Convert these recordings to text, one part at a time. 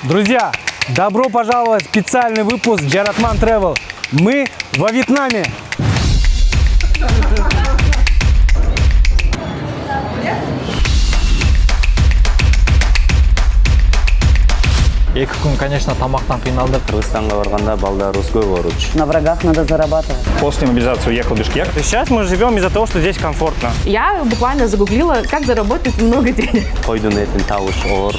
Друзья, добро пожаловать в специальный выпуск Jaratman Travel. Мы во Вьетнаме. Екі күн, конечно, тамақтан қиналдық. Кыргызстанга барганда балдар русской воруч. На врагах надо зарабатывать. После мобилизации уехал в Бишкек. Сейчас мы живем из-за того, что здесь комфортно. Я буквально загуглила, как заработать много денег. Койдун этин табыш оор.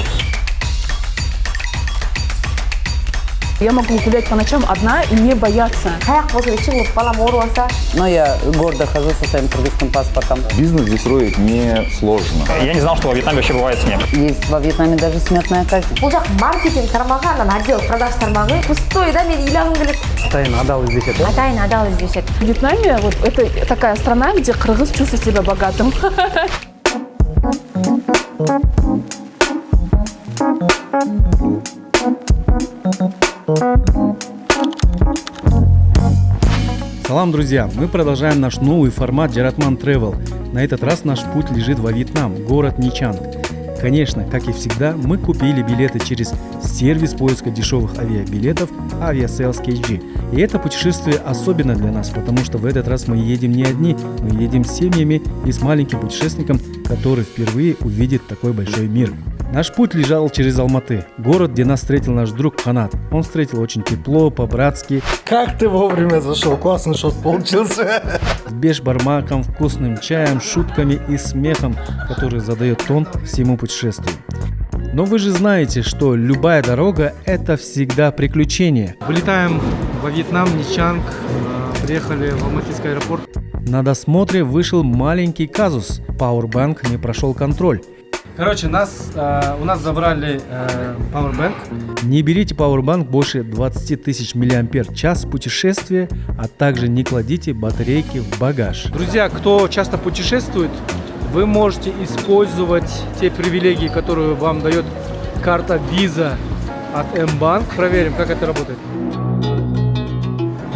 Я могу гулять по ночам одна и не бояться. Но я гордо хожу со своим кыргызским паспортом. Бизнес здесь строить не сложно. Я не знал, что во Вьетнаме вообще бывает снег. Есть во Вьетнаме даже смертная казнь. Бұл жақ маркетинг тармағы, анан отдел продаж тармағы. Пустой, да, мен үйланғым келеді. Атайын адал издешет. Атайын адал издешет. В Вьетнаме вот это такая страна, где кыргыз чувствует себя богатым. Салам, друзья! Мы продолжаем наш новый формат Jaratman Travel. На этот раз наш путь лежит во Вьетнам, город Ничанг. Конечно, как и всегда, мы купили билеты через сервис поиска дешевых авиабилетов Aviasales KG. И это путешествие особенно для нас, потому что в этот раз мы едем не одни, мы едем с семьями и с маленьким путешественником, который впервые увидит такой большой мир. Наш путь лежал через Алматы, город, где нас встретил наш друг Канат. Он встретил очень тепло, по-братски. Как ты вовремя зашел, классный шот получился. С бешбармаком, вкусным чаем, шутками и смехом, который задает тон всему путешествию. Но вы же знаете, что любая дорога – это всегда приключение. Вылетаем во Вьетнам, Ничанг, приехали в Алматинский аэропорт. На досмотре вышел маленький казус. Powerbank не прошел контроль. Короче, у нас забрали Powerbank. Не берите Powerbank больше 20 тысяч мАч путешествия, а также не кладите батарейки в багаж. Друзья, кто часто путешествует, вы можете использовать те привилегии, которые вам дает карта Visa от Mbank. Проверим, как это работает.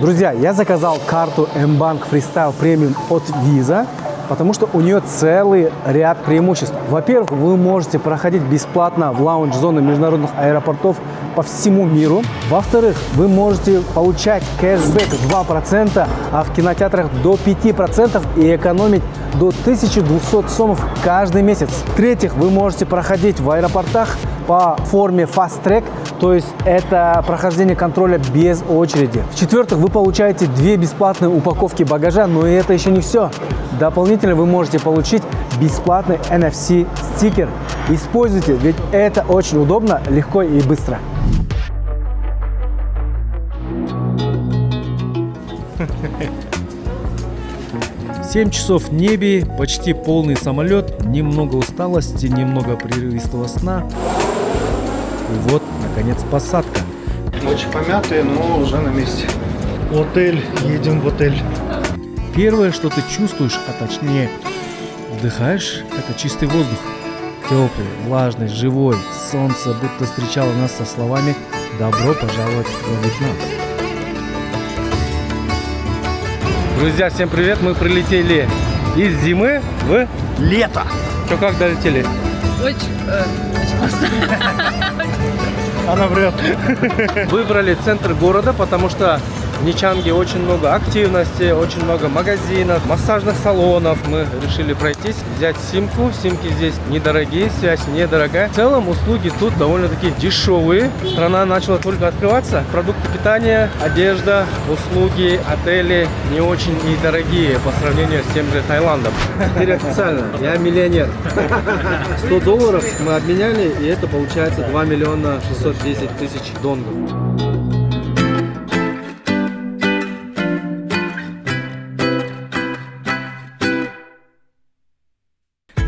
Друзья, я заказал карту Mbank Freestyle Premium от Visa, потому что у нее целый ряд преимуществ. Во-первых, вы можете проходить бесплатно в лаунж-зоны международных аэропортов по всему миру. Во-вторых, вы можете получать кэшбэк 2%, а в кинотеатрах до 5% и экономить до 1200 сомов каждый месяц. В-третьих, вы можете проходить в аэропортах по форме Fast Track, то есть это прохождение контроля без очереди. В-четвертых, вы получаете 2 бесплатные упаковки багажа, но и это еще не все. Дополнительно вы можете получить бесплатный NFC-стикер. Используйте, ведь это очень удобно, легко и быстро. «7 часов в небе, почти полный самолет, немного усталости, немного прерывистого сна. И вот, наконец, посадка. Очень помятые, но уже на месте. Отель, едем в отель. Первое, что ты чувствуешь, а точнее вдыхаешь, это чистый воздух. Теплый, влажный, живой. Солнце будто встречало нас со словами «Добро пожаловать в Вьетнам». Друзья, всем привет! Мы прилетели из зимы в Лето. Что, как долетели? Очень классно. Она врет. Выбрали центр города, потому что в Ничанге очень много активности, очень много магазинов, массажных салонов. Мы решили пройтись, взять симку. Симки здесь недорогие, связь недорогая. В целом услуги тут довольно-таки дешевые. Страна начала только открываться. Продукты питания, одежда, услуги, отели не очень и дорогие по сравнению с тем же Таиландом. Теперь официально, я миллионер. $100 мы обменяли, и это получается 2 миллиона 610 тысяч донгов.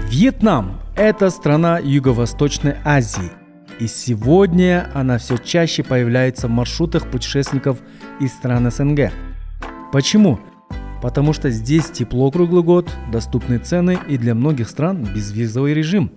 Вьетнам – это страна Юго-Восточной Азии. И сегодня она все чаще появляется в маршрутах путешественников из стран СНГ. Почему? Потому что здесь тепло круглый год, доступные цены и для многих стран безвизовый режим.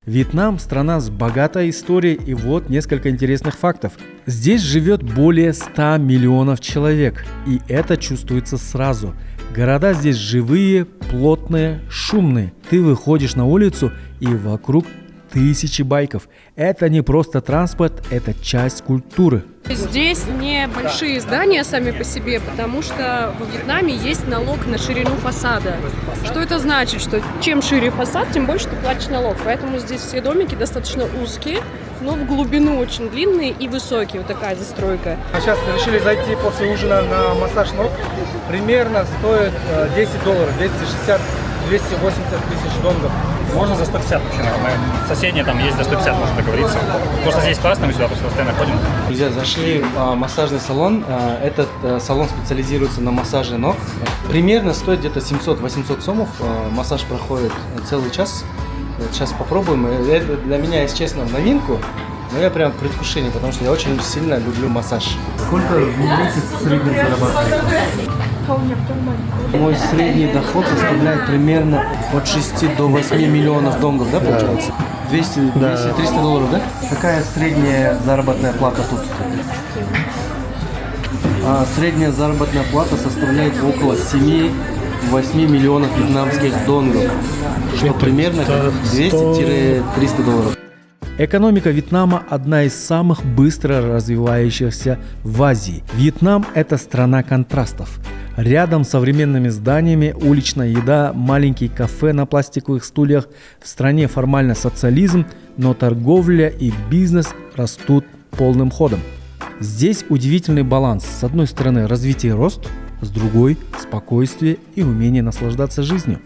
Вьетнам – страна с богатой историей, и вот несколько интересных фактов. Здесь живет более 100 миллионов человек, и это чувствуется сразу. Города здесь живые, плотные, шумные. Ты выходишь на улицу, и вокруг тысячи байков. Это не просто транспорт, это часть культуры. Здесь не большие здания сами по себе, потому что во Вьетнаме есть налог на ширину фасада. Что это значит? Что чем шире фасад, тем больше ты платишь налог. Поэтому здесь все домики достаточно узкие, но в глубину очень длинные и высокие. Вот такая застройка. А сейчас решили зайти после ужина на массаж ног. Примерно стоит $10, 260-280 тысяч донгов. Можно за 150 вообще, наверное. Соседние там есть за 150, можно договориться. Просто здесь классно, мы сюда просто постоянно ходим. Друзья, зашли в массажный салон. Этот салон специализируется на массаже ног. Примерно стоит где-то 700-800 сомов. Массаж проходит целый час. Сейчас попробуем. Это для меня, если честно, в новинку. Но я прям в предвкушении, потому что я очень сильно люблю массаж. Сколько в месяц в среднем зарабатываете? Мой средний доход составляет примерно от 6 до 8 миллионов донгов, да, получается? 200-300 долларов, да? Какая средняя заработная плата тут? Средняя заработная плата составляет около 7-8 миллионов вьетнамских донгов, что примерно 200-300 долларов. Экономика Вьетнама – одна из самых быстро развивающихся в Азии. Вьетнам – это страна контрастов. Рядом с современными зданиями уличная еда, маленькие кафе на пластиковых стульях. В стране формально социализм, но торговля и бизнес растут полным ходом. Здесь удивительный баланс. С одной стороны развитие и рост, с другой – спокойствие и умение наслаждаться жизнью.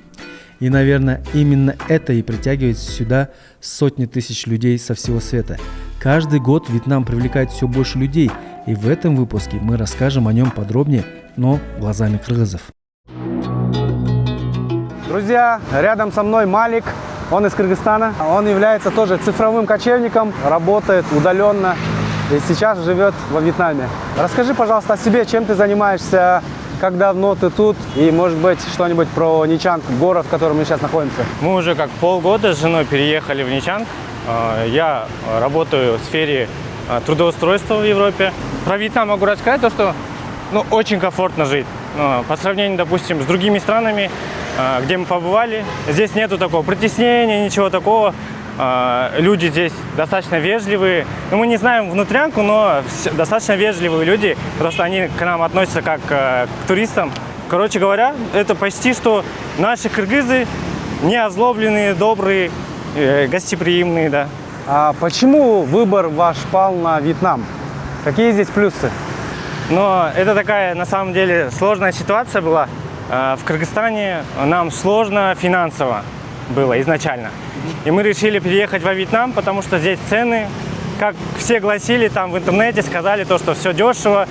И, наверное, именно это и притягивает сюда сотни тысяч людей со всего света. Каждый год Вьетнам привлекает все больше людей, и в этом выпуске мы расскажем о нем подробнее, но глазами кыргызов. Друзья, рядом со мной Малик, он из Кыргызстана. Он является тоже цифровым кочевником, работает удаленно и сейчас живет во Вьетнаме. Расскажи, пожалуйста, о себе, чем ты занимаешься, как давно ты тут и, может быть, что-нибудь про Ничанг, город, в котором мы сейчас находимся. Мы уже как полгода с женой переехали в Ничанг. Я работаю в сфере трудоустройства в Европе. Про Вьетнам могу рассказать то, что очень комфортно жить. По сравнению, допустим, с другими странами, где мы побывали, здесь нету такого притеснения, ничего такого. Люди здесь достаточно вежливые. Мы не знаем внутрянку, но достаточно вежливые люди, потому что они к нам относятся как к туристам. Короче говоря, это почти что наши кыргызы, не озлобленные, добрые, гостеприимные, да. А почему выбор ваш пал на Вьетнам? Какие здесь плюсы? Но это такая, на самом деле, сложная ситуация была. В Кыргызстане нам сложно финансово было изначально. И мы решили переехать во Вьетнам, потому что здесь цены, как все гласили там в интернете, сказали то, что все дешево,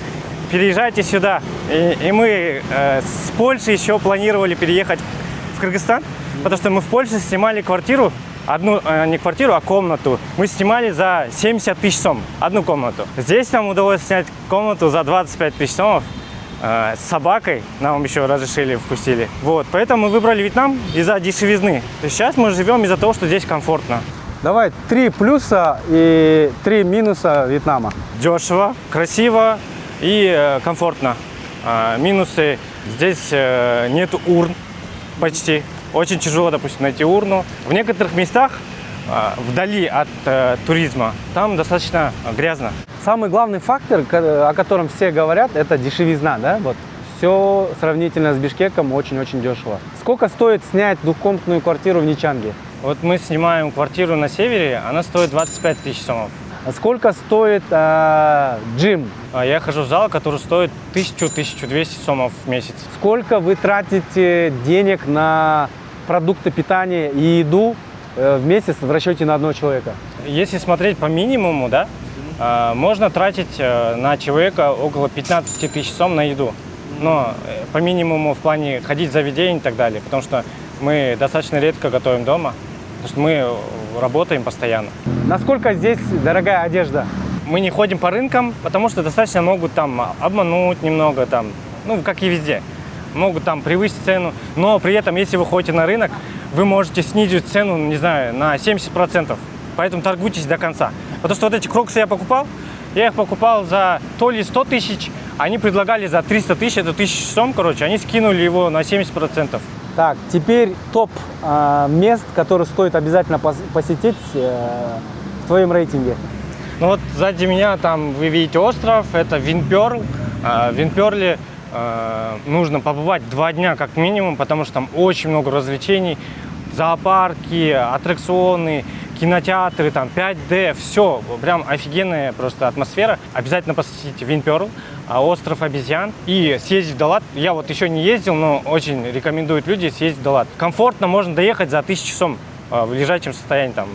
переезжайте сюда. И мы с Польши еще планировали переехать в Кыргызстан, потому что мы в Польше снимали квартиру, не квартиру, а комнату. Мы снимали за 70 тысяч сом, одну комнату. Здесь нам удалось снять комнату за 25 тысяч сомов. С собакой нам еще разрешили, впустили. Вот, поэтому мы выбрали Вьетнам из-за дешевизны. То есть сейчас мы живем из-за того, что здесь комфортно. Давай 3 плюса и 3 минуса Вьетнама. Дешево, красиво и комфортно. Минусы: здесь нет урн почти. Очень тяжело, допустим, найти урну. В некоторых местах, вдали от туризма, там достаточно грязно. Самый главный фактор, о котором все говорят, это дешевизна, да? Вот все сравнительно с Бишкеком очень-очень дешево. Сколько стоит снять двухкомнатную квартиру в Ничанге? Вот мы снимаем квартиру на севере, она стоит 25 тысяч сомов. А сколько стоит джим? Я хожу в зал, который стоит 1000-1200 сомов в месяц. Сколько вы тратите денег на продукты питания и еду в месяц в расчете на одного человека? Если смотреть по минимуму, да, можно тратить на человека около 15 тысяч сом на еду. Но по минимуму в плане ходить в заведение и так далее, потому что мы достаточно редко готовим дома, потому что мы работаем постоянно. Насколько здесь дорогая одежда? Мы не ходим по рынкам, потому что достаточно могут там обмануть немного, там, как и везде. Могут там превысить цену, но при этом, если вы ходите на рынок, вы можете снизить цену, не знаю, на 70%. Поэтому торгуйтесь до конца. Потому что вот эти кроксы я их покупал за то ли 100 тысяч, они предлагали за 300 тысяч, это 1000 сом, короче, они скинули его на 70%. Так, теперь топ мест, которые стоит обязательно посетить в твоем рейтинге. Ну вот сзади меня там вы видите остров, это Винперл. В Винперле нужно побывать 2 дня как минимум, потому что там очень много развлечений, зоопарки, аттракционы, кинотеатры, там 5D, все, прям офигенная просто атмосфера. Обязательно посетите Винперл, остров обезьян и съездить в Далат. Я вот еще не ездил, но очень рекомендуют люди съездить в Далат. Комфортно можно доехать за 1000 сом в лежачем состоянии там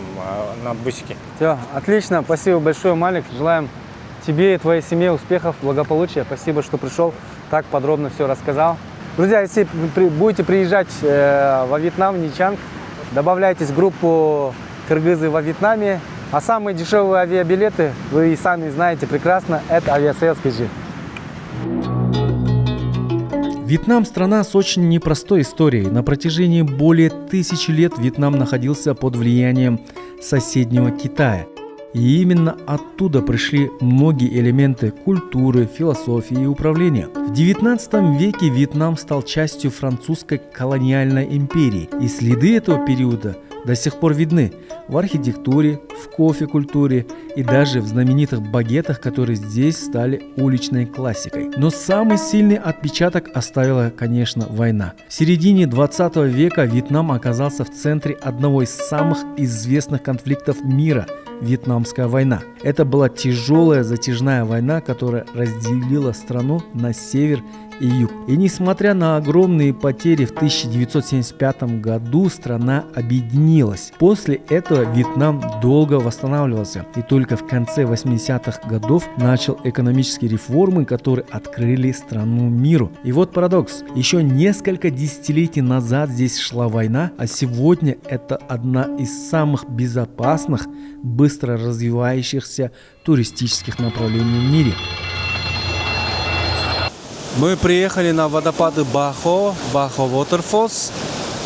на бусике. Все, отлично, спасибо большое, Малик. Желаем тебе и твоей семье успехов, благополучия. Спасибо, что пришел, так подробно все рассказал. Друзья, если будете приезжать во Вьетнам, Ничанг, добавляйтесь в группу «Кыргызы во Вьетнаме». А самые дешевые авиабилеты, вы и сами знаете прекрасно, это Aviasales KG. Вьетнам – страна с очень непростой историей. На протяжении более 1000 лет Вьетнам находился под влиянием соседнего Китая. И именно оттуда пришли многие элементы культуры, философии и управления. В XIX веке Вьетнам стал частью французской колониальной империи, и следы этого периода до сих пор видны в архитектуре, в кофе-культуре и даже в знаменитых багетах, которые здесь стали уличной классикой. Но самый сильный отпечаток оставила, конечно, война. В середине 20 века Вьетнам оказался в центре одного из самых известных конфликтов мира – Вьетнамская война. Это была тяжелая затяжная война, которая разделила страну на север и юг. И несмотря на огромные потери в 1975 году, страна объединилась. После этого Вьетнам долго восстанавливался и только в конце 80-х годов начал экономические реформы, которые открыли страну миру. И вот парадокс. Еще несколько десятилетий назад здесь шла война, а сегодня это одна из самых безопасных, быстро развивающихся туристических направлений в мире. Мы приехали на водопады Бахо Waterfalls.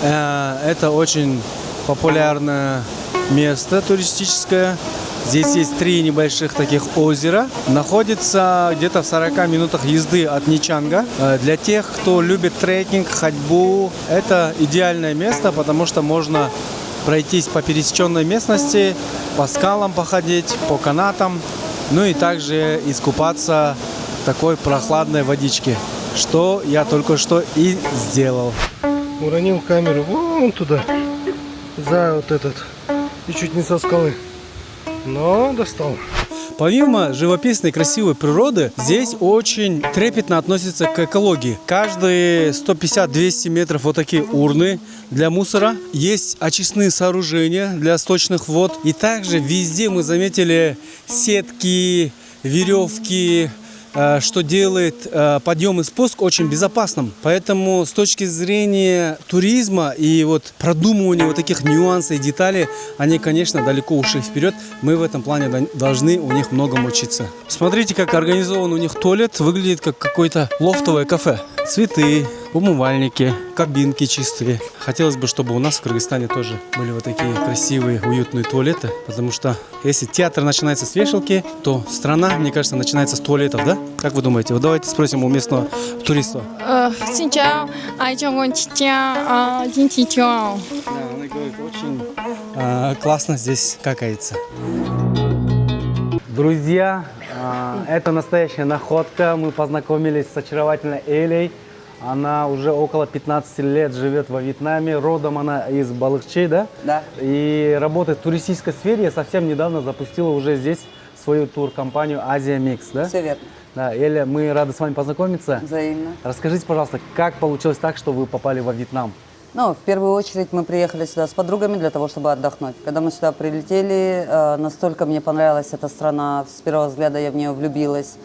Это очень популярное место туристическое. Здесь есть 3 небольших таких озера. Находится где-то в 40 минутах езды от Ничанга. Для тех, кто любит трекинг, ходьбу, это идеальное место, потому что можно пройтись по пересеченной местности, по скалам походить, по канатам, ну и также искупаться в такой прохладной водичке, что я только что и сделал. Уронил камеру вон туда, за вот этот, и чуть не со скалы, но достал. Помимо живописной красивой природы, здесь очень трепетно относятся к экологии. Каждые 150-200 метров вот такие урны для мусора. Есть очистные сооружения для сточных вод. И также везде мы заметили сетки, веревки, что делает подъем и спуск очень безопасным. Поэтому с точки зрения туризма и вот продумывания вот таких нюансов и деталей, они, конечно, далеко ушли вперед. Мы в этом плане должны у них многому учиться. Смотрите, как организован у них туалет. Выглядит как какое-то лофтовое кафе. Цветы, умывальники, кабинки чистые. Хотелось бы, чтобы у нас в Кыргызстане тоже были вот такие красивые, уютные туалеты. Потому что если театр начинается с вешалки, то страна, мне кажется, начинается с туалетов, да? Как вы думаете? Вот давайте спросим у местного туриста. Очень Очень классно здесь какается. Друзья, это настоящая находка. Мы познакомились с очаровательной Элей. Она уже около 15 лет живет во Вьетнаме. Родом она из Балыкчи, да? Да. И работает в туристической сфере. Я совсем недавно запустила уже здесь свою туркомпанию Азия Микс, да? Все верно. Да, Эля, мы рады с вами познакомиться. Взаимно. Расскажите, пожалуйста, как получилось так, что вы попали во Вьетнам? Ну, в первую очередь мы приехали сюда с подругами для того, чтобы отдохнуть. Когда мы сюда прилетели, настолько мне понравилась эта страна, с первого взгляда я в нее влюбилась,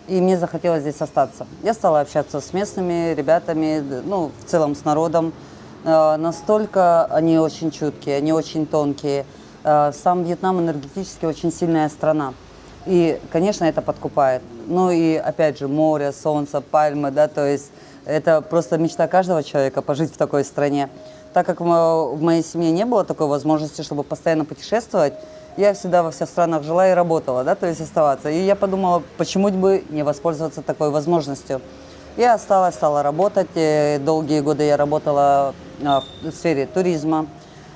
и мне захотелось здесь остаться. Я стала общаться с местными ребятами, ну, в целом с народом. Настолько они очень чуткие, они очень тонкие. Сам Вьетнам энергетически очень сильная страна. И, конечно, это подкупает. Ну и, опять же, море, солнце, пальмы, да, то есть это просто мечта каждого человека пожить в такой стране. Так как в моей семье не было такой возможности, чтобы постоянно путешествовать, я всегда во всех странах жила и работала, да, то есть оставаться. И я подумала, почему бы не воспользоваться такой возможностью. Я осталась, стала работать. Долгие годы я работала в сфере туризма.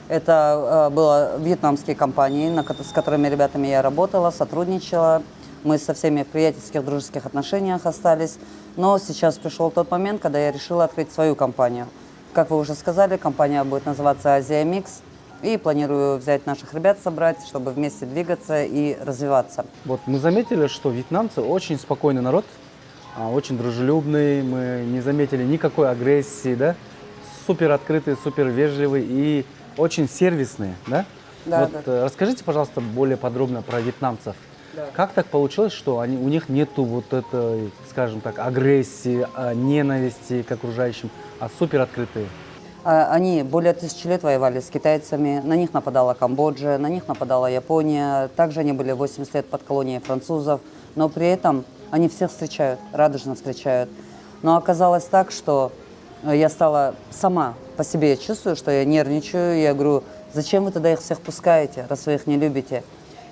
Это были вьетнамские компании, с которыми ребятами я работала, сотрудничала. Мы со всеми в приятельских, дружеских отношениях остались. Но сейчас пришел тот момент, когда я решила открыть свою компанию. Как вы уже сказали, компания будет называться «Азия Микс». И планирую взять наших ребят, собрать, чтобы вместе двигаться и развиваться. Вот мы заметили, что вьетнамцы очень спокойный народ, очень дружелюбный. Мы не заметили никакой агрессии, да? Супер открытые, супер вежливые и очень сервисные, да? Да, вот, да. Расскажите, пожалуйста, более подробно про вьетнамцев. Да. Как так получилось, что у них нету вот этой, скажем так, агрессии, ненависти к окружающим, а супер открытые? Они более 1000 лет воевали с китайцами, на них нападала Камбоджа, на них нападала Япония. Также они были 80 лет под колонией французов, но при этом они всех встречают, радужно встречают. Но оказалось так, что я стала сама по себе, я чувствую, что я нервничаю, я говорю, зачем вы тогда их всех пускаете, раз вы их не любите?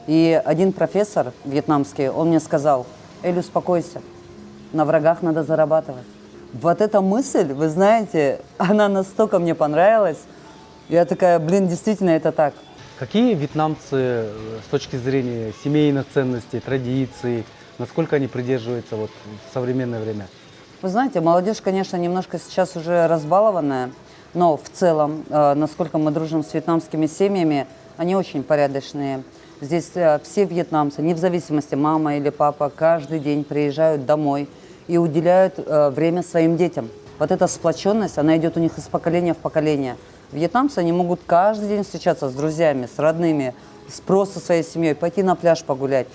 И один профессор вьетнамский, он мне сказал, Эль, успокойся, на врагах надо зарабатывать. Вот эта мысль, вы знаете, она настолько мне понравилась. Я такая, блин, действительно это так. Какие вьетнамцы с точки зрения семейных ценностей, традиций, насколько они придерживаются вот, в современное время? Вы знаете, молодежь, конечно, немножко сейчас уже разбалованная, но в целом, насколько мы дружим с вьетнамскими семьями, они очень порядочные. Здесь все вьетнамцы, не в зависимости, мама или папа, каждый день приезжают домой и уделяют время своим детям. Вот эта сплоченность, она идет у них из поколения в поколение. Вьетнамцы, они могут каждый день встречаться с друзьями, с родными, просто со своей семьей, пойти на пляж погулять.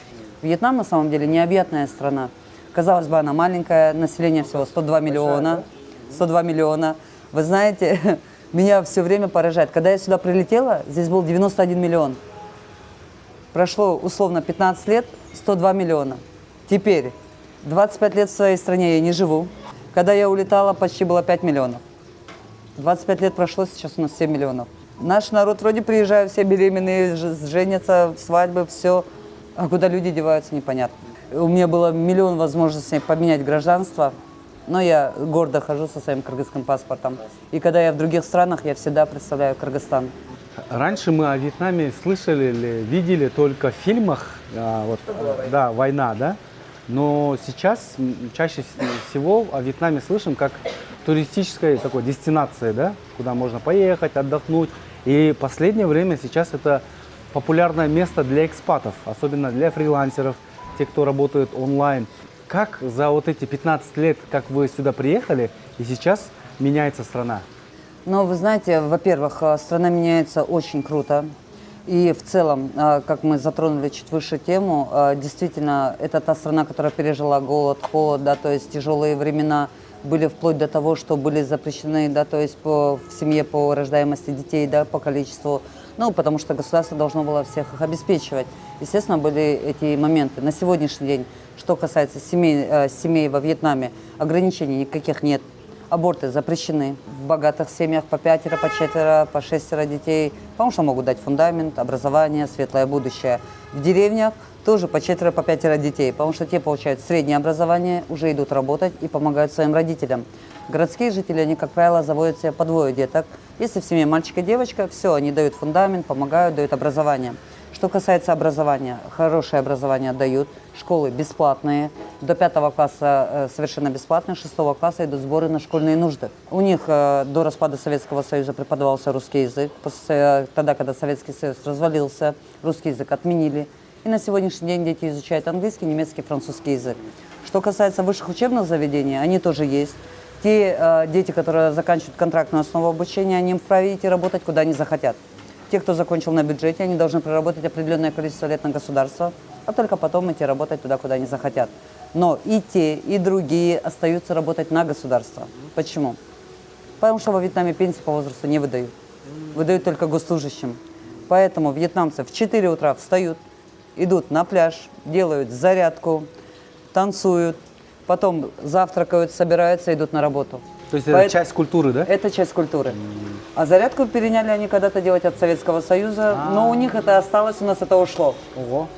Вьетнам, на самом деле, необъятная страна. Казалось бы, она маленькая, население всего 102 миллиона. 102 миллиона. Вы знаете, меня все время поражает. Когда я сюда прилетела, здесь был 91 миллион. Прошло, условно, 15 лет, 102 миллиона. Теперь 25 лет в своей стране я не живу. Когда я улетала, почти было 5 миллионов. 25 лет прошло, сейчас у нас 7 миллионов. Наш народ вроде приезжают, все беременные, женятся, свадьбы, все. А куда люди деваются, непонятно. У меня было миллион возможностей поменять гражданство, но я гордо хожу со своим кыргызским паспортом. И когда я в других странах, я всегда представляю Кыргызстан. Раньше мы о Вьетнаме слышали или видели только в фильмах, да, война, да? Но сейчас чаще всего о Вьетнаме слышим как туристической такой дестинации, да? Куда можно поехать, отдохнуть. И в последнее время сейчас это популярное место для экспатов, особенно для фрилансеров, те, кто работает онлайн. Как за вот эти 15 лет, как вы сюда приехали, и сейчас меняется страна? Ну, вы знаете, во-первых, страна меняется очень круто. И в целом, как мы затронули чуть выше тему, действительно, это та страна, которая пережила голод, холод, да, то есть тяжелые времена были вплоть до того, что были запрещены, да, то есть в семье по рождаемости детей, да, по количеству, ну, потому что государство должно было всех их обеспечивать. Естественно, были эти моменты. На сегодняшний день, что касается семей во Вьетнаме, ограничений никаких нет. Аборты запрещены. В богатых семьях по 5, по 4, по 6 детей, потому что могут дать фундамент, образование, светлое будущее. В деревнях тоже по 4, по 5 детей, потому что те получают среднее образование, уже идут работать и помогают своим родителям. Городские жители, они, как правило, заводят себе по 2 деток. Если в семье мальчик и девочка, все, они дают фундамент, помогают, дают образование. Что касается образования, хорошее образование дают, школы бесплатные, до 5 класса совершенно бесплатные, 6 класса идут сборы на школьные нужды. У них до распада Советского Союза преподавался русский язык, тогда, когда Советский Союз развалился, русский язык отменили. И на сегодняшний день дети изучают английский, немецкий, французский язык. Что касается высших учебных заведений, они тоже есть. Те дети, которые заканчивают контрактную основу обучения, они вправе идти работать, куда они захотят. Те, кто закончил на бюджете, они должны проработать определенное количество лет на государство, а только потом идти работать туда, куда они захотят. Но и те, и другие остаются работать на государство. Почему? Потому что во Вьетнаме пенсии по возрасту не выдают. Выдают только госслужащим. Поэтому вьетнамцы в 4 утра встают, идут на пляж, делают зарядку, танцуют, потом завтракают, собираются, идут на работу. То есть это часть культуры, да? Это часть культуры. А зарядку переняли они когда-то делать от Советского Союза, но у них это осталось, у нас это ушло. Ого.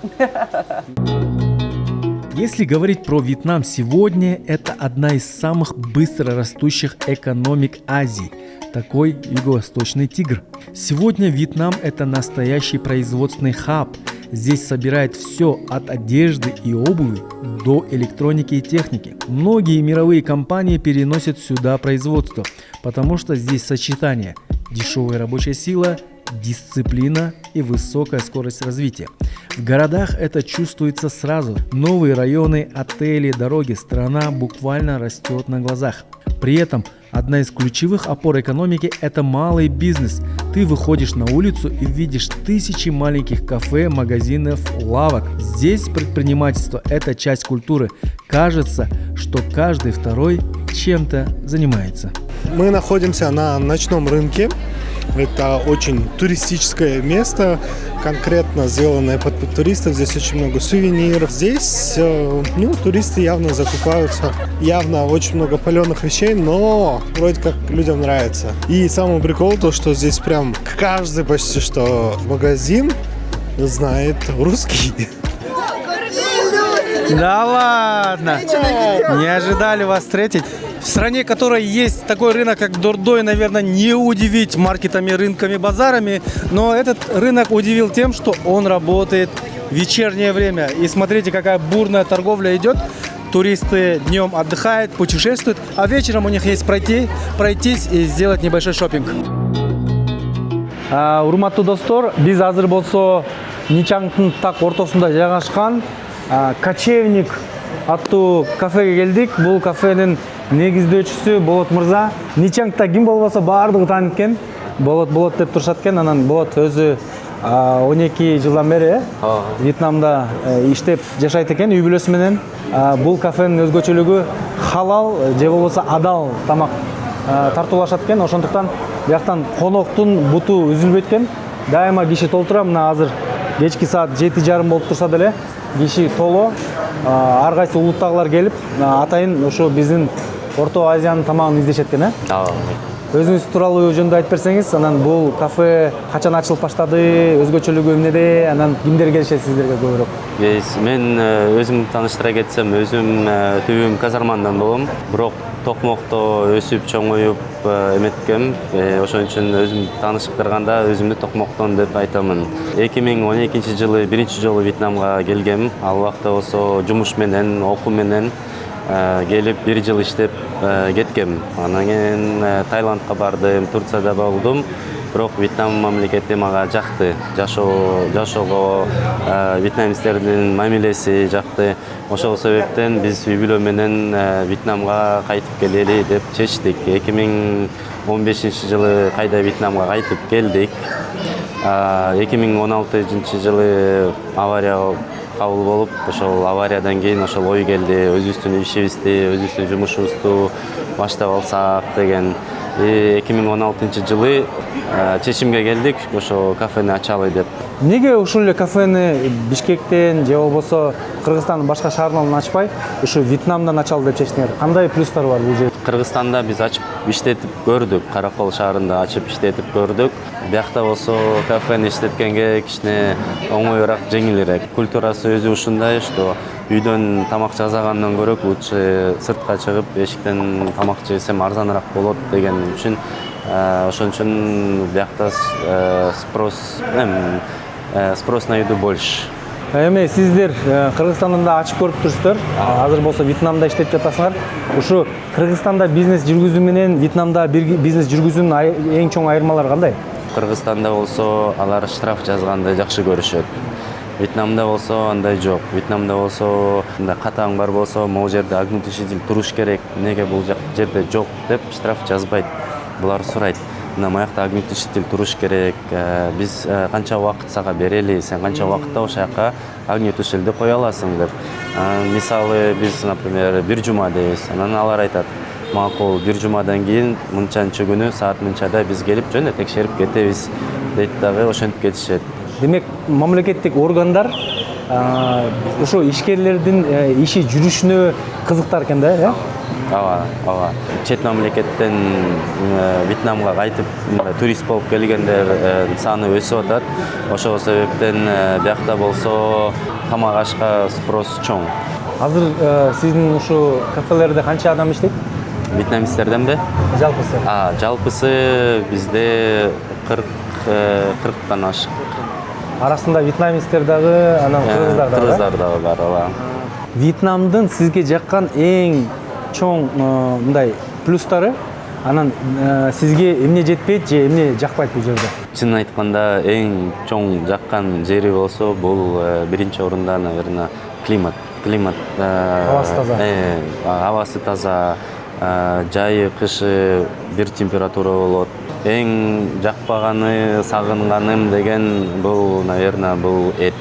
Если говорить про Вьетнам сегодня, это одна из самых быстро растущих экономик Азии. Такой юго-восточный тигр. Сегодня Вьетнам – это настоящий производственный хаб. Здесь собирают все от одежды и обуви до электроники и техники. Многие мировые компании переносят сюда производство, потому что здесь сочетание дешевая рабочая сила, дисциплина и высокая скорость развития. В городах это чувствуется сразу. Новые районы, отели, дороги, страна буквально растет на глазах. При этом одна из ключевых опор экономики – это малый бизнес. Ты выходишь на улицу и видишь тысячи маленьких кафе, магазинов, лавок. Здесь предпринимательство – это часть культуры. Кажется, что каждый второй чем-то занимается. Мы находимся на ночном рынке. Это очень туристическое место, конкретно сделанное под туристов. Здесь очень много сувениров. Здесь туристы явно закупаются. Явно очень много паленых вещей, но вроде как людям нравится. И самый прикол то, что здесь прям каждый почти что магазин знает русский. Да ладно! Не ожидали вас встретить. В стране, в которой есть такой рынок, как Дордой, наверное, не удивить маркетами, рынками, базарами. Но этот рынок удивил тем, что он работает в вечернее время. И смотрите, какая бурная торговля идет. Туристы днем отдыхают, путешествуют, а вечером у них есть пройтись и сделать небольшой шопинг. Урматтуу достор, биз азыр болсо Ничангдын так ортосунда жайгашкан Кочевник аттуу кафеге келдик. Бул кафенин негиздөөчүсү Болот мырза. Ничангда ким болбосо баардыгы таанып экен. Болот деп турушат экен. Анан Болот өзү 12 жылдан бери Вьетнамда иштеп жашайт экен үй бүлөсү менен. Бул кафенин өзгөчөлүгү халал же болбосо адал тамак тартуулашат экен. Ошондуктан бияктан коноктун буту үзүлбөйт экен. Дайыма киши толтура. Мына азыр кечки саат 7:30 болуп турса деле киши толо. Ар кайсы улуттагылар келип, атайын ошо биздин Орто Азиянын тамагын издешет экен, Өзүңүз тууралуу жөнүндө айтып берсеңиз, анан бул кафе качан ачылып баштады, өзгөчөлүгү эмнеде, анан кимдер келишет сиздерге көбүрөөк? Мен өзүм тааныштыра кетсем, өзүм түбүм Казармандан болом, бирок Токмокто өсүп чоңоюп эметкем. Ошон үчүн өзүм таанышып турганда өзүмдү Токмоктон деп айтамын. 2012 жылы биринчи жолу Вьетнамга келгем. Ал убакта болсо жумуш менен, окуу менен келип 1 жыл иштеп кеткем. Анан кийин Таиландка бардым, Турцияда болдум. Бирок Вьетнам мамлекети мага жакты. Жашоого вьетнамецтердин мамилеси жакты. Ошол себептен биз үй бүлө менен Вьетнамга кайтып келели деп чечтик. 2015 жылы кайда Вьетнамга кайтып келдик. 2016 жылы авария кабыл болуп, ошол авариядан кийин ошол ой келди, өзүбүздүн ишибизди, өзүбүздүн жумушубузду баштап алсак деген. 2016 жылы чечимге келдик, ошо кафени ачалы деп. Неге ушул эле кафени Бишкектен же болбосо Кыргызстандын башка шаарынан ачпай, ушу Вьетнамдан ачалы деп чечтиңер? Кандай плюстар бар бул жерде? Кыргызстанда биз ачып иштетип көрдүк, Каракол шаарында ачып иштетип көрдүк. Биякта болсо кафени иштеткенге кичине оңоюраак, жеңилирээк. Культурасы өзү ушундай, что үйдөн тамак жасагандан көрө лучше сыртка чыгып эшиктен тамак жесем арзаныраак болот деген үчүн ошон үчүн биякта спрос на еду больше. Эми сиздер Кыргызстанда да ачып көрүп турсуздар. Азыр болсо Вьетнамда иштеп жатасыңар. Ушу Кыргызстанда бизнес жүргүзүү менен Вьетнамда бизнес жүргүзүүнүн эң чоң айырмалары кандай? Кыргызстанда болсо алар штраф жазганды жакшы көрүшөт. Вьетнамда болсо андай жок. Вьетнамда болсо мындай катаң бар болсо, могу жерде огнетушитель туруш керек. Неге бул жерде жок деп штраф жазбайт. Булар сурайт. Мына маякта огнетушитель туруш керек. Биз канча убакыт сага берели, сен канча убакытта ошол жака огнетушителди кое аласың деп. Мисалы биз, например, бир жума дейбиз. Анан алар айтат: макул, бир жумадан кийин мынчанчы күнү саат мынчада биз келип жөн текшерип кетебиз дейт дагы, ошентип кетишет. Демек, мамлекеттик органдар ошо ишкерлердин иши жүрүшүнө кызыктар экен да, э? Ооба. Чет мамлекеттен Вьетнамга кайтып турист болуп келгендер саны өсүп атат. Ошол себептен биякта болсо тамак ашка спрос чоң. Азыр сиздин ушу кафелерде канча адам иштейт? Вьетнамецтерден бе? Жалпысы. Жалпысы бизде 40-тан ашык. Арасында вьетнамецтер дагы, анан кыргыздар дагы. Кыргыздар дагы бар, ооба. Вьетнамдын сизге жаккан эң чоң мындай плюстары, анан сизге эмне жетпейт же эмне жакпайт бул жерде? Чынын айтканда эң чоң жаккан жери болсо бул биринчи орунда, наверное, климат. Абасы таза. Абасы таза, жайы кышы бир температура болот. Эң жакпаганы, сагынганым деген бул, наверное, бул эт.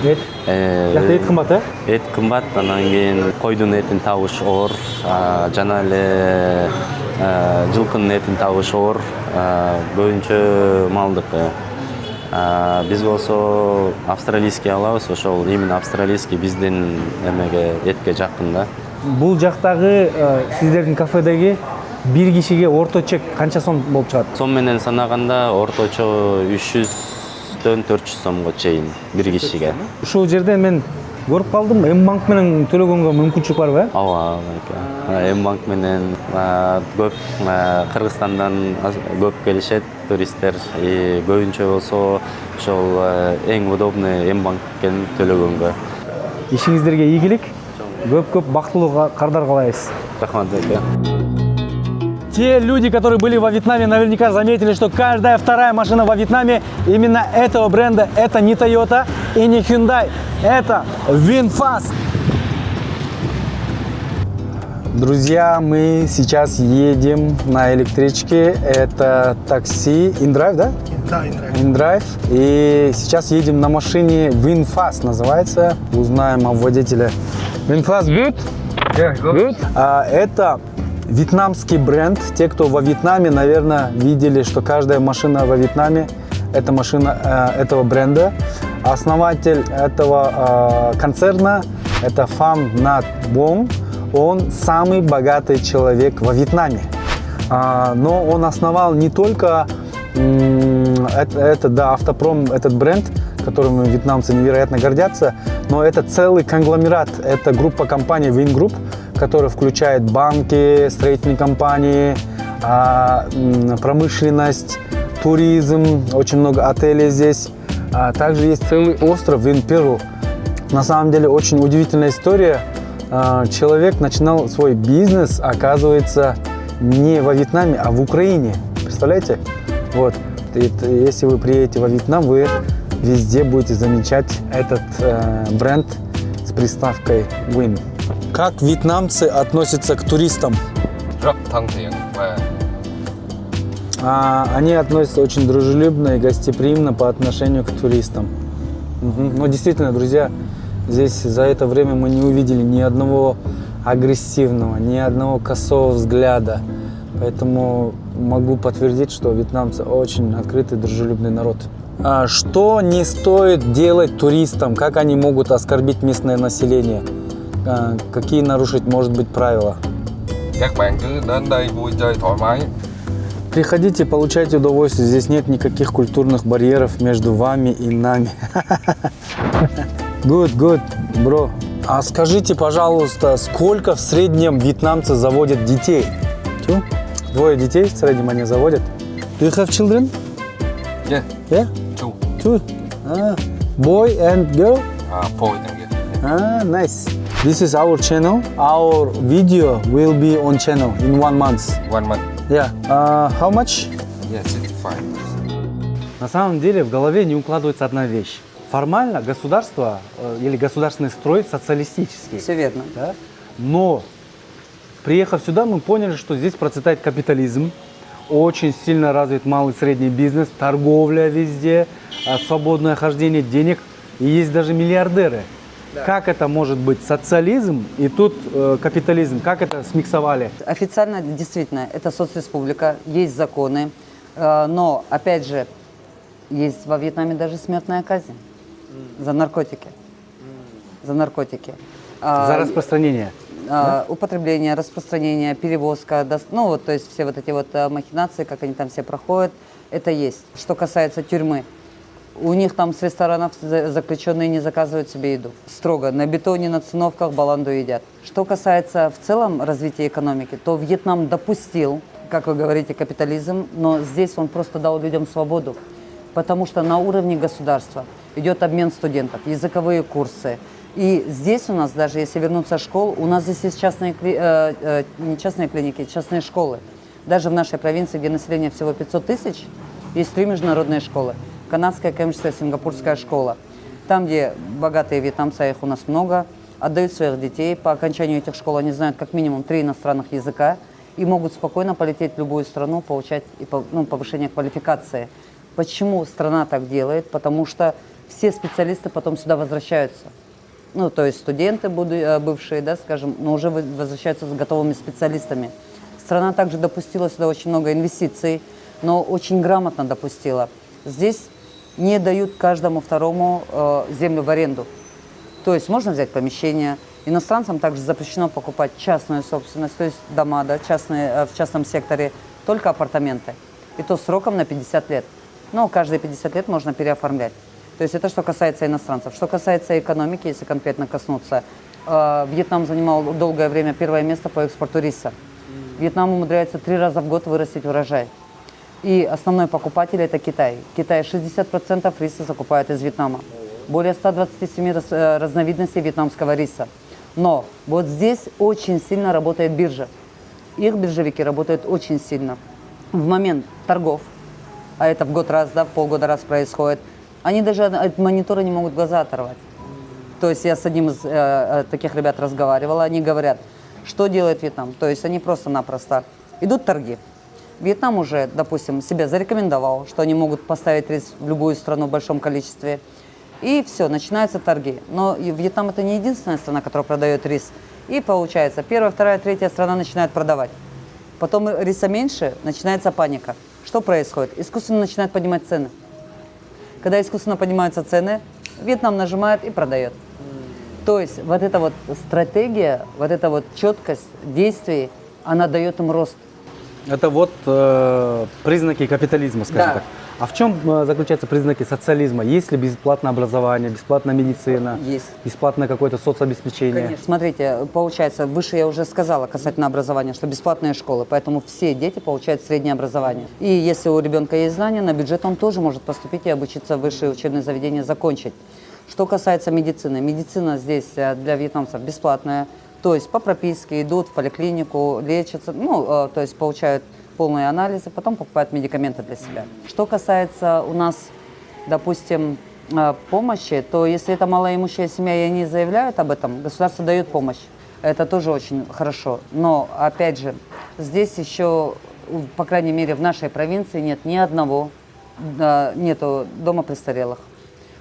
Эт? Жакта эт кымбат, Эт кымбат, анан кийин койдун этин табыш оор, жана эле жылкынын этин табыш оор, көбүнчө малдыкы. Биз болсо австралийский алабыз, ошол именно австралийский биздин эмеге этке жакын да. Бул жактагы сиздердин кафедеги бир кишиге орто чек канча сом болуп чыгат? Сом менен санаганда орточо 300-дөн 400 сомго чейин бир кишиге. Ушул жерде мен көрүп калдым, М-банк менен төлөгөнгө мүмкүнчүлүк барбы? Ооба, М-банк менен көп Кыргызстандан көп келишет туристтер. Көбүнчө болсо ошол эң удобный М-банктен төлөгөнгө. Ишиңиздерге ийгилик, көп бактылуу кардар каалайбыз. Рахмат. Те люди, которые были во Вьетнаме, наверняка заметили, что каждая вторая машина во Вьетнаме именно этого бренда. Это не Toyota и не Hyundai. Это VinFast. Друзья, мы сейчас едем на электричке. Это такси InDrive, да? Да, InDrive. InDrive. И сейчас едем на машине VinFast, называется. Узнаем о водителе. VinFast good? Yeah, good. Это вьетнамский бренд. Те, кто во Вьетнаме, наверное, видели, что каждая машина во Вьетнаме – это машина этого бренда. Основатель этого концерна – это Pham Nhat Vuong. Он самый богатый человек во Вьетнаме. Но он основал не только автопром, этот бренд, которым вьетнамцы невероятно гордятся, но это целый конгломерат. Это группа компаний Vingroup, которая включает банки, строительные компании, промышленность, туризм, очень много отелей здесь. Также есть целый остров Винперу. На самом деле очень удивительная история. Человек начинал свой бизнес, оказывается, не во Вьетнаме, а в Украине. Представляете? Вот. Если вы приедете во Вьетнам, вы везде будете замечать этот бренд с приставкой Win. Как вьетнамцы относятся к туристам? Они относятся очень дружелюбно и гостеприимно по отношению к туристам. Но действительно, друзья, здесь за это время мы не увидели ни одного агрессивного, ни одного косого взгляда. Поэтому могу подтвердить, что вьетнамцы очень открытый, дружелюбный народ. Что не стоит делать туристам? Как они могут оскорбить местное население? Какие нарушить, может быть, правила? Приходите, получайте удовольствие. Здесь нет никаких культурных барьеров между вами и нами. Good, bro. А скажите, пожалуйста, сколько в среднем вьетнамцы заводят детей? Двое детей в среднем они заводят. Do you have children? Yeah. Yeah? Two. Boy and girl? Boy and girl. Nice. This is our channel. Our video will be on channel in 1 month. 1 month. Yeah. How much? Yeah, 65. На самом деле в голове не укладывается одна вещь. Формально государство или государственный строй социалистический. Все верно. Да? Но приехав сюда, мы поняли, что здесь процветает капитализм, очень сильно развит малый и средний бизнес, торговля везде, свободное хождение денег, и есть даже миллиардеры. Да. Как это может быть социализм и тут капитализм? Как это смиксовали? Официально, действительно, это соцреспублика, есть законы, но, опять же, есть во Вьетнаме даже смертная казнь за наркотики. За наркотики. За распространение? Употребление, распространение, перевозка, ну вот, то есть все вот эти вот махинации, как они там все проходят, это есть. Что касается тюрьмы, У них там с ресторанов заключенные не заказывают себе еду. Строго на бетоне, на циновках баланду едят. Что касается в целом развития экономики, то Вьетнам допустил, как вы говорите, капитализм, но здесь он просто дал людям свободу. Потому что на уровне государства идет обмен студентов, языковые курсы. И здесь у нас, даже если вернуться в школу, у нас здесь есть не частные клиники, частные школы. Даже в нашей провинции, где население всего 500 тысяч, есть 3 международные школы. Канадская, кембриджская, сингапурская школа. Там, где богатые вьетнамцы, их у нас много, отдают своих детей. По окончанию этих школ они знают как минимум 3 иностранных языка и могут спокойно полететь в любую страну, получать повышение квалификации. Почему страна так делает? Потому что все специалисты потом сюда возвращаются. Ну, то есть студенты бывшие, да, скажем, но уже возвращаются с готовыми специалистами. Страна также допустила сюда очень много инвестиций, но очень грамотно допустила. Здесь не дают каждому второму землю в аренду. То есть можно взять помещение. Иностранцам также запрещено покупать частную собственность, то есть дома, да, частные, в частном секторе, только апартаменты. И то сроком на 50 лет. Но каждые 50 лет можно переоформлять. То есть это что касается иностранцев. Что касается экономики, если конкретно коснуться, Вьетнам занимал долгое время первое место по экспорту риса. Вьетнам умудряется 3 раза в год вырастить урожай. И основной покупатель это Китай. Китай 60% риса закупает из Вьетнама. Более 127 разновидностей вьетнамского риса. Но вот здесь очень сильно работает биржа. Их биржевики работают очень сильно. В момент торгов, а это в год раз, да, в полгода раз происходит, они даже от монитора не могут глаза оторвать. То есть я с одним из таких ребят разговаривала, они говорят, что делает Вьетнам. То есть они просто-напросто идут торги. Вьетнам уже, допустим, себя зарекомендовал, что они могут поставить рис в любую страну в большом количестве. И все, начинаются торги. Но Вьетнам это не единственная страна, которая продает рис. И получается, 1-я, 2-я, 3-я страна начинает продавать. Потом риса меньше, начинается паника. Что происходит? Искусственно начинают поднимать цены. Когда искусственно поднимаются цены, Вьетнам нажимает и продает. То есть вот эта вот стратегия, вот эта вот четкость действий, она дает им рост. Это вот признаки капитализма, скажем так. А в чем заключаются признаки социализма? Есть ли бесплатное образование, бесплатная медицина? Есть. Бесплатное какое-то соцобеспечение? Конечно. Смотрите, получается, выше я уже сказала касательно образования, что бесплатные школы, поэтому все дети получают среднее образование. И если у ребенка есть знания, на бюджет он тоже может поступить и обучиться в высшее учебное заведение, закончить. Что касается медицины, медицина здесь для вьетнамцев бесплатная, то есть по прописке идут в поликлинику, лечатся, то есть получают полные анализы, потом покупают медикаменты для себя. Что касается у нас, допустим, помощи, то если это малоимущая семья и они заявляют об этом, государство дает помощь. Это тоже очень хорошо. Но, опять же, здесь еще, по крайней мере, в нашей провинции нет ни одного, нету дома престарелых.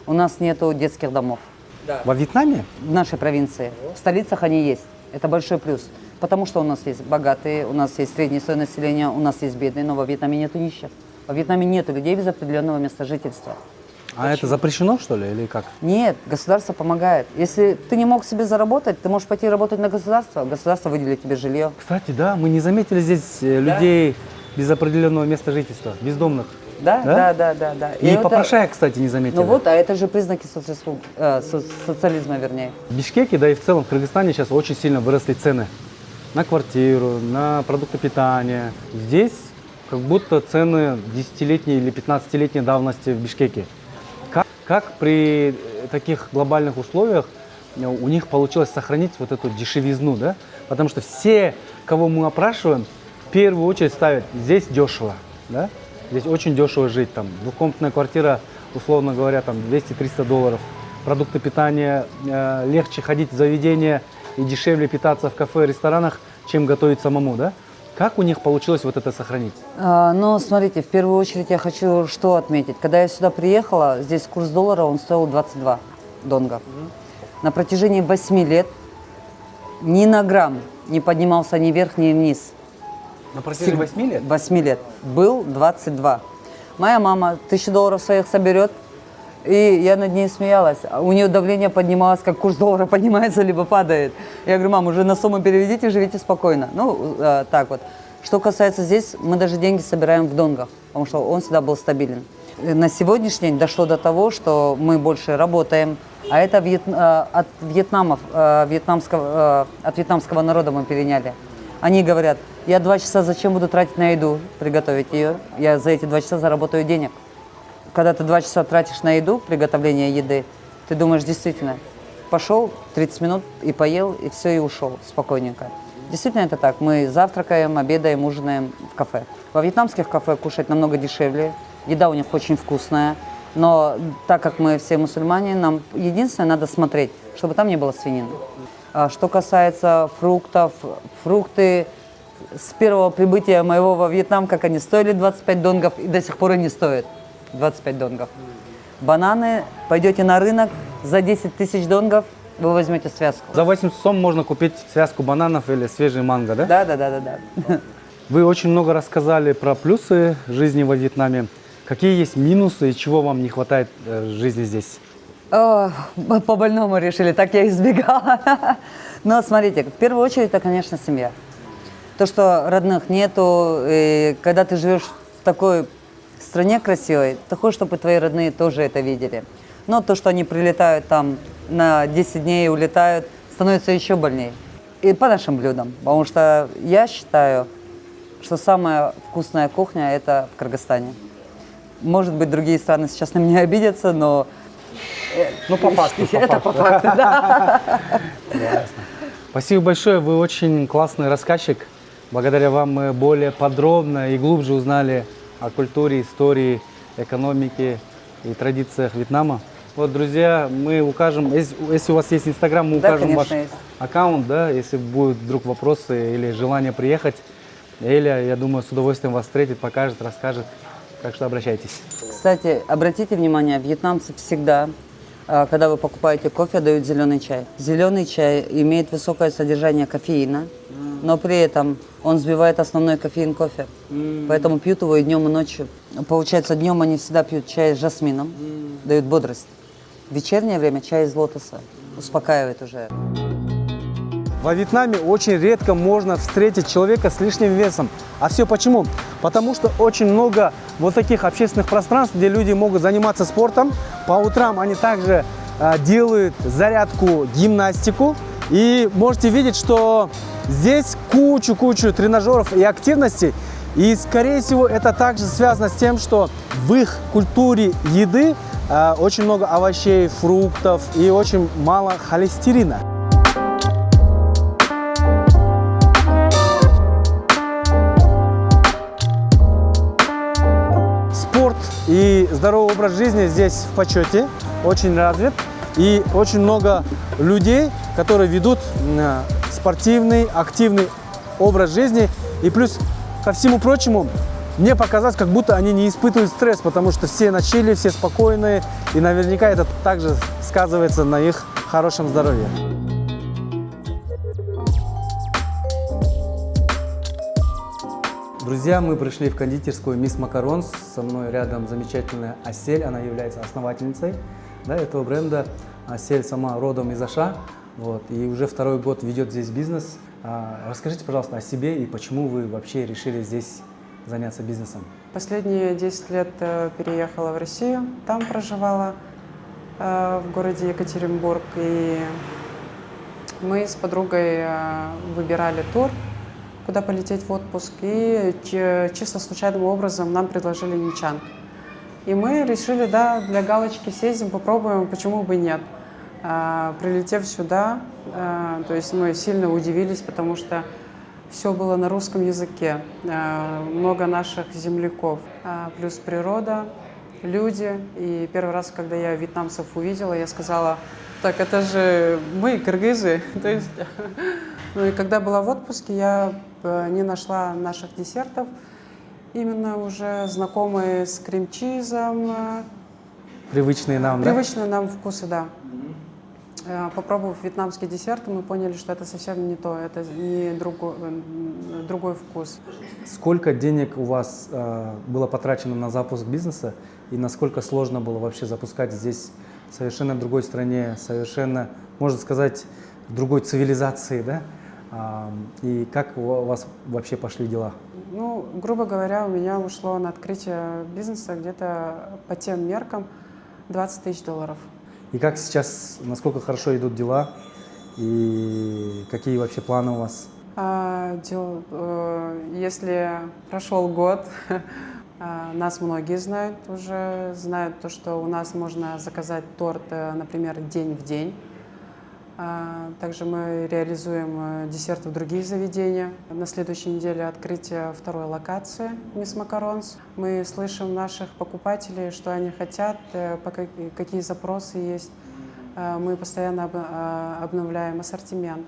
У нас нету детских домов. Да. Во Вьетнаме? В нашей провинции. В столицах они есть. Это большой плюс. Потому что у нас есть богатые, у нас есть средний слой населения, у нас есть бедные, но во Вьетнаме нету нищих. Во Вьетнаме нету людей без определенного места жительства. А это запрещено, что ли, или как? Нет, государство помогает. Если ты не мог себе заработать, ты можешь пойти работать на государство, государство выделит тебе жилье. Кстати, да, мы не заметили здесь людей без определенного места жительства, бездомных. Да. И попрошаек, кстати, не заметили. Ну вот, а это же признаки социализма, вернее. В Бишкеке, да и в целом в Кыргызстане сейчас очень сильно выросли цены на квартиру, на продукты питания. Здесь как будто цены 10-летней или 15-летней давности в Бишкеке. Как при таких глобальных условиях у них получилось сохранить вот эту дешевизну, да? Потому что все, кого мы опрашиваем, в первую очередь ставят здесь дешево, да? Здесь очень дешево жить, там, двухкомнатная квартира, условно говоря, там, $200-300. Продукты питания, легче ходить в заведения и дешевле питаться в кафе, ресторанах, чем готовить самому, да? Как у них получилось вот это сохранить? Ну, смотрите, в первую очередь я хочу что отметить. Когда я сюда приехала, здесь курс доллара, он стоил 22 донга. На протяжении 8 лет ни на грамм не поднимался ни вверх, ни вниз. На протяжении 8 лет? 8 лет. Был 22. Моя мама $1000 своих соберет, и я над ней смеялась. У нее давление поднималось, как курс доллара поднимается, либо падает. Я говорю, мам, уже на сумму переведите, живите спокойно. Ну, так вот. Что касается здесь, мы даже деньги собираем в донгах, потому что он всегда был стабилен. На сегодняшний день дошло до того, что мы больше работаем, а это от вьетнамского народа мы переняли. Они говорят, я 2 часа зачем буду тратить на еду, приготовить ее, я за эти 2 часа заработаю денег. Когда ты 2 часа тратишь на еду, приготовление еды, ты думаешь, действительно, пошел 30 минут и поел, и все, и ушел спокойненько. Действительно это так, мы завтракаем, обедаем, ужинаем в кафе. Во вьетнамских кафе кушать намного дешевле, еда у них очень вкусная, но так как мы все мусульмане, нам единственное надо смотреть, чтобы там не было свинины. А что касается фруктов, фрукты с первого прибытия моего во Вьетнам, как они стоили 25 донгов, и до сих пор и не стоят 25 донгов. Бананы, пойдете на рынок, за 10 тысяч донгов вы возьмете связку. За 800 сом можно купить связку бананов или свежий манго, да? Да. Вы очень много рассказали про плюсы жизни во Вьетнаме. Какие есть минусы и чего вам не хватает жизни здесь? По-больному решили, так я избегала. Но смотрите, в первую очередь, это, конечно, семья. То, что родных нету, и когда ты живешь в такой стране красивой, ты хочешь, чтобы твои родные тоже это видели. Но то, что они прилетают там на 10 дней и улетают, становится еще больнее. И по нашим блюдам. Потому что я считаю, что самая вкусная кухня – это в Кыргызстане. Может быть, другие страны сейчас на меня обидятся, но… Ну, по факту. Это по факту, да. Ясно. Спасибо большое, вы очень классный рассказчик. Благодаря вам мы более подробно и глубже узнали о культуре, истории, экономике и традициях Вьетнама. Вот, друзья, мы укажем, если у вас есть Инстаграм, мы укажем ваш аккаунт, да, если будут вдруг вопросы или желание приехать. Эля, я думаю, с удовольствием вас встретит, покажет, расскажет. Так что обращайтесь. Кстати, обратите внимание, вьетнамцы всегда, когда вы покупаете кофе, дают зеленый чай. Зеленый чай имеет высокое содержание кофеина, но при этом он сбивает основной кофеин кофе. Поэтому пьют его и днем, и ночью. Получается, днем они всегда пьют чай с жасмином, дают бодрость. В вечернее время чай из лотоса успокаивает уже. Во Вьетнаме очень редко можно встретить человека с лишним весом. А все почему? Потому что очень много вот таких общественных пространств, где люди могут заниматься спортом. По утрам они также делают зарядку, гимнастику. И можете видеть, что здесь кучу тренажеров и активностей. И, скорее всего, это также связано с тем, что в их культуре еды очень много овощей, фруктов и очень мало холестерина. Спорт и здоровый образ жизни здесь в почете, очень развит. И очень много людей, которые ведут спортивный, активный образ жизни. И плюс ко всему прочему, мне показалось, как будто они не испытывают стресс, потому что все на чиле, все спокойные. И наверняка это также сказывается на их хорошем здоровье. Друзья, мы пришли в кондитерскую Мисс Макаронс. Со мной рядом замечательная Асель, она является основательницей этого бренда. Асель сама родом из Аша, вот, и уже 2-й год ведет здесь бизнес. Расскажите, пожалуйста, о себе и почему вы вообще решили здесь заняться бизнесом? Последние 10 лет переехала в Россию, там проживала, в городе Екатеринбург. И мы с подругой выбирали тур, куда полететь в отпуск, и чисто случайным образом нам предложили Ничанг. И мы решили, да, для галочки съездим, попробуем, почему бы нет. Прилетев сюда, то есть мы сильно удивились, потому что все было на русском языке, много наших земляков, плюс природа, люди. И первый раз, когда я вьетнамцев увидела, я сказала, так, это же мы, кыргызы. То есть, ну и когда была в отпуске, я не нашла наших десертов, именно уже знакомые с крем-чизом. Привычные нам, Привычные нам вкусы, да. Попробовав вьетнамские десерты, мы поняли, что это совсем не то, это не другой вкус. Сколько денег у вас было потрачено на запуск бизнеса и насколько сложно было вообще запускать здесь в совершенно другой стране, совершенно, можно сказать, в другой цивилизации, да? И как у вас вообще пошли дела? Ну, грубо говоря, у меня ушло на открытие бизнеса где-то по тем меркам $20 тысяч. И как сейчас, насколько хорошо идут дела? И какие вообще планы у вас? Если прошел год, нас многие знают уже, знают то, что у нас можно заказать торт, например, день в день. Также мы реализуем десерты в другие заведения. На следующей неделе открытие второй локации Miss Macarons. Мы слышим наших покупателей, что они хотят, какие запросы есть. Мы постоянно обновляем ассортимент.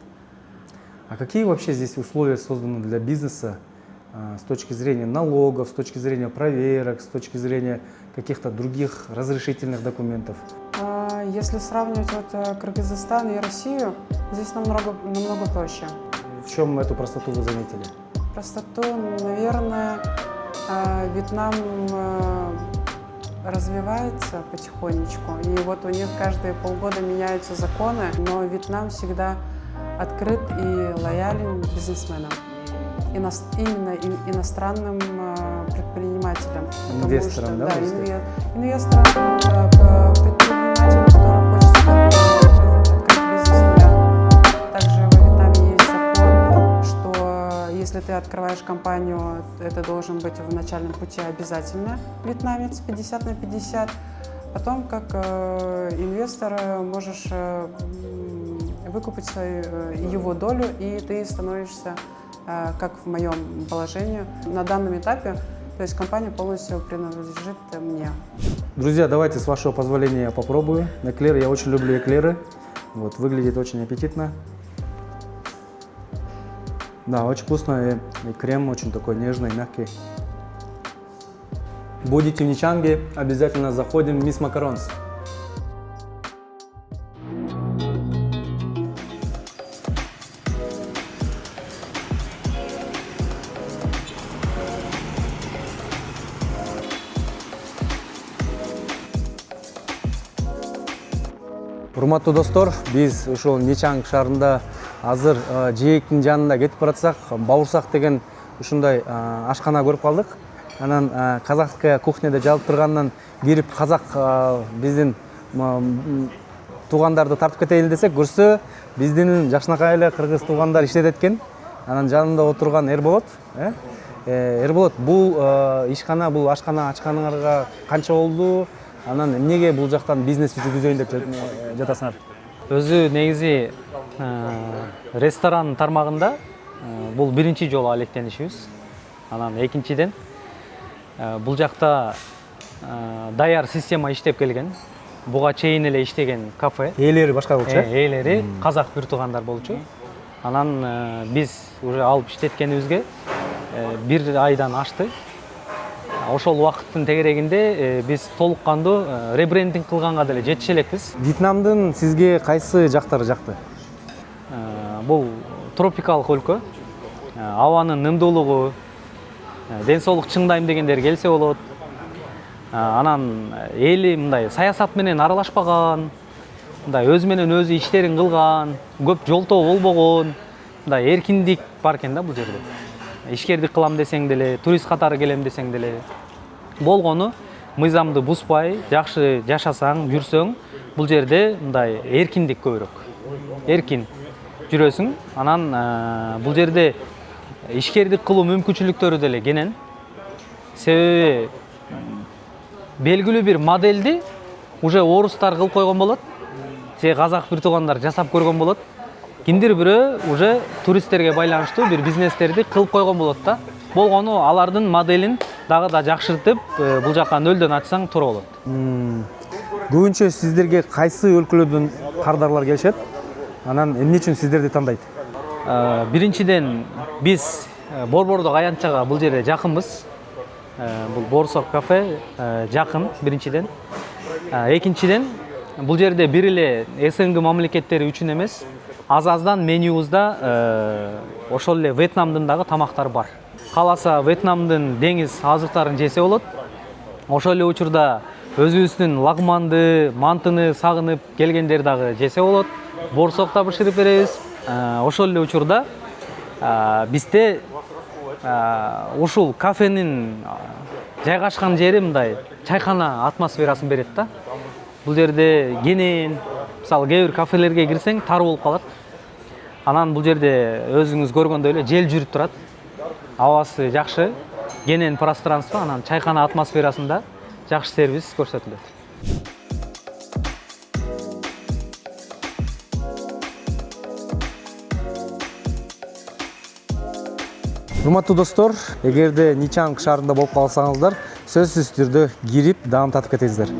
А какие вообще здесь условия созданы для бизнеса с точки зрения налогов, с точки зрения проверок, с точки зрения каких-то других разрешительных документов? Если сравнивать Кыргызстан и Россию, здесь намного проще. В чем эту простоту вы заметили? Простоту, наверное, Вьетнам развивается потихонечку, и вот у них каждые полгода меняются законы, но Вьетнам всегда открыт и лоялен бизнесменам, именно иностранным предпринимателям. Инвесторам, да? Инвесторам, предпринимателям, которым хочется открыть бизнес с нуля. Также в Вьетнаме есть закон, что если ты открываешь компанию, это должен быть в начальном пути обязательно вьетнамец 50/50. Потом, как инвестор, можешь выкупить его долю, и ты становишься, как в моем положении, на данном этапе, то есть компания полностью принадлежит мне. Друзья, давайте, с вашего позволения, я попробую эклеры. Я очень люблю эклеры. Вот, выглядит очень аппетитно. Да, очень вкусно, и крем очень такой нежный, мягкий. Будете в Ничанге, обязательно заходим в Miss Macarons. Урматтуу достор, биз ушул Ничанг шаарында азыр жээктин жанында кетип баратсак, Бауырсак деген ушундай ашкана көрүп калдык. Анан казакская кухняда жалып тургандан кирип казак биздин туугандарды тартып кетейин десек, көрсө биздин жакшынакай эле кыргыз туугандар иштетет экен. Анан жанында отурган Эрболот. Эрболот, бул ишкана, бул ашкана ачканыңарга канча болду? Анан эмнеге бул жактан бизнес жүргүзөйүн деп жатасыңар? Өзү негизи ресторан тармагында бул биринчи жолу алектенишибиз. Анан экинчиден бул жакта даяр система иштеп келген. Буга чейин эле иштеген кафе. Ээлери башка болчу? Ээлери казак бир туугандар болчу. Анан биз уже алып иштеткенибизге бир айдан ашты. Ошол убакыттын тегерегинде биз толук кандуу ребрендинг кылганга деле жетише элекпиз. Вьетнамдын сизге кайсы жактары жакты? Бул тропикалык өлкө. Абанын нымдуулугу, ден соолук чыңдайм дегендер келсе болот. Анан эли мындай саясат менен аралашпаган, мындай өзү менен өзү иштерин кылган, көп жолтоо болбогон, мындай эркиндик бар экен да бул жерде. Ишкердик кылам десең деле, турист катары келем десең деле болгону, мыйзамды бузбай, жакшы жашасаң, жүрсөң, бул жерде мындай эркиндик көбүрөөк. Эркин жүрөсүң, анан бул жерде ишкердик кылуу мүмкүнчүлүктөрү деле кенен. Себеби белгилүү бир модельди уже орустар кылып койгон болот, же казак бир туугандар жасап көргөн болот. Кимдир бирөө уже туристтерге байланыштуу бир бизнестерди кылып койгон болот да. Болгону алардын моделин дагы да жакшыртып, бул жакка нөлдөн ачсаң туура болот. Көбүнчө сиздерге кайсы өлкөлөрдөн кардарлар келишет? Анан эмне үчүн сиздерди тандайт? Биринчиден биз Борбордук аянтчага бул жерде жакынбыз. Бул Бауырсак кафе жакын биринчиден. Экинчиден бул жерде бир эле СНГ мамлекеттери үчүн эмес, аз-аздан менюбузда ошол эле Вьетнамдын дагы тамактары бар. Кааласа Вьетнамдын деңиз азыктарын жесе болот. Ошол эле учурда өзүбүздүн лагманды, мантыны сагынып келгендер дагы жесе болот. Борсокто бышырып беребиз. Ошол эле учурда бизде ушул кафенин жайгашкан жери мындай чайкана атмосферасын берет да. Бул жерде кенен, мисалы кээ бир кафелерге кирсең тар болуп калат. Анан бул жерде өзүңүз көргөндөй эле жел жүрүп турат. Абасы жакшы, кенен пространство, анан чайкана атмосферасында жакшы сервис көрсөтүлөт. Урматтуу достор, эгерде Ничанг шаарында болуп калсаңыздар, сөзсүз түрдө кирип даам татып кетиңиздер.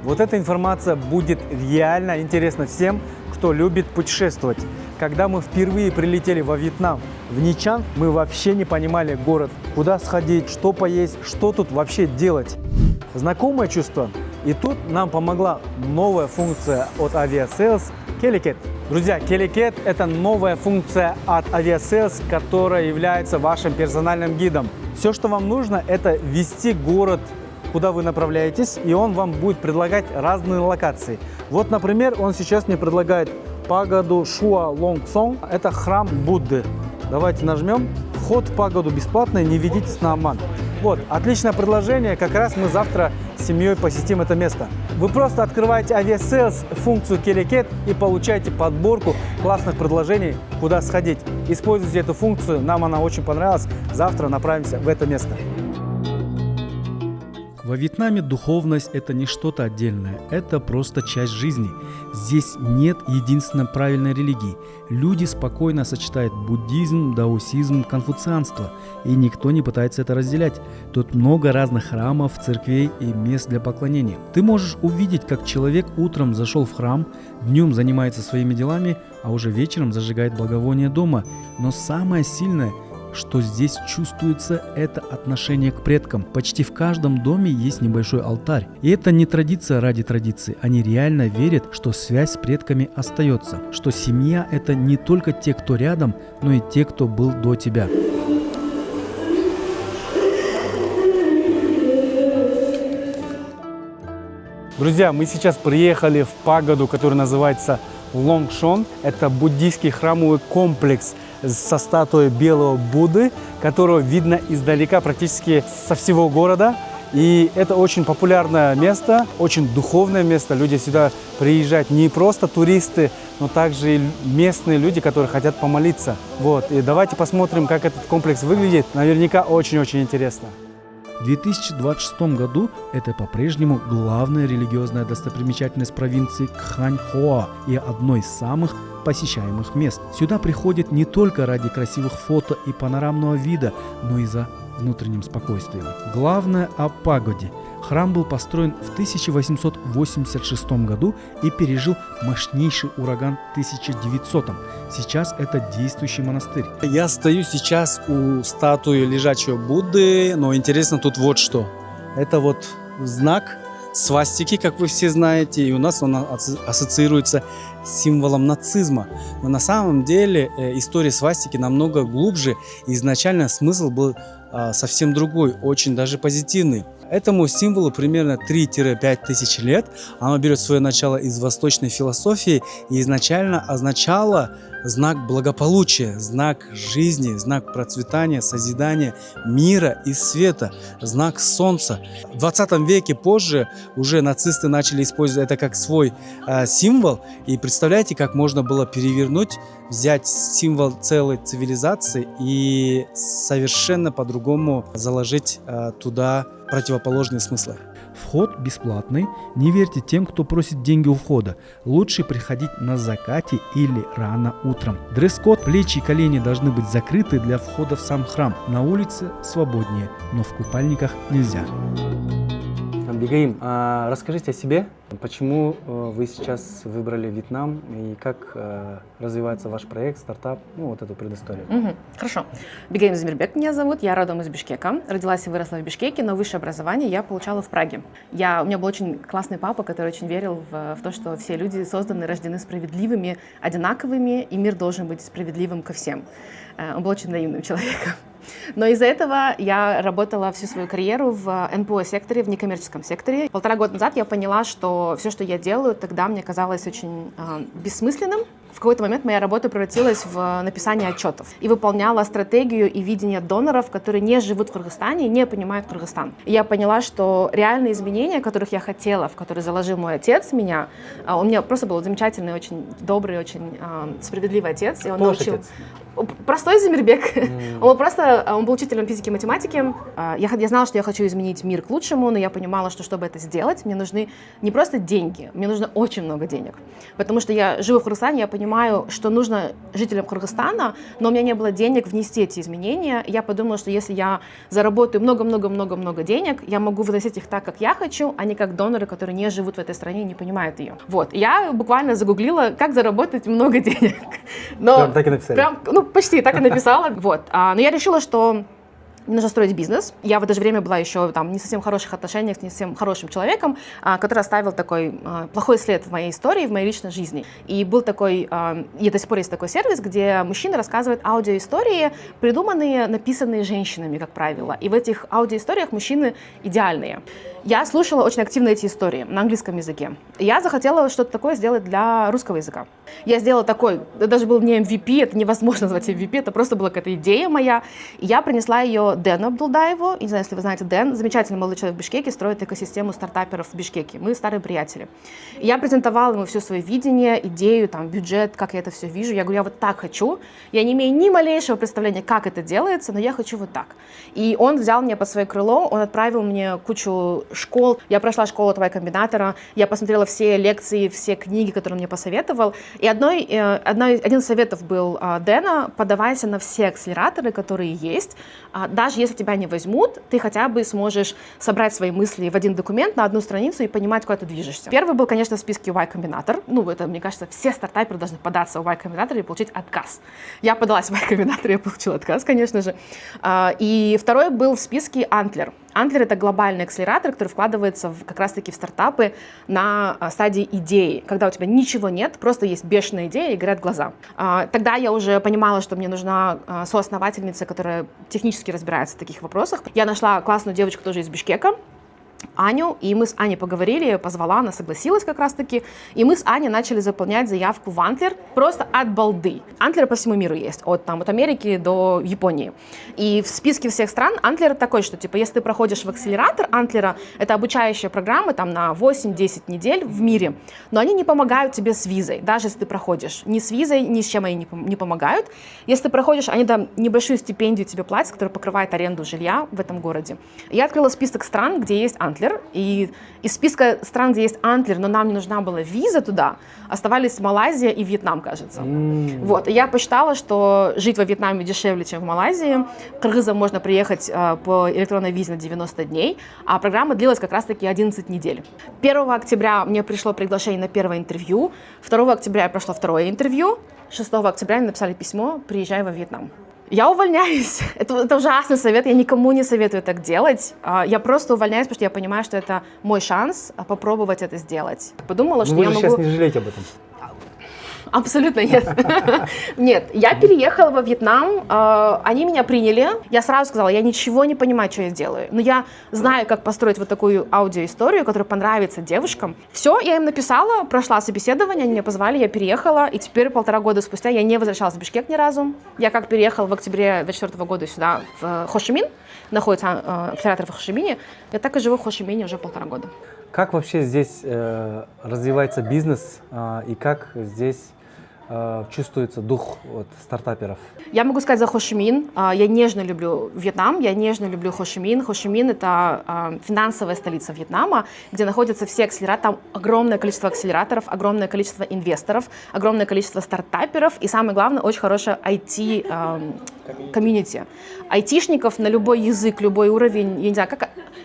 Вот эта информация будет реально интересна всем, кто любит путешествовать. Когда мы впервые прилетели во Вьетнам, в Ничанг, мы вообще не понимали город, куда сходить, что поесть, что тут вообще делать. Знакомое чувство? И тут нам помогла новая функция от Aviasales Keleket. Друзья, Keleket – это новая функция от Aviasales, которая является вашим персональным гидом. Все, что вам нужно, это ввести город, куда вы направляетесь, и он вам будет предлагать разные локации. Вот, например, он сейчас мне предлагает пагоду Шуа Лонгсон. Это храм Будды. Давайте нажмем. Вход в пагоду бесплатный, не ведитесь на обман. Вот, отличное предложение. Как раз мы завтра с семьей посетим это место. Вы просто открываете Aviasales функцию Keleket и получаете подборку классных предложений, куда сходить. Используйте эту функцию, нам она очень понравилась. Завтра направимся в это место. Во Вьетнаме духовность – это не что-то отдельное, это просто часть жизни. Здесь нет единственно правильной религии. Люди спокойно сочетают буддизм, даосизм, конфуцианство, и никто не пытается это разделять. Тут много разных храмов, церквей и мест для поклонения. Ты можешь увидеть, как человек утром зашел в храм, днем занимается своими делами, а уже вечером зажигает благовоние дома. Но самое сильное – что здесь чувствуется, это отношение к предкам. Почти в каждом доме есть небольшой алтарь. И это не традиция ради традиции. Они реально верят, что связь с предками остается. Что семья – это не только те, кто рядом, но и те, кто был до тебя. Друзья, мы сейчас приехали в пагоду, которая называется Лонгшон. Это буддийский храмовый комплекс со статуей белого Будды, которого видно издалека практически со всего города. И это очень популярное место, очень духовное место. Люди сюда приезжают не просто туристы, но также и местные люди, которые хотят помолиться. Вот. И давайте посмотрим, как этот комплекс выглядит. Наверняка очень-очень интересно. В 2026 году это по-прежнему главная религиозная достопримечательность провинции Кханьхоа и одно из самых посещаемых мест. Сюда приходят не только ради красивых фото и панорамного вида, но и за внутренним спокойствием. Главное о пагоде. Храм был построен в 1886 году и пережил мощнейший ураган в 1900. Сейчас это действующий монастырь. Я стою сейчас у статуи лежачего Будды, но интересно тут вот что. Это вот знак свастики, как вы все знаете, и у нас он ассоциируется с символом нацизма. Но на самом деле история свастики намного глубже, и изначально смысл был совсем другой, очень даже позитивный. Этому символу примерно 3-5 тысяч лет. Оно берет свое начало из восточной философии и изначально означало знак благополучия, знак жизни, знак процветания, созидания, мира и света, знак солнца. В 20 веке позже уже нацисты начали использовать это как свой символ. И представляете, как можно было перевернуть, взять символ целой цивилизации и совершенно по-другому заложить туда противоположные смыслы. Вход бесплатный. Не верьте тем, кто просит деньги у входа. Лучше приходить на закате или рано утром. Дресс-код: плечи и колени должны быть закрыты для входа в сам храм. На улице свободнее, но в купальниках нельзя. Бегаим, расскажите о себе. Почему вы сейчас выбрали Вьетнам и как развивается ваш проект, стартап, ну вот эту предысторию. Хорошо. Бегаим Замирбек меня зовут, я родом из Бишкека. Родилась и выросла в Бишкеке, но высшее образование я получала в Праге. У меня был очень классный папа, который очень верил в то, что все люди созданы, рождены справедливыми, одинаковыми, и мир должен быть справедливым ко всем. Он был очень наивным человеком. Но из-за этого я работала всю свою карьеру в НПО-секторе, в некоммерческом секторе. 1,5 года назад я поняла, что все, что я делаю, тогда мне казалось очень бессмысленным. В какой-то момент моя работа превратилась в написание отчетов и выполняла стратегию и видение доноров, которые не живут в Кыргызстане и не понимают Кыргызстан. И я поняла, что реальные изменения, которых я хотела, в которые заложил мой отец меня, у меня просто был замечательный, очень добрый, очень справедливый отец. И он научил... Отец? Простой Замирбек. Он был учителем физики и математики. Я знала, что я хочу изменить мир к лучшему, но я понимала, что чтобы это сделать, мне нужны не просто деньги, мне нужно очень много денег. Потому что я живу в Кыргызстане, я понимаю, что нужно жителям Кыргызстана, но у меня не было денег внести эти изменения. Я подумала, что если я заработаю много-много-много-много денег, я могу выносить их так, как я хочу, а не как доноры, которые не живут в этой стране и не понимают ее. Вот. Я буквально загуглила, как заработать много денег. Но Прям так и написали? Почти так и написала. Вот. Но я решила, что мне нужно строить бизнес. Я в это же время была еще там не совсем хороших отношениях, не совсем хорошим человеком, который оставил такой плохой след в моей истории, в моей личной жизни. И был такой, и до сих пор есть такой сервис, где мужчины рассказывают аудиоистории, придуманные, написанные женщинами, как правило. И в этих аудиоисториях мужчины идеальные. Я слушала очень активно эти истории на английском языке. Я захотела что-то такое сделать для русского языка. Я сделала такой, это даже был не MVP, это невозможно назвать MVP, это просто была какая-то идея моя. И я принесла ее Дэну Абдулдаеву. Не знаю, если вы знаете Дэн, замечательный молодой человек в Бишкеке, строит экосистему стартаперов в Бишкеке. Мы старые приятели. И я презентовала ему все свое видение, идею, там, бюджет, как я это все вижу. Я говорю, я вот так хочу. Я не имею ни малейшего представления, как это делается, но я хочу вот так. И он взял меня под свое крыло, он отправил мне кучу школ. Я прошла школу от Y-комбинатора, я посмотрела все лекции, все книги, которые он мне посоветовал. И один из советов был Дэна: подавайся на все акселераторы, которые есть. Даже если тебя не возьмут, ты хотя бы сможешь собрать свои мысли в один документ на одну страницу и понимать, куда ты движешься. Первый был, конечно, в списке Y-комбинатор. Это, мне кажется, все стартаперы должны податься в Y-комбинатор и получить отказ. Я подалась в Y-комбинатор, я получила отказ, конечно же. И второй был в списке Antler. Antler — это глобальный акселератор, который вкладывается как раз-таки в стартапы на стадии идеи, когда у тебя ничего нет, просто есть бешеная идея и горят глаза. Тогда я уже понимала, что мне нужна соосновательница, которая технически разбирается в таких вопросах. Я нашла классную девочку тоже из Бишкека, Аню, и мы с Аней поговорили, я позвала, она согласилась как раз-таки, и мы с Аней начали заполнять заявку в Antler просто от балды. Antler по всему миру есть, от Америки до Японии. И в списке всех стран Antler такой, что если ты проходишь в акселератор Antler, это обучающая программа на 8-10 недель в мире, но они не помогают тебе с визой, даже если ты проходишь. Ни с визой, ни с чем они не помогают. Если ты проходишь, они небольшую стипендию тебе платят, которая покрывает аренду жилья в этом городе. Я открыла список стран, где есть Antler, и из списка стран, где есть Antler, но нам не нужна была виза туда, оставались Малайзия и Вьетнам, кажется. Вот. И я посчитала, что жить во Вьетнаме дешевле, чем в Малайзии. Кыргызам можно приехать по электронной визе на 90 дней, а программа длилась как раз-таки 11 недель. 1 октября мне пришло приглашение на первое интервью, 2 октября я прошла второе интервью, 6 октября мне написали письмо: приезжай во Вьетнам. Я увольняюсь. Это ужасный совет, я никому не советую так делать. Я просто увольняюсь, потому что я понимаю, что это мой шанс попробовать это сделать. Подумала, что я могу... Вы сейчас не жалеете об этом? Абсолютно нет. Нет, я переехала во Вьетнам, они меня приняли. Я сразу сказала, я ничего не понимаю, что я делаю, но я знаю, как построить вот такую аудиоисторию, которая понравится девушкам. Все, я им написала, прошла собеседование, они меня позвали, я переехала, и теперь 1,5 года спустя я не возвращалась в Бишкек ни разу. Я как переехала в октябре 2024 года сюда, в Хошимин, находится акселератор в Хошимине, я так и живу в Хошимине уже 1,5 года. Как вообще здесь развивается бизнес и как здесь чувствуется дух стартаперов? Я могу сказать за Хошимин. Я нежно люблю Вьетнам, я нежно люблю Хошимин. Хошимин — это финансовая столица Вьетнама, где находятся все акселераторы. Там огромное количество акселераторов, огромное количество инвесторов, огромное количество стартаперов и, самое главное, очень хорошее IT-комьюнити. Айтишников на любой язык, любой уровень, я не знаю,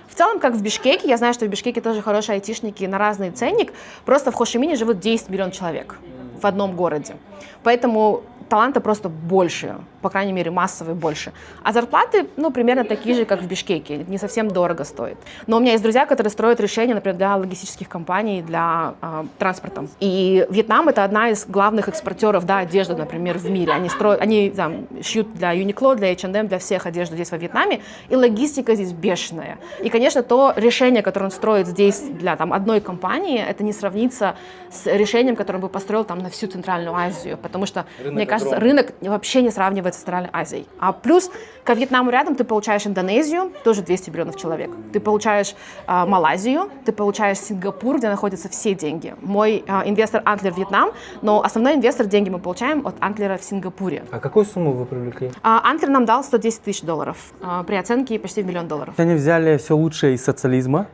в целом, как в Бишкеке. Я знаю, что в Бишкеке тоже хорошие айтишники на разный ценник. Просто в Хошимине живут 10 миллионов человек в одном городе. Поэтому таланта просто больше. по крайней мере, массовые больше. А зарплаты, ну, примерно такие же, как в Бишкеке, не совсем дорого стоит. Но у меня есть друзья, которые строят решения, например, для логистических компаний, для транспорта. И Вьетнам — это одна из главных экспортеров, да, одежды, например, в мире. Они там шьют для Uniqlo, для H&M, для всех одежду здесь во Вьетнаме, и логистика здесь бешеная. И, конечно, то решение, которое он строит здесь для там одной компании, это не сравнится с решением, которое он бы построил там на всю Центральную Азию, потому что, мне кажется, рынок вообще не сравнивается с Центральной Азией. А плюс ко Вьетнаму рядом ты получаешь Индонезию, тоже 200 миллионов человек. Ты получаешь Малайзию, ты получаешь Сингапур, где находятся все деньги. Мой инвестор Антлер Вьетнам, но основной инвестор, деньги мы получаем от Антлера в Сингапуре. А какую сумму вы привлекли? Антлер нам дал $110 тысяч при оценке почти $1 миллион. Они взяли все лучшее из социализма,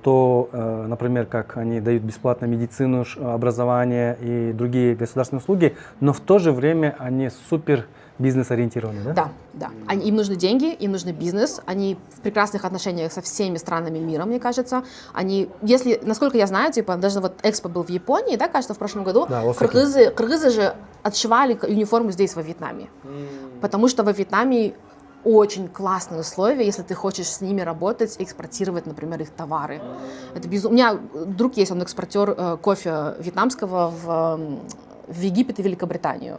то, например, как они дают бесплатно медицину, образование и другие государственные услуги, но в то же время они супер бизнес-ориентированы, да? Да. Им нужны деньги, им нужен бизнес, они в прекрасных отношениях со всеми странами мира, мне кажется. Насколько я знаю, даже вот Экспо был в Японии, да, кажется, в прошлом году, да, кыргызы же отшивали униформу здесь, во Вьетнаме, потому что во Вьетнаме очень классные условия, если ты хочешь с ними работать, экспортировать, например, их товары. Это У меня друг есть, он экспортер кофе вьетнамского в Египет и Великобританию.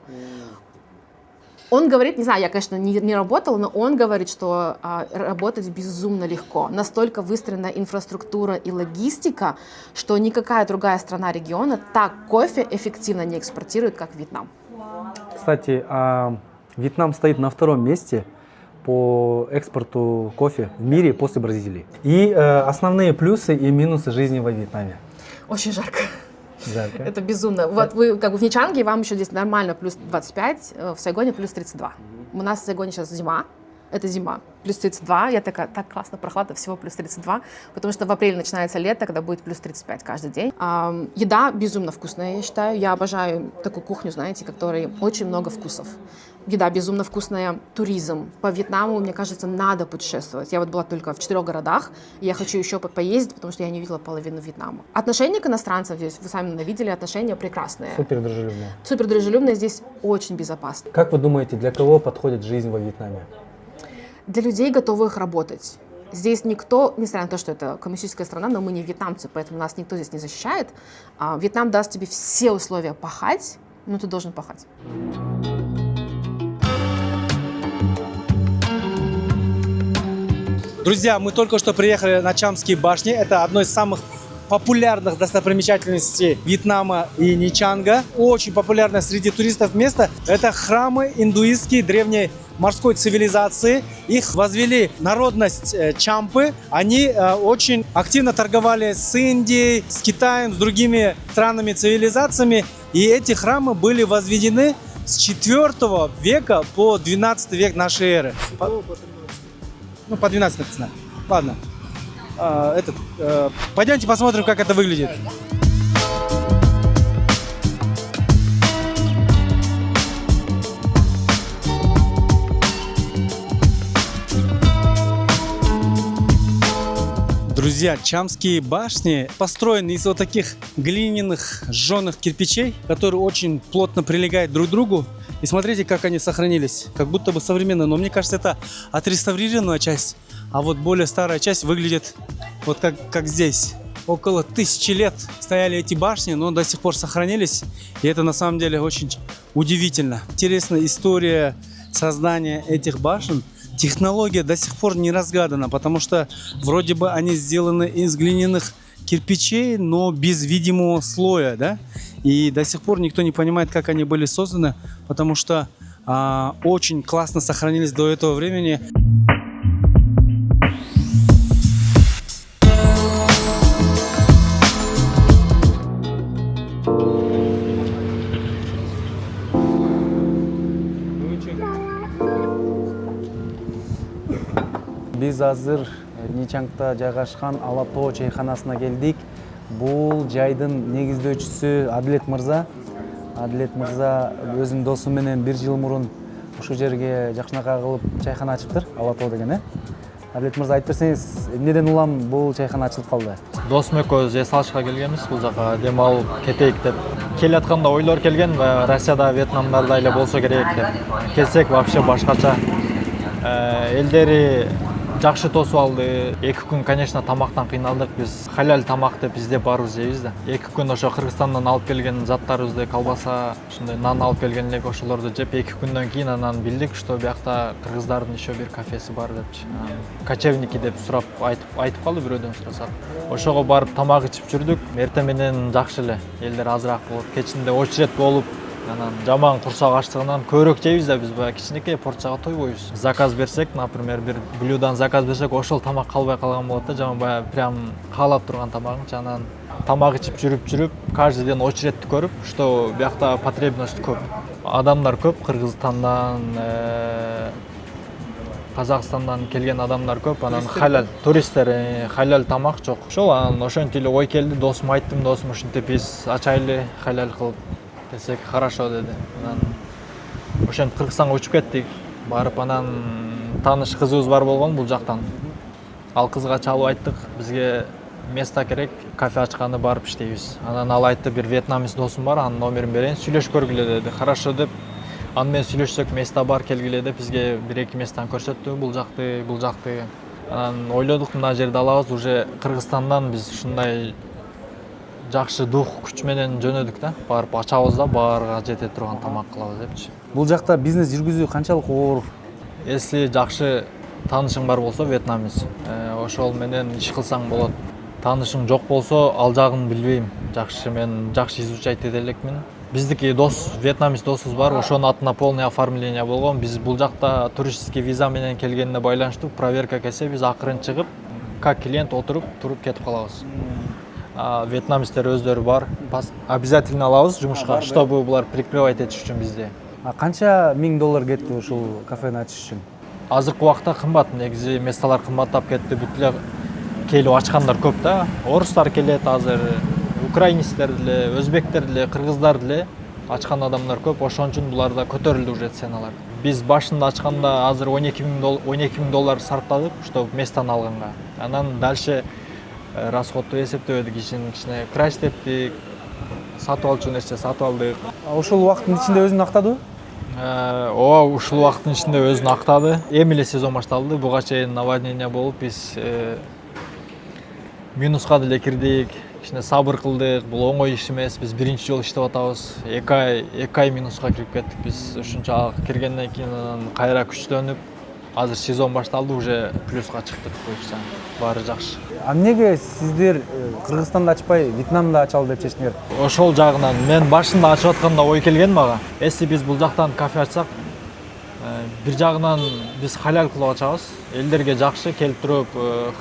Он говорит, не знаю, я, конечно, не работала, но он говорит, что работать безумно легко. Настолько выстроена инфраструктура и логистика, что никакая другая страна региона так кофе эффективно не экспортирует, как Вьетнам. Кстати, Вьетнам стоит на втором месте по экспорту кофе в мире после Бразилии. И основные плюсы и минусы жизни во Вьетнаме. Очень жарко. Жарко. Это безумно. Вот вы как бы в Ничанге, вам еще здесь нормально плюс 25, в Сайгоне плюс 32. У нас в Сайгоне сейчас зима. Это зима. Плюс 32. Я такая, так классно, прохладно, всего плюс 32. Потому что в апреле начинается лето, когда будет плюс 35 каждый день. Еда безумно вкусная, я считаю. Я обожаю такую кухню, знаете, в которой очень много вкусов. Еда безумно вкусная. Туризм. По Вьетнаму, мне кажется, надо путешествовать. Я вот была только в 4 городах. И я хочу еще поездить, потому что я не видела половину Вьетнама. Отношение к иностранцам здесь, вы сами видели, отношения прекрасные. Супер дружелюбные. Супер дружелюбные, здесь очень безопасно. Как вы думаете, для кого подходит жизнь во Вьетнаме? Для людей, готовых работать. Здесь никто, несмотря на то, что это коммунистическая страна, но мы не вьетнамцы, поэтому нас никто здесь не защищает. Вьетнам даст тебе все условия пахать, но ты должен пахать. Друзья, мы только что приехали на Чамские башни. Это одно из самых популярных достопримечательностей Вьетнама и Ничанга. Очень популярное среди туристов место. Это храмы индуистские древней морской цивилизации. Их возвели народность Чампы. Они очень активно торговали с Индией, с Китаем, с другими странами, цивилизациями. И эти храмы были возведены с 4 века по 12 век нашей эры. По 12 написано. Ладно. Пойдемте посмотрим, как это выглядит. Друзья, Чамские башни построены из вот таких глиняных сжженных кирпичей, которые очень плотно прилегают друг к другу. И смотрите, как они сохранились, как будто бы современные. Но мне кажется, это отреставрированная часть, а вот более старая часть выглядит вот как здесь. Около 1000 лет стояли эти башни, но до сих пор сохранились. И это на самом деле очень удивительно. Интересная история создания этих башен. Технология до сих пор не разгадана, потому что вроде бы они сделаны из глиняных кирпичей, но без видимого слоя, да? И до сих пор никто не понимает, как они были созданы, потому что очень классно сохранились до этого времени. Biz азыр Ничангда жайгашкан Алатоо чайханасына келдик. Бул жайдын негиздөөчүсү Адилет мырза. Адилет мырза өзүнүн досу менен 1 жыл мурун ушул жерге жакшынакай кылып чайхана ачыптыр, Алатоо деген. Адилет мырза, айтып берсеңиз, эмнеден улам бул чайхана ачылып калды? Досум экөөбүз эс алышка келгенбиз, бул жака дем алып кетейик деп келатканда ойлор келген, Россияда, Вьетнамдарда эле болсо керек деп. Келсек вообще башкача. Элдери жакшы тосуп алды. 2 күн, конечно, тамактан кыйналдык. Биз халал тамак деп издеп барыбыз жейбиз да. 2 күн ошо Кыргызстандан алып келген заттарыбызды, колбаса, ушундай нан алып келген элек ошолорду жеп 2 күндөн кийин анан билдик, что биякта кыргыздардын еще бир кафеси бар депчи. Кочевники деп сурап айтып калды бирөөдөн сурасак. Ошого барып тамак ичип жүрдүк. Эртең менен жакшы эле, элдер азыраак болот. Кечинде очередь болуп, анан жаман курсак ачтыгынан көбүрөөк жейбиз да, биз баягы кичинекей порцияга тойбойбуз. Заказ берсек, например, бир блюдан заказ берсек, ошол тамак калбай калган болот да, жаман баягы прям каалап турган тамагынчы. Анан тамак ичип жүрүп, каждый день очередти көрүп, что биякта потребность көп. Адамдар көп, Кыргызстандан, Казакстандан келген адамдар көп, анан халал туристтер, халал тамак жок. Ошол анан ошентип эле ой келди, досума айттым, досум ушинтип биз ачайлы халал кылып десек, хорошо деди. Анан ошентип Кыргызстанга учуп кеттик. Барып анан тааныш кызыбыз бар болгон бул жактан. Ал кызга чалып айттык, бизге место керек, кафе ачканы барып иштейбиз. Анан ал айтты, бир вьетнамец досум бар, анын номерин берейин, сүйлөшүп көргүлө деди. Хорошо деп, аны менен сүйлөшсөк, место бар, келгиле деп бизге 1-2 местаны көрсөттү, бул жакты. Анан ойлодук, мына жерди алабыз, уже Кыргызстандан биз ушундай жакшы дух күч менен жөнөдүк да, барып ачабыз да, баарга жете турган тамак кылабыз депчи. Бул жакта бизнес жүргүзүү канчалык оор? Если жакшы таанышың бар болсо, вьетнамец, ошол менен иш кылсаң болот. Таанышың жок болсо, ал жагын билбейм. Мен жакшы изучать эте элекмин. Биздики дос, вьетнамец досубуз бар, ошонун атына полный оформление болгон. Биз бул жакта туристический виза менен келгенине байланыштуу проверка келсе, биз акырын чыгып, как клиент туруп кетип калабыз. Вьетнамецтер өздөрү бар, обязательно алабыз жумушка, чтобы булар прикрывать этиш үчүн бизди. Канча $1000 кетти ушул кафени ачыш үчүн? Азыркы убакта кымбат, негизи месталар кымбаттап кетти, бүт эле келип ачкандар көп да. Орустар келет азыр, украинецтер деле, өзбектер деле, кыргыздар деле ачкан адамдар көп, ошон үчүн буларда көтөрүлдү уже ценалар. Биз башында ачканда азыр $12,000 сарптадык, чтобы местаны алганга. Анан дальше расходду эсептебедик, кичине краш тептик, сатып алчу нерсе сатып алдык. Ушул убакыттын ичинде өзүн актадыбы? Ооба, ушул убакыттын ичинде өзүн актады. Эми эле сезон башталды, буга чейин наводнение болуп, биз минуска деле кирдик, кичине сабыр кылдык. Бул оңой иш эмес, биз биринчи жолу иштеп атабыз. 2 ай минуска кирип кеттик. Биз ушунча киргенден кийин анан кайра күчтөнүп, азыр сезон башталды, уже плюска чыктык буюрса. Баары жакшы. Эмнеге сиздер Кыргызстанда ачпай, Вьетнамда ачалы деп чечтиңер? Ошол жагынан мен башында ачып атканда ой келген мага. Если биз бул жактан кафе ачсак, бир жагынан биз халал кылып ачабыз. Элдерге жакшы келип туруп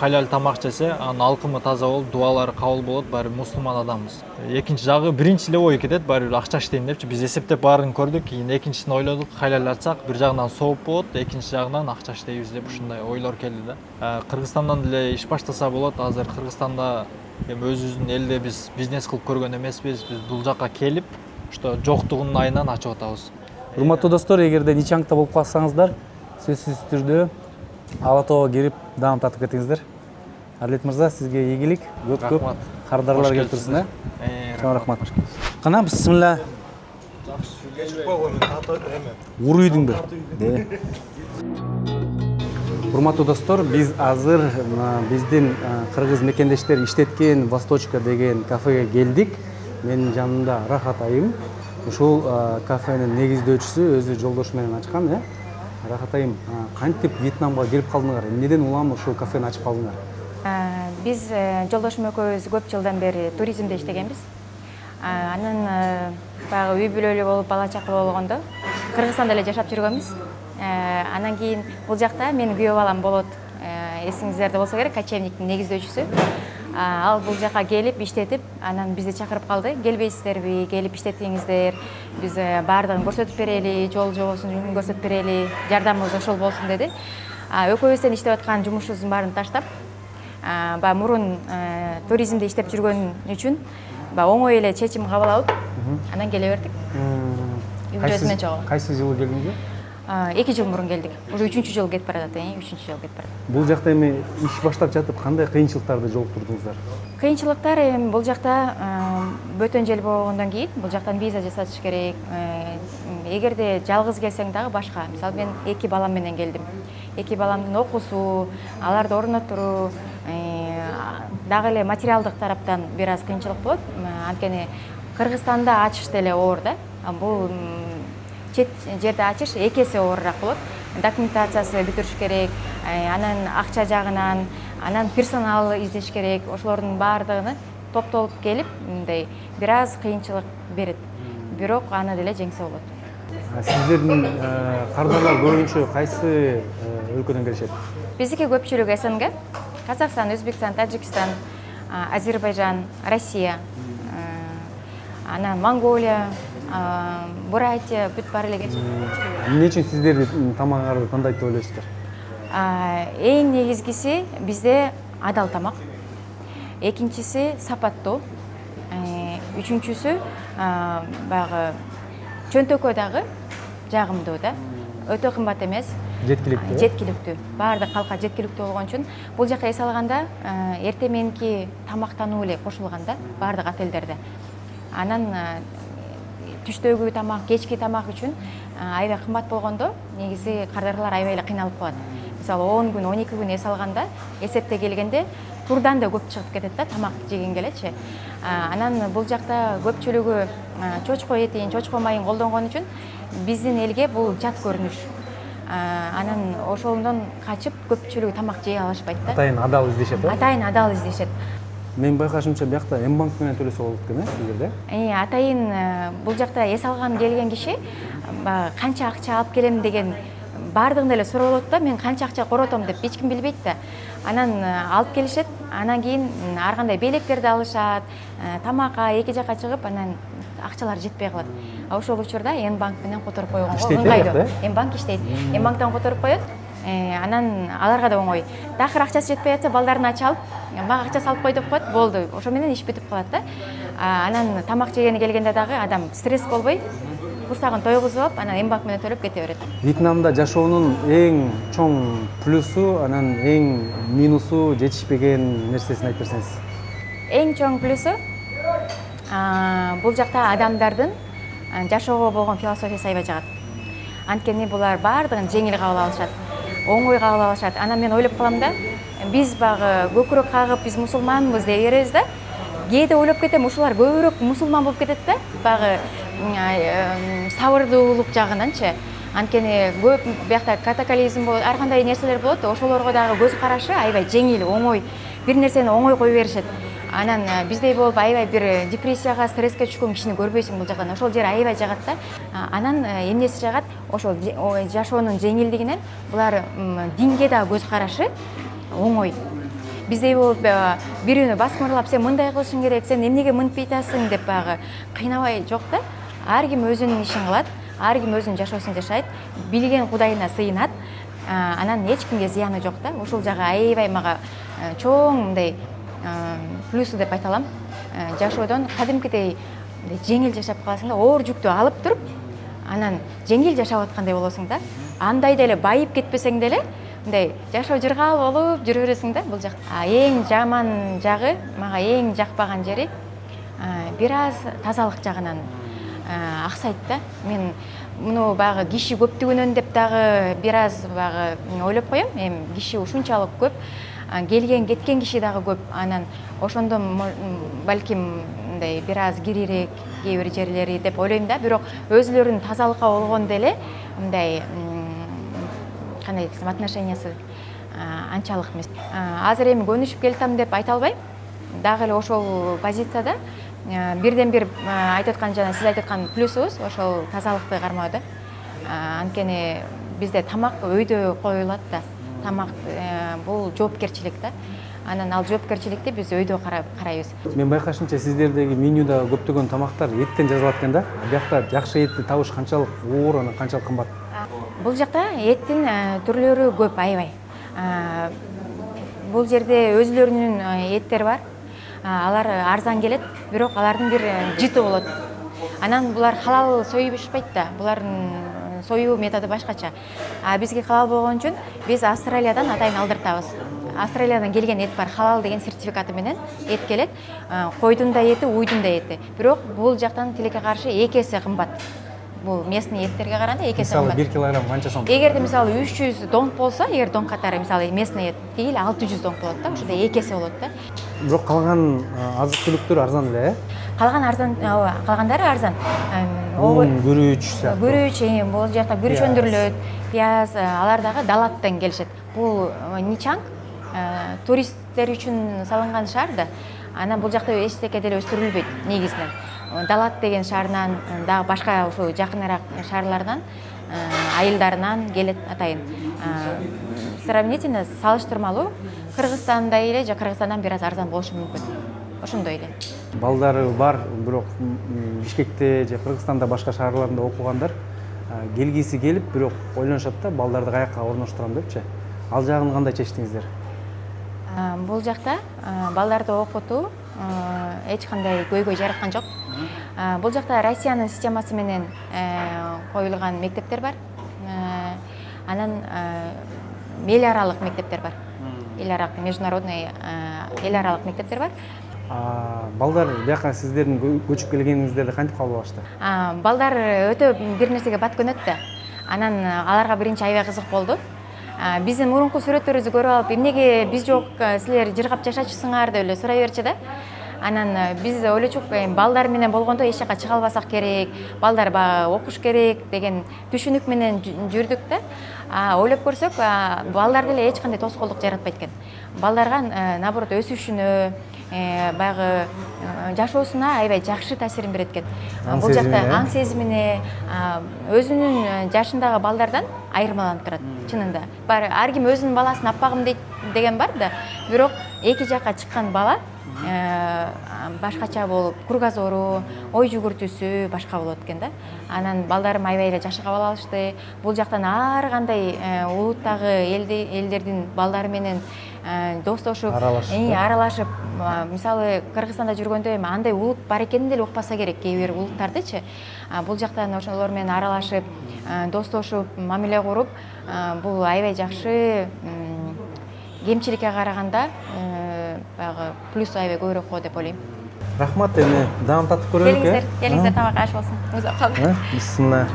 халал тамак жесе, анын алкымы таза болуп, дуалары кабыл болот, баары мусулман адамбыз. Экинчи жагы биринчи эле ой кетет, баары акча иштейм депчи. Биз эсептеп баарын көрдүк, кийин экинчисин ойлодук, халал ачсак, бир жагынан сооп болот, экинчи жагынан акча иштейбиз деп ушундай ойлор келди да. Кыргызстандан деле иш баштаса болот. Азыр Кыргызстанда өзүбүздүн элде биз бизнес кылып көргөн эмеспиз. Биз бул жакка келип, что жоктугунун айынан ачып атабыз. Урматтуу достор, эгерде Ничангда болуп калсаңыздар, сөзсүз түрдө Алатоого кирип даам татып кетиңиздер. Арлет мырза, сизге ийгилик, көп кардарлар келтирсин. Чоң рахмат. Кана, бисмилла. Уруйдуңбу? Урматтуу достор, биз азыр биздин кыргыз мекендештер иштеткен Восточка деген кафеге келдик. Менин жанымда Рахат айым. Ушул кафенин негиздөөчүсү өзү жолдошу менен ачкан, Рахат айым, кантип Вьетнамга келип калдыңар? Эмнеден улам ушул кафени ачып калдыңар? Биз жолдошум экөөбүз көп жылдан бери туризмде иштегенбиз. Анан баягы үй бүлөлүү болуп, бала чакалуу болгондо Кыргызстанда эле жашап жүргөнбүз. Анан кийин бул жакта менин күйөө балам болот. Эсиңиздерде болсо керек, кочевниктин негиздөөчүсү. Ал бул жака келип иштетип, анан бизди чакырып калды. Келбейсиздерби, келип иштетиңиздер. Биз баардыгын көрсөтүп берели, жол жобосун көрсөтүп берели, жардамыбыз ошол болсун деди. Экөөбүздөн иштеп аткан жумушубуздун баарын таштап, мурун туризмде иштеп жүргөн үчүн оңой эле чечим кабыл алып, анан келе бердик. Өзүмөн чогуу. Кайсы жылы келдиңиз? 2 жыл мурун келдик. Уже 3-чү жыл кетип баратат, 3-чү жыл кетип баратат. Бул жакта эми иш баштап жатып кандай кыйынчылыктарды жолуктурдуңуздар? Кыйынчылыктар эми бул жакта бөтөн жел болгондон кийин бул жактан виза жасатыш керек. Эгерде жалгыз келсең дагы башка. Мисалы мен 2 балам менен келдим. 2 баламдын окуусу, аларды орноттуруу, дагы эле материалдык тараптан бир аз кыйынчылык болот. Анткени Кыргызстанда ачыш деле оор да. Бул чет жерде ачыш 2 эсе оорураак болот. Документациясы бүтүрүш керек, анан акча жагынан, анан персонал издеш керек. Ошолордун баардыгын топтолуп келип, мындай бир аз кыйынчылык берет. Бирок аны деле жеңсе болот. Сиздердин кардарлар көбүнчө кайсы өлкөдөн келишет? Биздики көпчүлүгү СНГ, Казакстан, Өзбекстан, Таджикстан, Азербайжан, Россия, анан Монголия, Бурятия, бүт баары эле келишет. Эмне үчүн сиздердин тамагыңарды тандайт деп ойлойсуздар? Эң негизгиси бизде адал тамак. Экинчиси сапаттуу. Үчүнчүсү баягы чөнтөккө дагы жагымдуу да. Өтө кымбат эмес. Жеткиликтүү. Жеткиликтүү. Баардык калка жеткиликтүү болгон үчүн бул жака эс алганда эртең мененки тамактануу эле кошулган да баардык отелдерде. Анан түштөгү тамак, кечки тамак үчүн аябай кымбат болгондо негизи кардарлар аябай эле кыйналып калат. Мисалы 10 күн, 12 күн эс алганда эсепте келгенде турдан да көп чыгып кетет да тамак жегенге элечи. Анан бул жакта көпчүлүгү чочко этин, чочко майын колдонгон үчүн биздин элге бул жат көрүнүш. Анан ошондон качып көпчүлүгү тамак жей алышпайт да. Атайын адал издешет да? Атайын адал издешет. Мен байкашымча бияқта М-банк менен төлөсө болот экен, сиздерде? Атайын бул жакта эс алган келген киши канча акча алып келем деген баардыгын эле суралат да, мен канча акча коротом деп эч ким билбейт да. Анан алып келишет, анан кийин ар кандай белектерди алышат, тамакка эки жака чыгып, анан акчалар жетпей калат. Ошол учурда М-банк менен которуп койгонго ыңгайлуу. М-банк иштейт. М-банктан которуп коет. Анан аларга да оңой. Такыр акчасы жетпей атса балдарын ачып алып, мага акча салып кой деп коет, болду. Ошо менен иш бүтүп калат да. Анан тамак жегени келгенде дагы адам стресс болбой, курсагын тойгузуп алып, анан М-банк менен төлөп кете берет. Вьетнамда жашоонун эң чоң плюсу, анан эң минусу, жетишпеген нерсесин айтып берсеңиз. Эң чоң плюсу бул жакта адамдардын жашоого болгон философиясы аябай жагат. Анткени булар баардыгын жеңил кабыл алышат, оңой кабыл алышат. Анан мен ойлоп калам да, биз багы көкүрөк кагып, биз мусулманбыз деп беребиз да. Кээде ойлоп кетем, ушулар көбүрөөк мусулман болуп кетет да, багы сабырдуулук жагынанчы. Анткени көп биякта катаколизм болот, ар кандай нерселер болот, ошолорго дагы көз карашы аябай жеңил, оңой, бир нерсени оңой кое беришет. Анан биздей болуп аябай бир депрессияга, стресске түшкөн кишини көрбөйсүң бул жактан. Ошол жер аябай жагат да. Анан эмнеси жагат? Ошол жашоонун жеңилдигинен булар динге дагы көз карашы оңой. Биздей болуп бирөөнү басмырлап, сен мындай кылышың керек, сен эмнеге мынтпай атасың деп багы кыйнабай жок да. Ар ким өзүнүн ишин кылат, ар ким өзүнүн жашоосун жашайт, билген Кудайына сыйынат. Анан эч кимге зыяны жок да. Ошол жагы аябай мага чоң мындай плюсу деп айта алам. Жашоодон кадимкидей жеңил жашап каласың да, оор жүктү алып туруп, анан жеңил жашап аткандай болосуң да. Андай деле байып кетпесең деле, мындай жашоо жыргал болуп жүрө бересиң да бул жак. Эң жаман жагы, мага эң жакпаган жери бир аз тазалык жагынан аксайт да. Мен муну багы киши көптүгүнөн деп дагы бир аз багы ойлоп коем. Эми киши ушунчалык көп, келген кеткен киши дагы көп. Анан ошондон балким мындай бир аз кирирээк кээ бир жерлери деп ойлойм да. Бирок өзүлөрүнүн тазалыкка болгондо эле мындай кандай десем отношениясы анчалык эмес. Азыр эми көнүшүп келатам деп айта албайм. Дагы эле ошол позицияда бирден бир айтып аткан жана сиз айтып аткан плюсубуз ошол тазалыкты кармоо да. Анткени бизде тамак өйдө коюлат да. Тамак бул жоопкерчилик да. Анан ал жоопкерчиликти биз өйдө карайбыз. Мен байкашымча сиздердеги менюда көптөгөн тамактар эттен жазылат экен да. Биякта жакшы этти табыш канчалык оор, анан канчалык кымбат? Бул жакта эттин түрлөрү көп, аябай. Бул жерде өзүлөрүнүн эттери бар. Алар арзан келет, бирок алардын бир жыты болот. Анан булар халал союшпайт да. Булардын союу методу башкача. Бизге халал болгон үчүн биз Австралиядан атайын алдыртабыз. Австралиядан келген ет бар, халал деген сертификаты менен ет келет. Койдун да ети, уйдун да ети. Бирок бул жактан тилекке каршы 2 эсе кымбат. Бул местный эттерге караганда 2 эсе кымбат. Мисалы 1 килограмм канча сом? Эгерде мисалы 300 донг болсо, эгер донг катары мисалы местный эт тигил 600 донг болот да, ошондо 2 эсе болот да. Бирок калган азык-түлүктөр арзан эле, Калган арзан, калгандары арзан. Un, күрүч сыяктуу. Күрүч, бул жакта күрүч өндүрүлөт, пияз, алар дагы далаттан келишет. Бул Ничанг туристтер үчүн салынган шаар да. Анан бул жакта эчтеке деле өстүрүлбөйт негизинен. Далат деген шаарынан дагы башка ушул жакыныраак шаарлардан, айылдарынан келет атайын. Сравнительно салыштырмалуу Кыргызстанда эле же Кыргызстандан бир аз арзан болушу мүмкүн. Ошондой эле. Балдары бар, бирок Бишкекте же Кыргызстанда башка шаарларында окугандар келгиси келип, бирок ойлонушат да, балдарды каяка орноштурам депчи. Ал жагын кандай чечтиңиздер? Бул жакта балдарды окутуу эч кандай көйгөй жараткан жок. Бул жакта Россиянын системасы менен коюлган мектептер бар. Анан эл аралык мектептер бар. Эл аралык международный эл аралык мектептер бар. Балдар бияка сиздердин көчүп келгениңиздерди кантип кабыл алышты? Балдар өтө бир нерсеге бат көнөт да. Анан аларга биринчи аябай кызык болду. Биздин мурунку сүрөттөрүбүздү көрүп алып, эмнеге биз жок, силер жыргап жашачысыңар деп эле сурай берчи да. Анан биз ойлочук, балдар менен болгондо эч жака чыга албасак керек, балдар баягы окуш керек деген түшүнүк менен жүрдүк да. Ойлоп көрсөк, балдар деле эч кандай тоскоолдук жаратпайт экен. Балдарга наоборот өсүшүнө, баягы жашоосуна аябай жакшы таасирин берет экен. Бул жакта аң сезимине, өзүнүн жашындагы балдардан айырмаланып турат, чынында. Ар ким өзүнүн баласын аппагым деген бар да, бирок эки жакка чыккан бала башкача болуп, кургазору, ой жүгүртүүсү башка болот экен да. Анан балдарым аябай эле жакшы кабыл алышты. Бул жактан ар кандай улуттагы элдердин балдары менен достошуп, аралашып, мисалы Кыргызстанда жүргөндө эми андай улут бар экенин деле укпаса керек кээ бир улуттардычы. Бул жактан ошолор менен аралашып, достошуп, мамиле куруп, бул аябай жакшы, кемчиликке караганда баягы плюс аябай көбүрөөк го деп ойлойм. Рахмат, эми даам татып көрөлүк. Келиңиздер, тамак аш болсун. Бисмилла.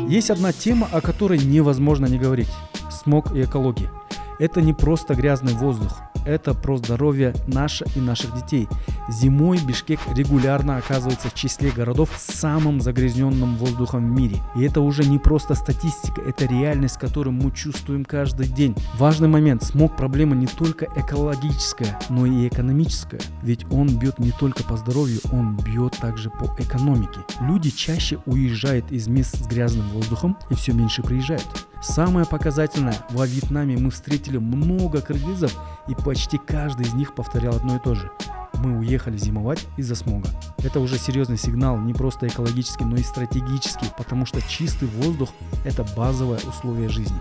Есть одна тема, о которой невозможно не говорить. Смог и экология. Это не просто грязный воздух, это про здоровье наше и наших детей. Зимой Бишкек регулярно оказывается в числе городов с самым загрязненным воздухом в мире. И это уже не просто статистика, это реальность, которую мы чувствуем каждый день. Важный момент, смог проблема не только экологическая, но и экономическая. Ведь он бьет не только по здоровью, он бьет также по экономике. Люди чаще уезжают из мест с грязным воздухом и все меньше приезжают. Самое показательное, во Вьетнаме мы встретили много кыргызов, и почти каждый из них повторял одно и то же. Мы уехали зимовать из-за смога. Это уже серьезный сигнал, не просто экологический, но и стратегический, потому что чистый воздух – это базовое условие жизни.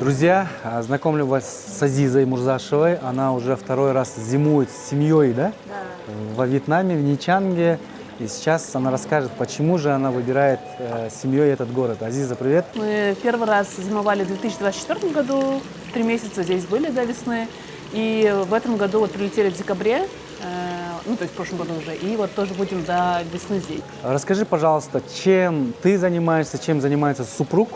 Друзья, знакомлю вас с Азизой Мурзашевой. Она уже второй раз зимует с семьей, да? Да. Во Вьетнаме, в Ничанге. И сейчас она расскажет, почему же она выбирает семьей этот город. Азиза, привет. Мы первый раз зимовали в 2024 году. 3 месяца здесь были до весны. И в этом году вот прилетели в декабре, ну то есть в прошлом году уже. И вот тоже будем до весны здесь. Расскажи, пожалуйста, чем ты занимаешься, чем занимается супруг?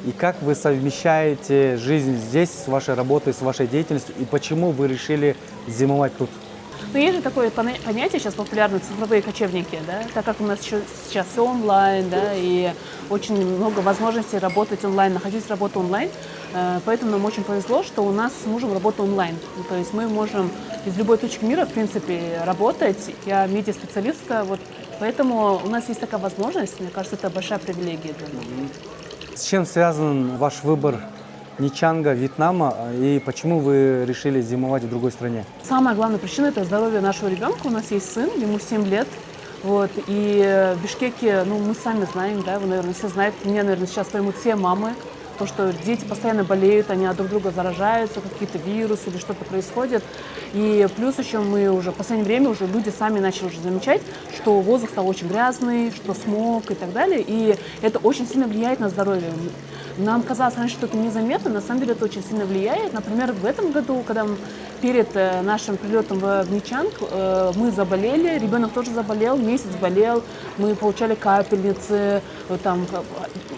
И как вы совмещаете жизнь здесь с вашей работой, с вашей деятельностью? И почему вы решили зимовать тут? Но есть же такое понятие сейчас популярно, цифровые кочевники, да, так как у нас сейчас все онлайн, да, и очень много возможностей работать онлайн, находить работу онлайн, поэтому нам очень повезло, что у нас с мужем работа онлайн, то есть мы можем из любой точки мира, в принципе, работать, я медиаспециалистка, вот, поэтому у нас есть такая возможность, мне кажется, это большая привилегия для нас. С чем связан ваш выбор Ничанга, Вьетнама, и почему вы решили зимовать в другой стране? Самая главная причина – это здоровье нашего ребенка. У нас есть сын, ему 7 лет. Вот, и в Бишкеке, ну, мы сами знаем, да, вы, наверное, все знаете, меня, наверное, сейчас поймут все мамы, то, что дети постоянно болеют, они от друг друга заражаются, какие-то вирусы или что-то происходит. И плюс еще мы уже в последнее время уже люди сами начали уже замечать, что воздух стал очень грязный, что смог и так далее. И это очень сильно влияет на здоровье. Нам казалось раньше, что это незаметно, на самом деле это очень сильно влияет. Например, в этом году, когда перед нашим прилетом в Ничанг мы заболели, ребенок тоже заболел, месяц болел, мы получали капельницы, там,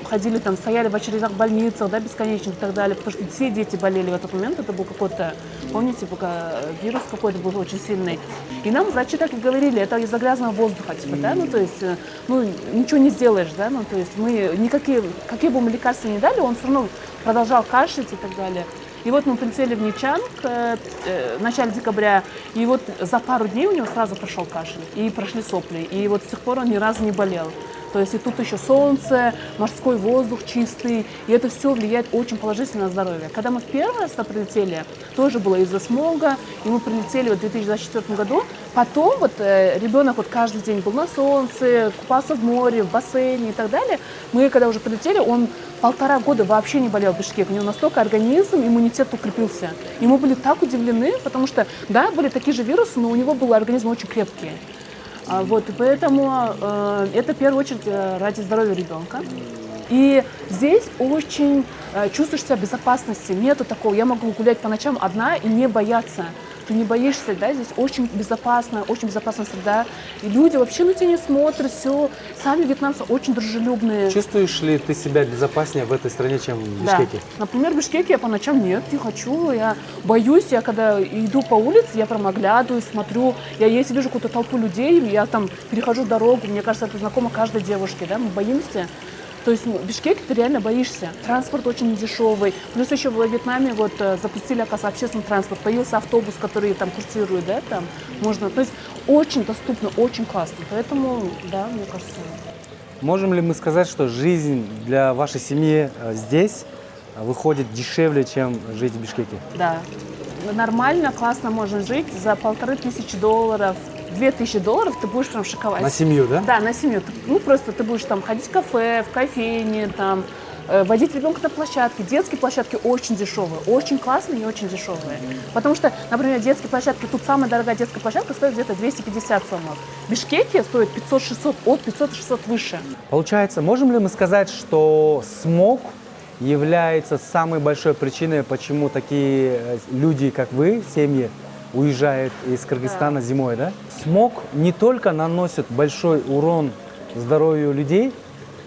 ходили, там, стояли в очередях в больницах, да, бесконечных и так далее, потому что все дети болели в этот момент, это был какой-то, помните, пока вирус какой-то был очень сильный. И нам врачи так и говорили, это из-за грязного воздуха, типа, да, ну, то есть, ну, ничего не сделаешь, да, ну, то есть мы никакие, какие бы мы лекарства ни дали, он все равно продолжал кашлять и так далее. И вот мы прилетели в Ничанг в начале декабря, и вот за пару дней у него сразу прошел кашель, и прошли сопли, и вот с тех пор он ни разу не болел. То есть и тут еще солнце, морской воздух чистый, и это все влияет очень положительно на здоровье. Когда мы в первый раз туда прилетели, тоже было из-за смога, и мы прилетели в 2024 году. Потом вот ребенок вот каждый день был на солнце, купался в море, в бассейне и так далее. Мы когда уже прилетели, он 1,5 года вообще не болел в Бишкеке. У него настолько организм, иммунитет укрепился. И мы были так удивлены, потому что, да, были такие же вирусы, но у него был организм очень крепкий. Вот, и поэтому это в первую очередь ради здоровья ребенка. И здесь очень чувствуешь себя в безопасности. Нету такого, я могу гулять по ночам одна и не бояться. Ты не боишься, да, здесь очень безопасная среда. И люди вообще на тебя не смотрят, все. Сами вьетнамцы очень дружелюбные. Чувствуешь ли ты себя безопаснее в этой стране, чем в Бишкеке? Да. Например, в Бишкеке я по ночам не хочу, я боюсь, я когда иду по улице, я прям оглядываюсь, смотрю, если вижу какую-то толпу людей, я там перехожу дорогу, мне кажется, это знакомо каждой девушке, да, мы боимся. То есть в Бишкеке ты реально боишься. Транспорт очень недешевый. Плюс еще в Вьетнаме вот запустили, оказывается, общественный транспорт. Появился автобус, который там курсирует, да, там можно. То есть очень доступно, очень классно. Поэтому, да, мне кажется. Можем ли мы сказать, что жизнь для вашей семьи здесь выходит дешевле, чем жить в Бишкеке? Да. Нормально, классно можно жить за $1500. $2000 ты будешь прям шиковать. На семью, да? Да, на семью. Ну, просто ты будешь там ходить в кафе, в кофейне, там, водить ребенка на площадке. Детские площадки очень дешевые, очень классные и очень дешевые. Потому что, например, детские площадки, тут самая дорогая детская площадка стоит где-то 250 сомов. В Бишкеке стоит 500-600, от 500-600 выше. Получается, можем ли мы сказать, что смог является самой большой причиной, почему такие люди, как вы, семьи, уезжает из Кыргызстана зимой, да? Смог не только наносит большой урон здоровью людей,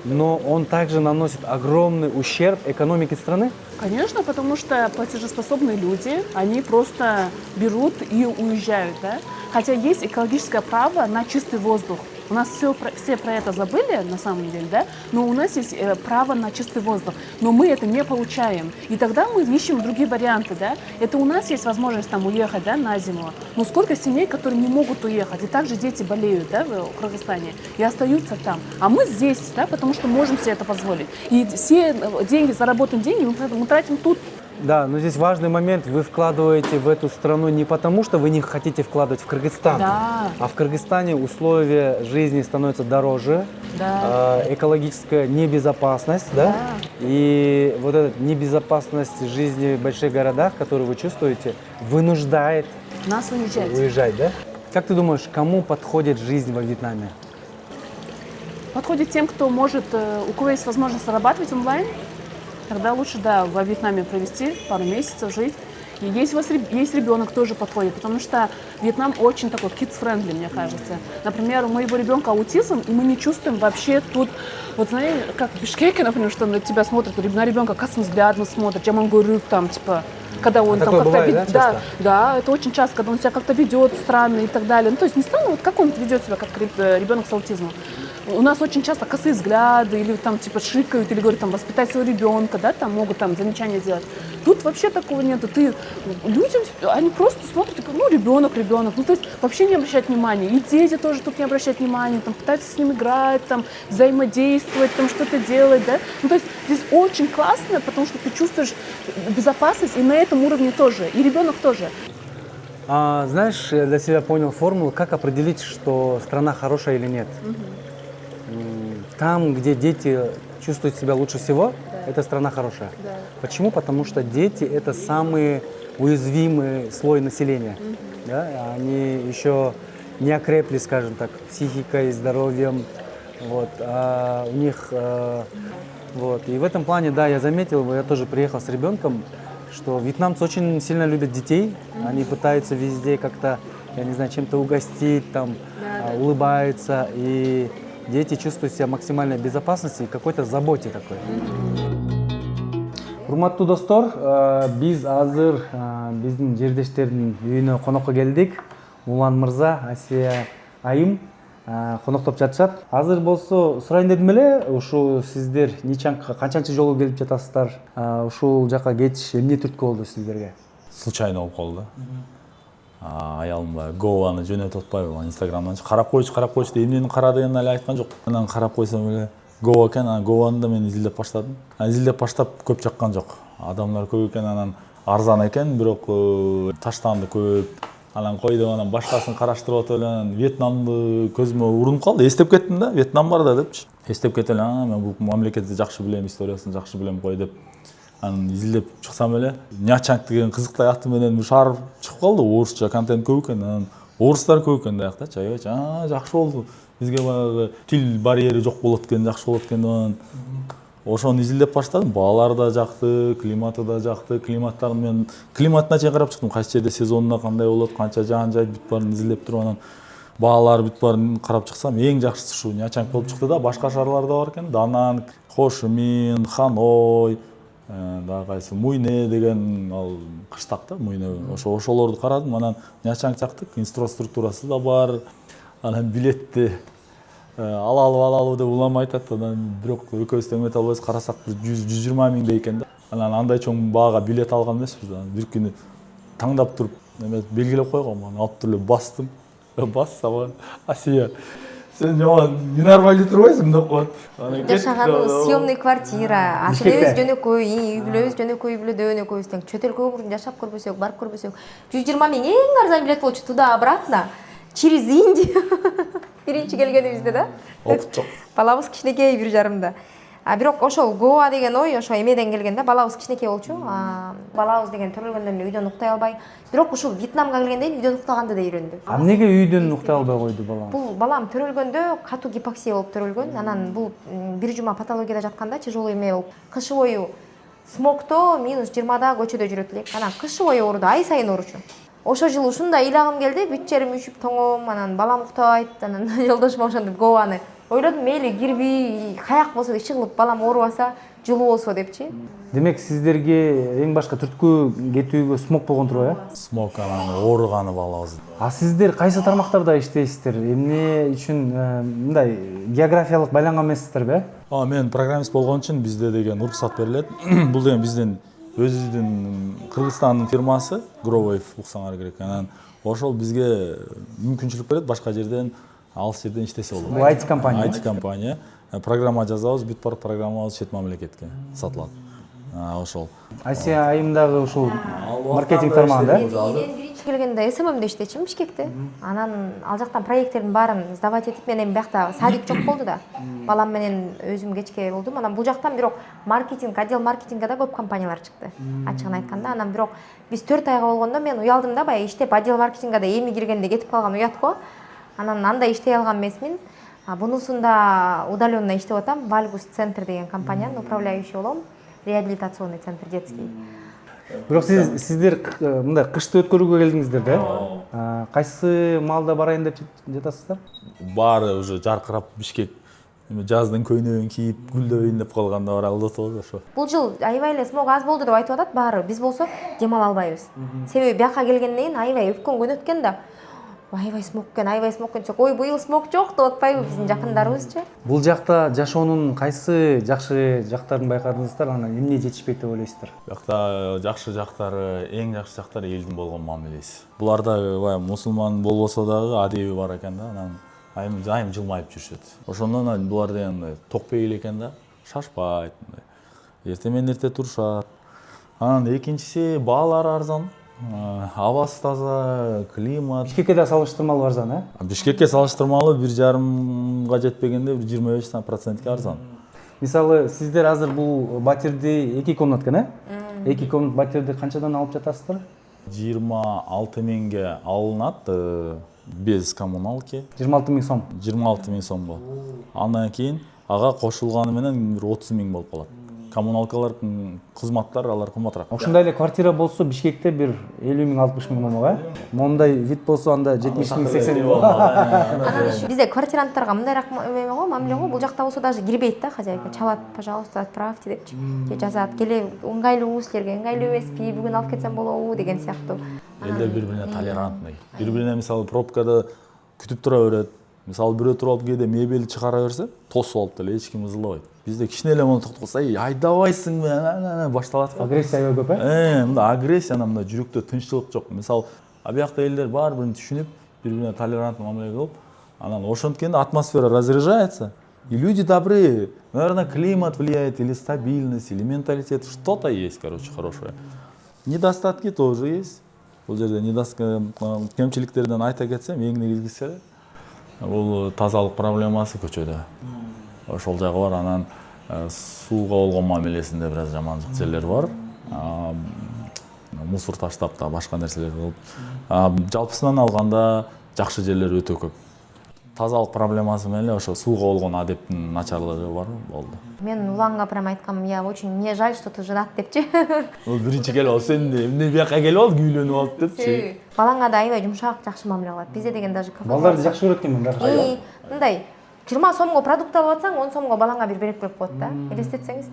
но он также наносит огромный ущерб экономике страны? Конечно, потому что платежеспособные люди, они просто берут и уезжают, да? Хотя есть экологическое право на чистый воздух. У нас все про это забыли, на самом деле, да? Но у нас есть право на чистый воздух. Но мы это не получаем. И тогда мы ищем другие варианты, да? Это у нас есть возможность там уехать, да, на зиму. Но сколько семей, которые не могут уехать, и также дети болеют, да, в Кыргызстане, и остаются там. А мы здесь, да, потому что можем себе это позволить. И все деньги, заработанные деньги мы тратим тут. Да, но здесь важный момент. Вы вкладываете в эту страну не потому, что вы не хотите вкладывать в Кыргызстан, да. А в Кыргызстане условия жизни становятся дороже, да. Экологическая небезопасность, да? И вот эта небезопасность жизни в больших городах, которую вы чувствуете, вынуждает нас уезжать, да? Как ты думаешь, кому подходит жизнь во Вьетнаме? Подходит тем, кто может, у кого есть возможность зарабатывать онлайн. Тогда лучше, да, во Вьетнаме провести пару месяцев, жить. И если у вас есть ребенок, тоже подходит, потому что Вьетнам очень такой kids-friendly, мне кажется. Например, у моего ребенка аутизм, и мы не чувствуем вообще тут, вот знаете, как в Бишкеке, например, что на тебя смотрят, на ребенка косым взглядом смотрят, я могу говорить там, типа, когда он там как-то ведет, да, это очень часто, когда он себя как-то ведет странно и так далее. Ну, то есть не странно, вот как он ведет себя, как ребенок с аутизмом. У нас очень часто косые взгляды, или там типа шикают, или говорят, там, воспитать своего ребенка, да, там могут там замечания делать. Тут вообще такого нету. Людям, они просто смотрят, типа, ну, ребенок, ну, то есть вообще не обращают внимания. И дети тоже тут не обращают внимания, там, пытаются с ним играть, там, взаимодействовать, там, что-то делать, да. Ну, то есть здесь очень классно, потому что ты чувствуешь безопасность, и на этом уровне тоже, и ребенок тоже. Знаешь, я для себя понял формулу, как определить, что страна хорошая или нет. Там, где дети чувствуют себя лучше всего, эта страна хорошая. Да. Почему? Потому что дети – это самый уязвимый слой населения. Да? Они еще не окрепли, скажем так, психикой, здоровьем. Вот. А у них Вот. И в этом плане, да, я заметил, я тоже приехал с ребенком, что вьетнамцы очень сильно любят детей. Они пытаются везде как-то, я не знаю, чем-то угостить, там, улыбаются. И дети чувствуют себя в максимальной безопасности и какой-то заботе такой. Урматтуу достор, биз азыр биздин жердештердин үйүнө конокко келдик. Улан мырза, Асия айым коноктоп жатышат. Азыр болсо сурайын дедим эле, ушу сиздер Ничангга канчанчы жолу келип жатасыздар? Ушул жака кетиш эмне түрткү болду сиздерге? Случайно болуп калды. Аялым Гоаны жөнөтүп атпайбы, Инстаграмдан карап койчу деп эмнени кара дегенин эле айткан жок. Анан карап койсом эле Гоа экен, анан Гоаны да мен изилдеп баштадым. Изилдеп баштап көп жаккан жок. Адамдар көп экен, анан арзан экен, бирок таштанды көп. Анан койдум, анан башкасын караштырып атып эле, анан Вьетнамды көзүмө урунуп калды. Эстеп кеттим да, Вьетнам бар да депчи. Эстеп кетип эле, мен бул мамлекетти жакшы билем, историясын жакшы билем кой деп. Анан изилдеп чыксам эле, Нячанг деген кызыктай аты менен шаар чыгып калды. Орусча контент көп экен, анан орустар көп экен даяктачы. Аябай жакшы болду. Бизге баягы тил барьери жок болот экен, жакшы болот экен деп. Ошону изилдеп баштадым. Баалары да жакты, климаты да жакты. Климаттарын мен климатына чейин карап чыктым. Кайсы жерде сезонуна кандай болот, канча жаан жайт бүт баарын изилдеп туруп анан баалары бүт баарын карап чыксам, эң жакшысы ушу Нячанг болуп чыкты да. Башка шаарларда бар экен. Дананг, Хошимин, Ханой, дагы кайсы Муйне деген ал кыштак да, Муйне. Ошолорду карадым. Анан Нячанг жактык, инфраструктурасы да бар. Анан билетти алалы деп улам айтат. Анан бирок экөөбүз тең эте албайбыз. Карасак 120 миңдей экен да. Анан андай чоң баага билет алган эмеспиз. Бир күнү таңдап туруп, белгилеп койгом, анан алып туруп бастым. Бассам, Асия, сен жаман ненормальный турбайсың деп коет. Жашаганыбыз съемный квартира, ашыбыз жөнөкөй, үй бүлөбүз жөнөкөй, үй бүлөдө жөнөкөйбүз тең чөт өлкөгө мурун жашап көрбөсөк, барып көрбөсөк, 120 миң эң арзан билет болчу туда-обратно через Индию. Биринчи келгенибизде да. Балабыз кичинекей 1,5. Бирок ошол Гоа деген ой ошо эмеден келген да, балабыз кичинекей болчу. Балабыз деген төрөлгөндөн үйдөн уктай албай, бирок ушул Вьетнамга келгенде үйдөн уктаганды да үйрөндү. Эмнеге үйдөн уктай албай койду балам? Бул балам төрөлгөндө катуу гипоксия болуп төрөлгөн. Анан бул бир жума патологияда жатканда тяжелый эме болуп, кышы бою смогто -20да көчөдө жүрөт элек. Анан кышы бою ооруду, ай сайын ооручу. Ошол жылы ушундай ыйлагым келди, бүт жерим үшүп тоңом, анан балам уктабайт, анан жолдошума ошентип Гоаны ойлодум, мейли кирбей, каяк болсо ичи кылып балам оорубаса, жылуу болсо депчи. Демек сиздерге эң башка түрткү кетүүгө смог болгон турбайбы? Смог анан ооруганы балабыз. Сиздер кайсы тармактарда иштейсиздер? Эмне үчүн мындай географиялык байланган эмессиздерби? Мен программист болгон үчүн бизде деген уруксат берилет. Бул деген биздин өзүбүздүн Кыргызстандын фирмасы Growwave уксаңар керек. Анан ошол бизге мүмкүнчүлүк берет башка жерден, алыс жерден иштесе болот. Бул IT компания. IT компания. Программа жазабыз, бүт бар программабыз чет мамлекетке сатылат. Ошол. Асия айымдагы ушул маркетинг тармагында, Мен биринчи келгенде СММде иштечим Бишкекте. Анан ал жактан проекттердин баарын сдавать этип, мен эми биякта садик жок болду да. Балам менен өзүм кечке болдум. Анан бул жактан бирок маркетинг, отдел маркетингге да көп компаниялар чыкты. Ачыгын айтканда, анан бирок биз 4 айга болгондо мен уялдым да, баягы иштеп отдел маркетингге да эми киргенде кетип калган уят го. Анан андай иштей алган эмесмин. Бунусунда удаленно иштеп атам. Вальгус центр деген компаниянын управляющий болом. Реабилитационный центр детский. Бирок сиздер мындай кышты өткөрүүгө келдиңиздер да? Кайсы маалда барайын деп жатасыздар? Баары уже жаркырап Бишкек жаздын көйнөгүн кийип, гүлдөйүн деп калганда бар алды ошо. Бул жыл аябай эле смог аз болду деп айтып атат баары. Биз болсо демала албайбыз. Себеби бияка келгенден кийин аябай өпкөн күн өткөн да. Аябай смог экен десек, ой быйыл смог жок деп атпайбы биздин жакындарыбызчы. Бул жакта жашоонун кайсы жакшы жактарын байкадыңыздар, анан эмне жетишпейт деп ойлойсуздар? Жакта жакшы жактары, эң жакшы жактары элдин болгон мамилеси. Буларда баягы мусулман болбосо дагы адеби бар экен да, анан айым жылмайып жүрүшөт. Ошондон булар деген токпейил экен да, шашпайт, эрте менен эрте турушат. Анан экинчиси баалары арзан. Абасы таза, климат. Бишкекке да салыштырмалуу арзан, Бишкекке салыштырмалуу 1,5 25 дегенде 25% арзан. Мисалы, сиздер азыр бул батирди 2 комнат экен, 2 комнат батирди канчадан алып жатасыздар? 26 миңге алынат без коммуналки. 26 миң сом. 26 миң сомго. Андан кийин ага кошулганы менен бир 30 000 болуп калат. Коммуналкалар, кызматтар алар кымбатыраак. Ошондой эле квартира болсо Бишкекте бир 50 000 60 000 болмок, э? Мондай вид болсо анда 70 000 80 000. Бизде квартиранттарга мындайраак эме го, мамиле го, бул жакта болсо даже кирбейт да хозяйка. Чабат, пожалуйста, отправьте депчи. Же жазат, келе ыңгайлуубу силерге, ыңгайлуу эмеспи, бүгүн алып кетсем болобу деген сыяктуу. Элдер бири-бирине толерантный. Бири-бирине мисалы пробкада күтүп тура берет. Мисалы бирөө туруп алып кээде мебелди чыгара берсе, тосуп алып деле эч ким ызылабайт. Бизде кичине эле муну токтотсо, айдабайсыңбы, башталат. Агрессия көп, э? Мында агрессияна мында жүрөктө тынччылык жок. Мисалы, биякта элдер баары бирин түшүнүп, бири-бирине толерантный мамиле кылып, анан ошонткенде атмосфера разряжается, и люди добрые. Наверное, климат влияет, или стабильность, или менталитет, что-то есть, короче, хорошее. Недостатки тоже есть. Бул жерде кемчиликтерден айта кетсем, эң негизгиси бул тазалык проблемасы көчөдө. Ошол жагы бар, анан сууга болгон мамилесинде бир аз жаманчылык жерлер бар. Мусор таштап да башка нерселер кылып. Жалпысынан алганда жакшы жерлер өтө көп. Тазалык проблемасы менен ошо сууга болгон адептин начарлыгы бар болду. Мен уланга прям айткам, я очень мне жаль, что ты женат депчи. Ол биринчи келип алып, сен эмне бияка келип ал, күйлөнүп алып депчи. Балаңа да аябай жумшак, жакшы мамиле кылат. Бизде деген даже кафе. Балдарды жакшы көрөт экенмин бирок. Мындай 20 сомго продукт алып атсаң, 10 сомго балаңа бир берип коюп коет да. Элестетсеңиз.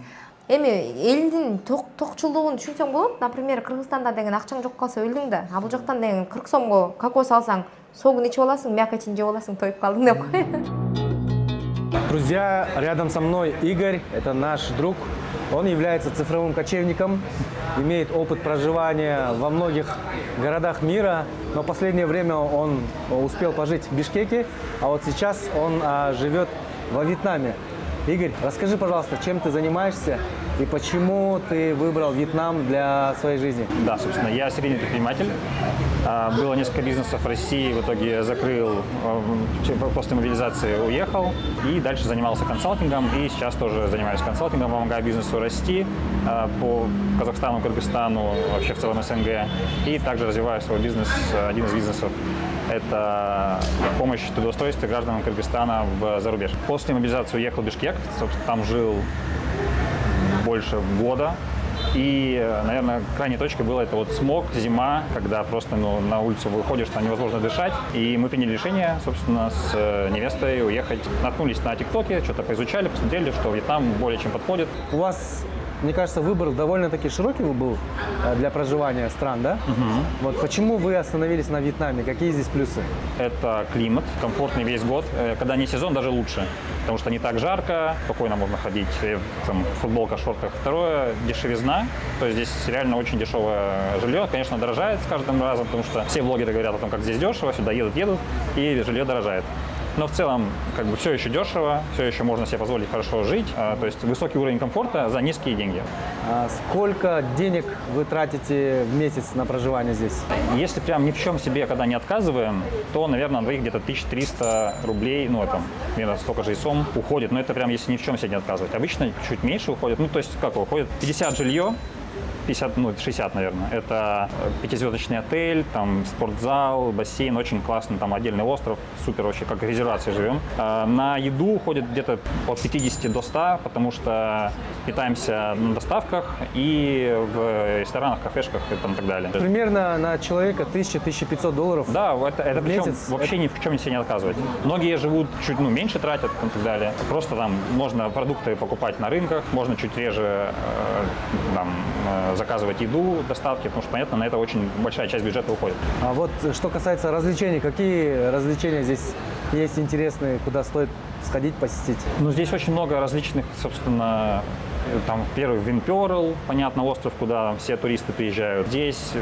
Эми элдин токчулдугун түшүнсөң болот. Например, Кыргызстанда деген акчаң жок калса өлдүң да. А бул жактан деген 40 сомго кокос алсаң, согун ичип аласың, мякотин жеп аласың, тоюп калдың деп кой. Друзья, рядом со мной Игорь, это наш друг. Он является цифровым кочевником, имеет опыт проживания во многих городах мира, но в последнее время он успел пожить в Бишкеке, а вот сейчас он живет во Вьетнаме. Игорь, расскажи, пожалуйста, чем ты занимаешься и почему ты выбрал Вьетнам для своей жизни? Да, собственно, я серийный предприниматель. Было несколько бизнесов в России, в итоге закрыл, после мобилизации уехал и дальше занимался консалтингом. И сейчас тоже занимаюсь консалтингом, помогаю бизнесу расти по Казахстану, Кыргызстану, вообще в целом СНГ. И также развиваю свой бизнес, один из бизнесов. Это помощь в трудоустройстве гражданам Кыргызстана за рубеж. После мобилизации уехал в Бишкек, собственно, там жил больше года. И, наверное, крайней точкой было это вот смог, зима, когда просто на улицу выходишь, там невозможно дышать. И мы приняли решение, собственно, с невестой уехать. Наткнулись на ТикТоке, что-то поизучали, посмотрели, что Вьетнам более чем подходит. У вас, мне кажется, выбор довольно-таки широкий был для проживания стран, да? Вот почему вы остановились на Вьетнаме? Какие здесь плюсы? Это климат, комфортный весь год. Когда не сезон, даже лучше, потому что не так жарко, спокойно можно ходить там, в футболках, шортах. Второе, дешевизна. То есть здесь реально очень дешевое жилье. Конечно, дорожает с каждым разом, потому что все блогеры говорят о том, как здесь дешево, сюда едут, и жилье дорожает. Но в целом, как бы, все еще дешево, все еще можно себе позволить хорошо жить. То есть высокий уровень комфорта за низкие деньги. Сколько денег вы тратите в месяц на проживание здесь? Если прям ни в чем себе когда не отказываем, то, наверное, на двоих где-то 1300 рублей, ну, это примерно столько же и сом уходит. Но это прям если ни в чем себе не отказывать. Обычно чуть меньше уходит. Ну, то есть, как уходит? 50 жилье. 50, ну 60, наверное. Это 5-звездочный отель, там спортзал, бассейн, очень классный, там отдельный остров, супер вообще, как в резервации живем. На еду уходит где-то от 50 до 100, потому что питаемся на доставках и в ресторанах, кафешках и там так далее. Примерно на человека $1000-1500. Да, это причем вообще ни в чем себе не отказывать. Многие живут чуть меньше тратят и так далее. Просто там можно продукты покупать на рынках, можно чуть реже заказывать еду, доставки, потому что, понятно, на это очень большая часть бюджета уходит. А вот что касается развлечений, какие развлечения здесь есть интересные, куда стоит сходить, посетить? Ну, здесь очень много различных, собственно, там первый Винперл, понятно, остров, куда все туристы приезжают. Здесь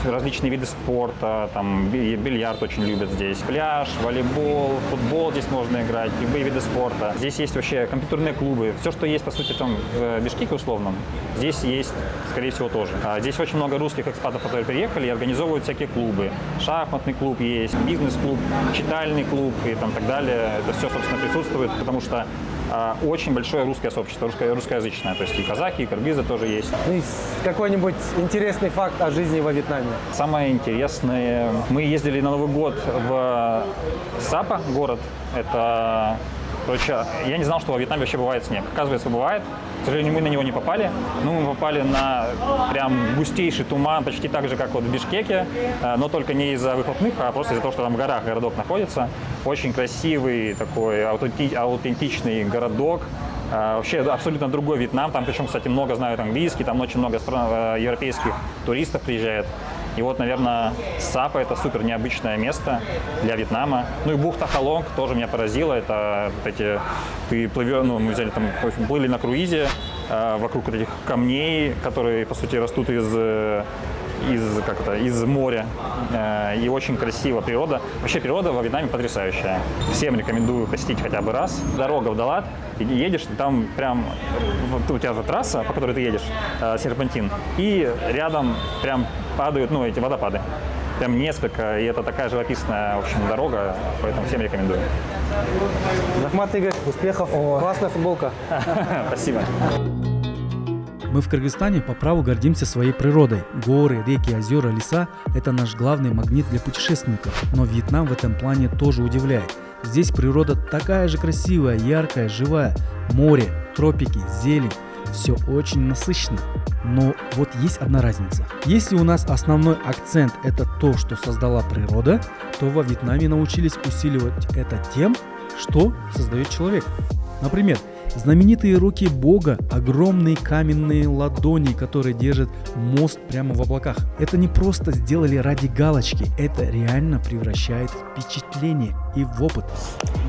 различные виды спорта, там бильярд очень любят здесь, пляж, волейбол, футбол здесь можно играть, любые виды спорта. Здесь есть вообще компьютерные клубы, все, что есть, по сути, там в Бишкеке условном, здесь есть, скорее всего, тоже. Здесь очень много русских экспатов, которые приехали и организовывают всякие клубы. Шахматный клуб есть, бизнес-клуб, читальный клуб и там так далее. Это все, собственно, присутствует, потому что очень большое русское сообщество, русскоязычное, то есть и казахи, и кыргызы тоже есть. И какой-нибудь интересный факт о жизни во Вьетнаме? Самое интересное, мы ездили на Новый год в Сапа, город, это Короче, я не знал, что во Вьетнаме вообще бывает снег. Оказывается, бывает. К сожалению, мы на него не попали. Но мы попали на прям густейший туман, почти так же, как вот в Бишкеке. Но только не из-за выхлопных, а просто из-за того, что там в горах городок находится. Очень красивый такой аутентичный городок. Вообще абсолютно другой Вьетнам. Там причем, кстати, много знают английский, там очень много европейских туристов приезжает. И вот, наверное, Сапа — это супер необычное место для Вьетнама. Ну и бухта Халонг тоже меня поразила. Это вот эти, ты плывешь, ну, мы взяли там, плыли на круизе вокруг вот этих камней, которые, по сути, растут из моря. И очень красиво природа. Вообще природа во Вьетнаме потрясающая. Всем рекомендую посетить хотя бы раз. Дорога в Далат, и едешь, там прям, вот у тебя трасса, по которой ты едешь, серпантин, и рядом прям падают, ну, эти водопады. Прям несколько, и это такая живописная, в общем, дорога, поэтому всем рекомендую. Захмат Игорь, успехов, классная футболка. Спасибо. Мы в Кыргызстане по праву гордимся своей природой. Горы, реки, озера, леса – это наш главный магнит для путешественников. Но Вьетнам в этом плане тоже удивляет. Здесь природа такая же красивая, яркая, живая. Море, тропики, зелень – все очень насыщенно. Но вот есть одна разница. Если у нас основной акцент – это то, что создала природа, то во Вьетнаме научились усиливать это тем, что создает человек. Например, знаменитые руки Бога, огромные каменные ладони, которые держат мост прямо в облаках. Это не просто сделали ради галочки, это реально превращает впечатление и в опыт.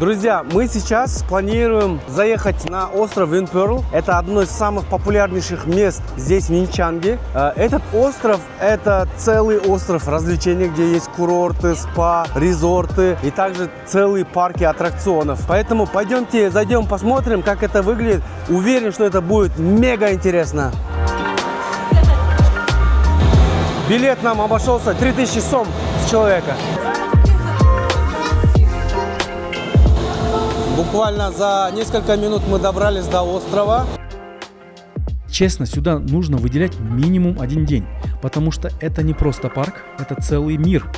Друзья, мы сейчас планируем заехать на остров Вин Перл. Это одно из самых популярнейших мест здесь, в Нинчанге. Этот остров – это целый остров развлечений, где есть курорты, спа, резорты и также целые парки аттракционов. Поэтому пойдемте, зайдем, посмотрим, как это выглядит. Уверен, что это будет мега интересно. Билет нам обошелся 3000 сом с человека. Буквально за несколько минут мы добрались до острова. Честно, сюда нужно выделять минимум один день, потому что это не просто парк, это целый мир.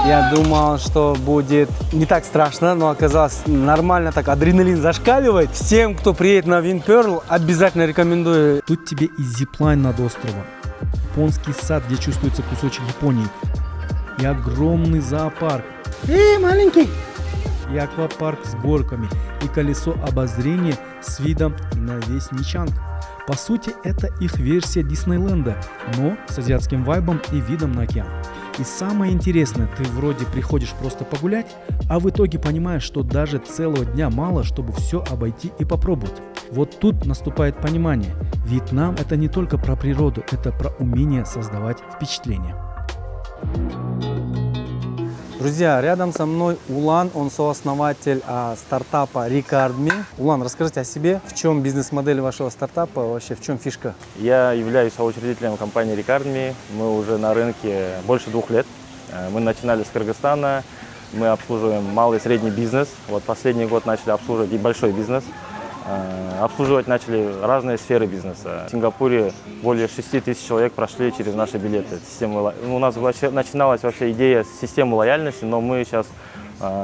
Я думал, что будет не так страшно, но оказалось нормально, так адреналин зашкаливает. Всем, кто приедет на Вин Перл, обязательно рекомендую. Тут тебе и зиплайн над островом, японский сад, где чувствуется кусочек Японии, и огромный зоопарк. Маленький. И аквапарк с горками, и колесо обозрения с видом на весь Нинчанг. По сути, это их версия Диснейленда, но с азиатским вайбом и видом на океан. И самое интересное, ты вроде приходишь просто погулять, а в итоге понимаешь, что даже целого дня мало, чтобы все обойти и попробовать. Вот тут наступает понимание. Вьетнам – это не только про природу, это про умение создавать впечатление. Друзья, рядом со мной Улан, он сооснователь стартапа Ricardme. Улан, расскажите о себе, в чем бизнес-модель вашего стартапа, вообще в чем фишка? Я являюсь соучредителем компании Ricardme. Мы уже на рынке больше 2 лет. Мы начинали с Кыргызстана, мы обслуживаем малый и средний бизнес. Вот последний год начали обслуживать и большой бизнес. Обслуживать начали разные сферы бизнеса. В Сингапуре более 6000 человек прошли через наши билеты. У нас начиналась вообще идея системы лояльности, но мы сейчас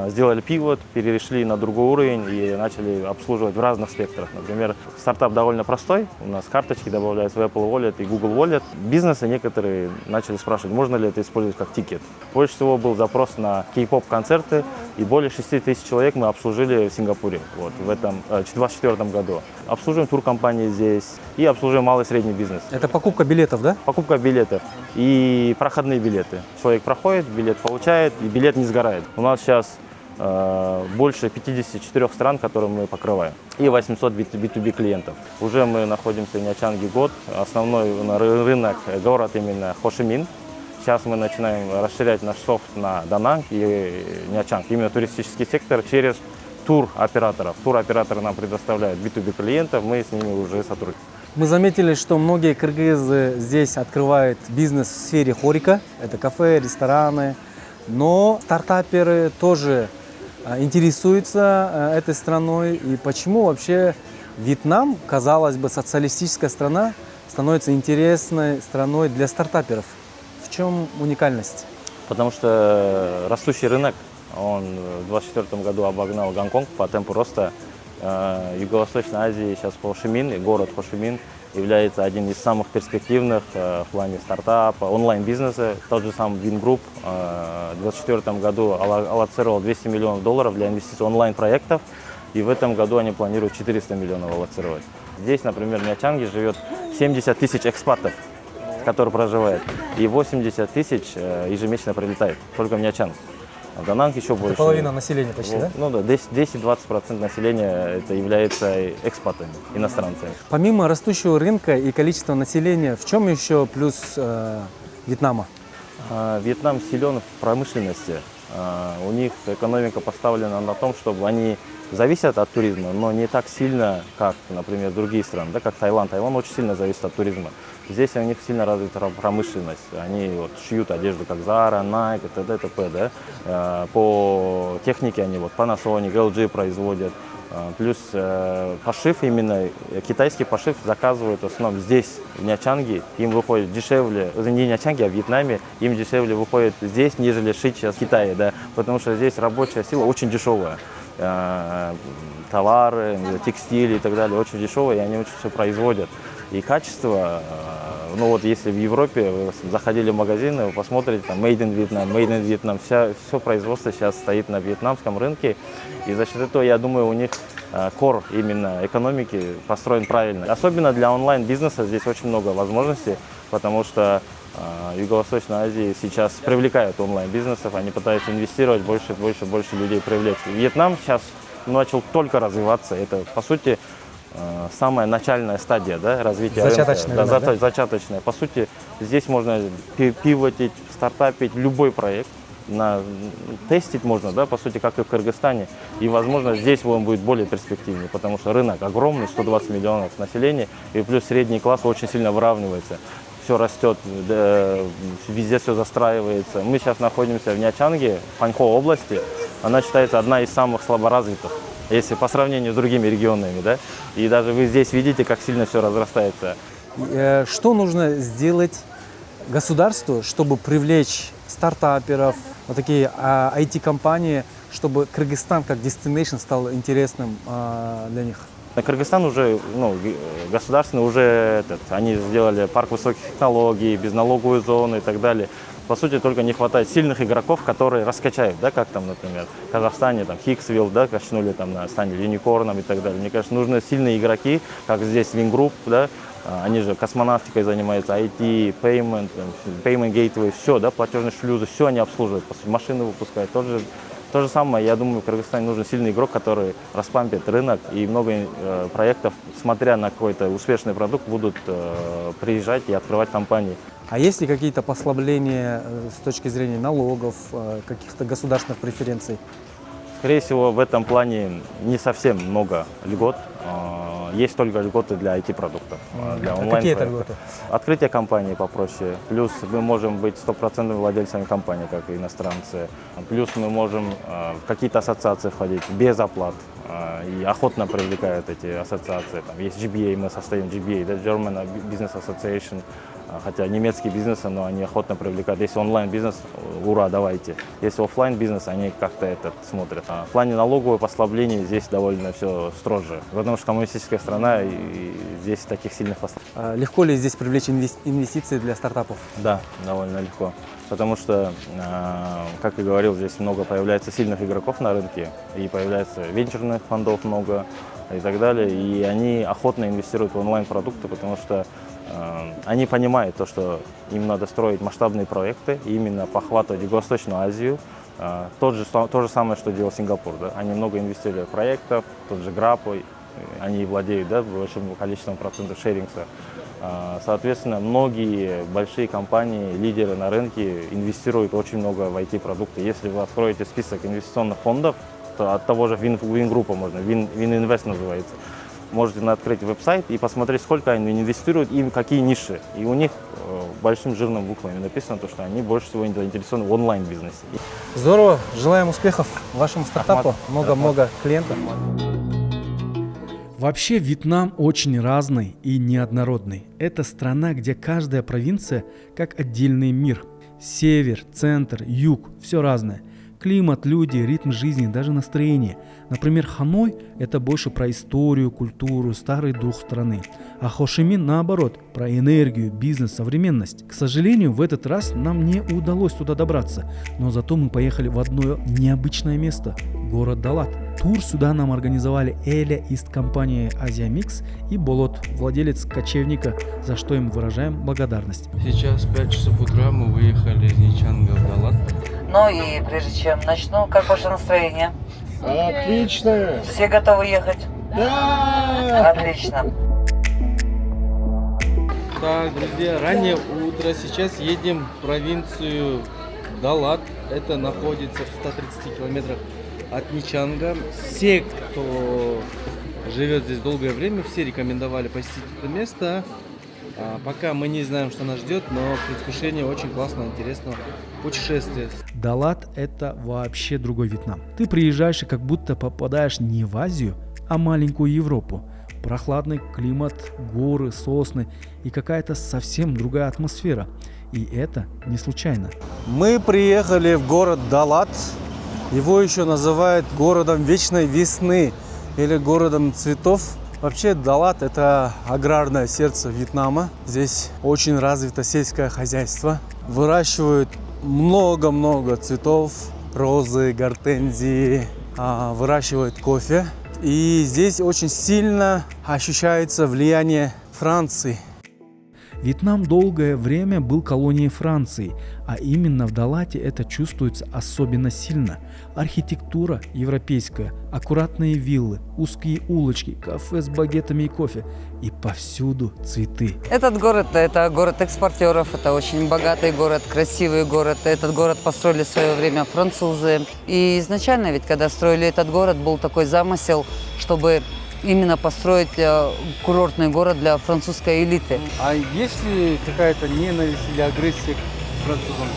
сделали пивот, перешли на другой уровень и начали обслуживать в разных спектрах. Например, стартап довольно простой. У нас карточки добавляются в Apple Wallet и Google Wallet. Бизнесы некоторые начали спрашивать, можно ли это использовать как тикет. Больше всего был запрос на кей-поп концерты, и более 6000 человек мы обслужили в Сингапуре в этом 2024 году. Обслуживаем туркомпании здесь и обслуживаем малый и средний бизнес. Это покупка билетов, да? Покупка билетов и проходные билеты. Человек проходит, билет получает, и билет не сгорает. У нас сейчас больше 54 стран, которые мы покрываем, и 800 B2B клиентов. Уже мы находимся в Нячанге год. Основной рынок город именно Хошимин. Сейчас мы начинаем расширять наш софт на Дананг и Нячанг, именно туристический сектор, через туроператоров. Туроператоры нам предоставляют B2B клиентов, мы с ними уже сотрудничаем. Мы заметили, что многие кыргызы здесь открывают бизнес в сфере хорика. Это кафе, рестораны. Но стартаперы тоже интересуются этой страной. И почему вообще Вьетнам, казалось бы, социалистическая страна, становится интересной страной для стартаперов? В чем уникальность? Потому что растущий рынок, Он в 2024 году обогнал Гонконг по темпу роста. Юго-Восточной Азии сейчас Хошимин, и город Хошимин является одним из самых перспективных в плане стартапа, онлайн-бизнеса. Тот же самый Vingroup в 2024 году аллоцировал $200 миллионов для инвестиций онлайн-проектов, и в этом году они планируют 400 миллионов аллоцировать. Здесь, например, в Нячанге живет 70 тысяч экспатов, которые проживают, и 80 тысяч ежемесячно прилетает только в Нячанг. В Дананг еще больше. Это половина населения почти, да? Ну да, 10-20% населения это является экспатами, иностранцами. Помимо растущего рынка и количества населения, в чем еще плюс Вьетнама? Вьетнам силен в промышленности. У них экономика поставлена на том, чтобы они зависят от туризма, но не так сильно, как, например, другие страны, да, как Таиланд. Таиланд очень сильно зависит от туризма. Здесь у них сильно развита промышленность. Они вот шьют одежду, как Zara, Nike, т.д. т.п. Да? По технике они вот Panasonic, LG производят. Плюс пошив именно, китайский пошив заказывают в основном здесь, в Нячанге. Им выходит дешевле, не в Нячанге, а в Вьетнаме, им дешевле выходит здесь, нежели шить сейчас в Китае. Да? Потому что здесь рабочая сила очень дешевая. Товары, текстиль и так далее очень дешевые, и они очень все производят. И качество, ну вот если в Европе вы заходили в магазины, вы посмотрите, там Made in Vietnam, все производство сейчас стоит на вьетнамском рынке, и за счет этого, я думаю, у них кор именно экономики построен правильно. Особенно для онлайн-бизнеса здесь очень много возможностей, потому что в Юго-Восточной Азии сейчас привлекают онлайн-бизнесов, они пытаются инвестировать, больше людей привлечь. Вьетнам сейчас начал только развиваться, это, по сути, самая начальная стадия, да, развития зачаточная, рынка. да? Зачаточная. По сути, здесь можно пивотить, стартапить любой проект, тестить можно, да, по сути, как и в Кыргызстане. И, возможно, здесь он будет более перспективнее, потому что рынок огромный, 120 миллионов населения, и плюс средний класс очень сильно выравнивается. Все растет, везде все застраивается. Мы сейчас находимся в Нячанге, Паньхо области. Она считается одна из самых слаборазвитых, если по сравнению с другими регионами, да. И даже вы здесь видите, как сильно все разрастается. Что нужно сделать государству, чтобы привлечь стартаперов, вот такие IT-компании, чтобы Кыргызстан как destination стал интересным для них? Кыргызстан уже, государственный уже, они сделали парк высоких технологий, безналоговую зону и так далее. По сути, только не хватает сильных игроков, которые раскачают, да, как там, например, в Казахстане, там, Хиксвилл, да, качнули там на стане юникорном и так далее. Мне кажется, нужны сильные игроки, как здесь Vingroup, да, они же космонавтикой занимаются, IT, payment gateway, все, да, платежные шлюзы, все они обслуживают, по сути, машины выпускают. То же самое, я думаю, в Кыргызстане нужен сильный игрок, который распампит рынок, и много проектов, смотря на какой-то успешный продукт, будут приезжать и открывать компании. А есть ли какие-то послабления с точки зрения налогов, каких-то государственных преференций? Скорее всего, в этом плане не совсем много льгот. Есть только льготы для IT-продуктов, для онлайн. Какие это льготы? Открытие компании попроще. Плюс мы можем быть 100% владельцами компании, как и иностранцы. Плюс мы можем в какие-то ассоциации входить без оплат. И охотно привлекают эти ассоциации. Там есть GBA, мы состоим GBA, да, German Business Association. Хотя немецкие бизнесы, но они охотно привлекают. Если онлайн-бизнес, ура, давайте. Если офлайн-бизнес, они как-то смотрят. В плане налогового послабления здесь довольно все строже. Потому что коммунистическая страна, и здесь таких сильных послаблений. Легко ли здесь привлечь инвестиции для стартапов? Да, довольно легко. Потому что, как и говорил, здесь много появляется сильных игроков на рынке, и появляется венчурных фондов много и так далее. И они охотно инвестируют в онлайн-продукты, потому что они понимают то, что им надо строить масштабные проекты, и именно похватывать Юго-Восточную Азию. То же самое, что делал Сингапур. Да? Они много инвестировали в проектов, тот же Grappo, они владеют, да, большим количеством процентов шерингса. Соответственно, многие большие компании, лидеры на рынке инвестируют очень много в IT-продукты. Если вы откроете список инвестиционных фондов, то от того же Vingroup можно, Vininvest называется, можете открыть веб-сайт и посмотреть, сколько они инвестируют и какие ниши. И у них большим жирным буквами написано, то, что они больше всего заинтересованы в онлайн-бизнесе. Здорово, желаем успехов вашему стартапу, много-много клиентов. Вообще Вьетнам очень разный и неоднородный. Это страна, где каждая провинция как отдельный мир. Север, центр, юг – все разное. Климат, люди, ритм жизни, даже настроение. Например, Ханой – это больше про историю, культуру, старый дух страны. А Хошимин, наоборот, про энергию, бизнес, современность. К сожалению, в этот раз нам не удалось туда добраться. Но зато мы поехали в одно необычное место – город Далат. Тур сюда нам организовали Эля из компании Азия Микс и Болот, владелец кочевника, за что им выражаем благодарность. Сейчас 5 часов утра, мы выехали из Ничанга в Далат. Ну и прежде чем начну, как ваше настроение? Отлично! Все готовы ехать? Да! Отлично. Так, друзья, раннее утро. Сейчас едем в провинцию Далат. Это находится в 130 километрах от Ничанга. Все, кто живет здесь долгое время, все рекомендовали посетить это место. Пока мы не знаем, что нас ждет, но предвкушение очень классного, интересного путешествия. Далат – это вообще другой Вьетнам. Ты приезжаешь и как будто попадаешь не в Азию, а маленькую Европу. Прохладный климат, горы, сосны и какая-то совсем другая атмосфера. И это не случайно. Мы приехали в город Далат. Его еще называют городом вечной весны или городом цветов. Вообще Далат – это аграрное сердце Вьетнама. Здесь очень развито сельское хозяйство. Выращивают много-много цветов, розы, гортензии, выращивают кофе. И здесь очень сильно ощущается влияние Франции. Вьетнам долгое время был колонией Франции, а именно в Далате это чувствуется особенно сильно. Архитектура европейская, аккуратные виллы, узкие улочки, кафе с багетами и кофе. И повсюду цветы. Этот город – это город экспортеров, это очень богатый город, красивый город. Этот город построили в свое время французы. И изначально ведь, когда строили этот город, был такой замысел, чтобы именно построить курортный город для французской элиты. А есть ли какая-то ненависть или агрессия к французам?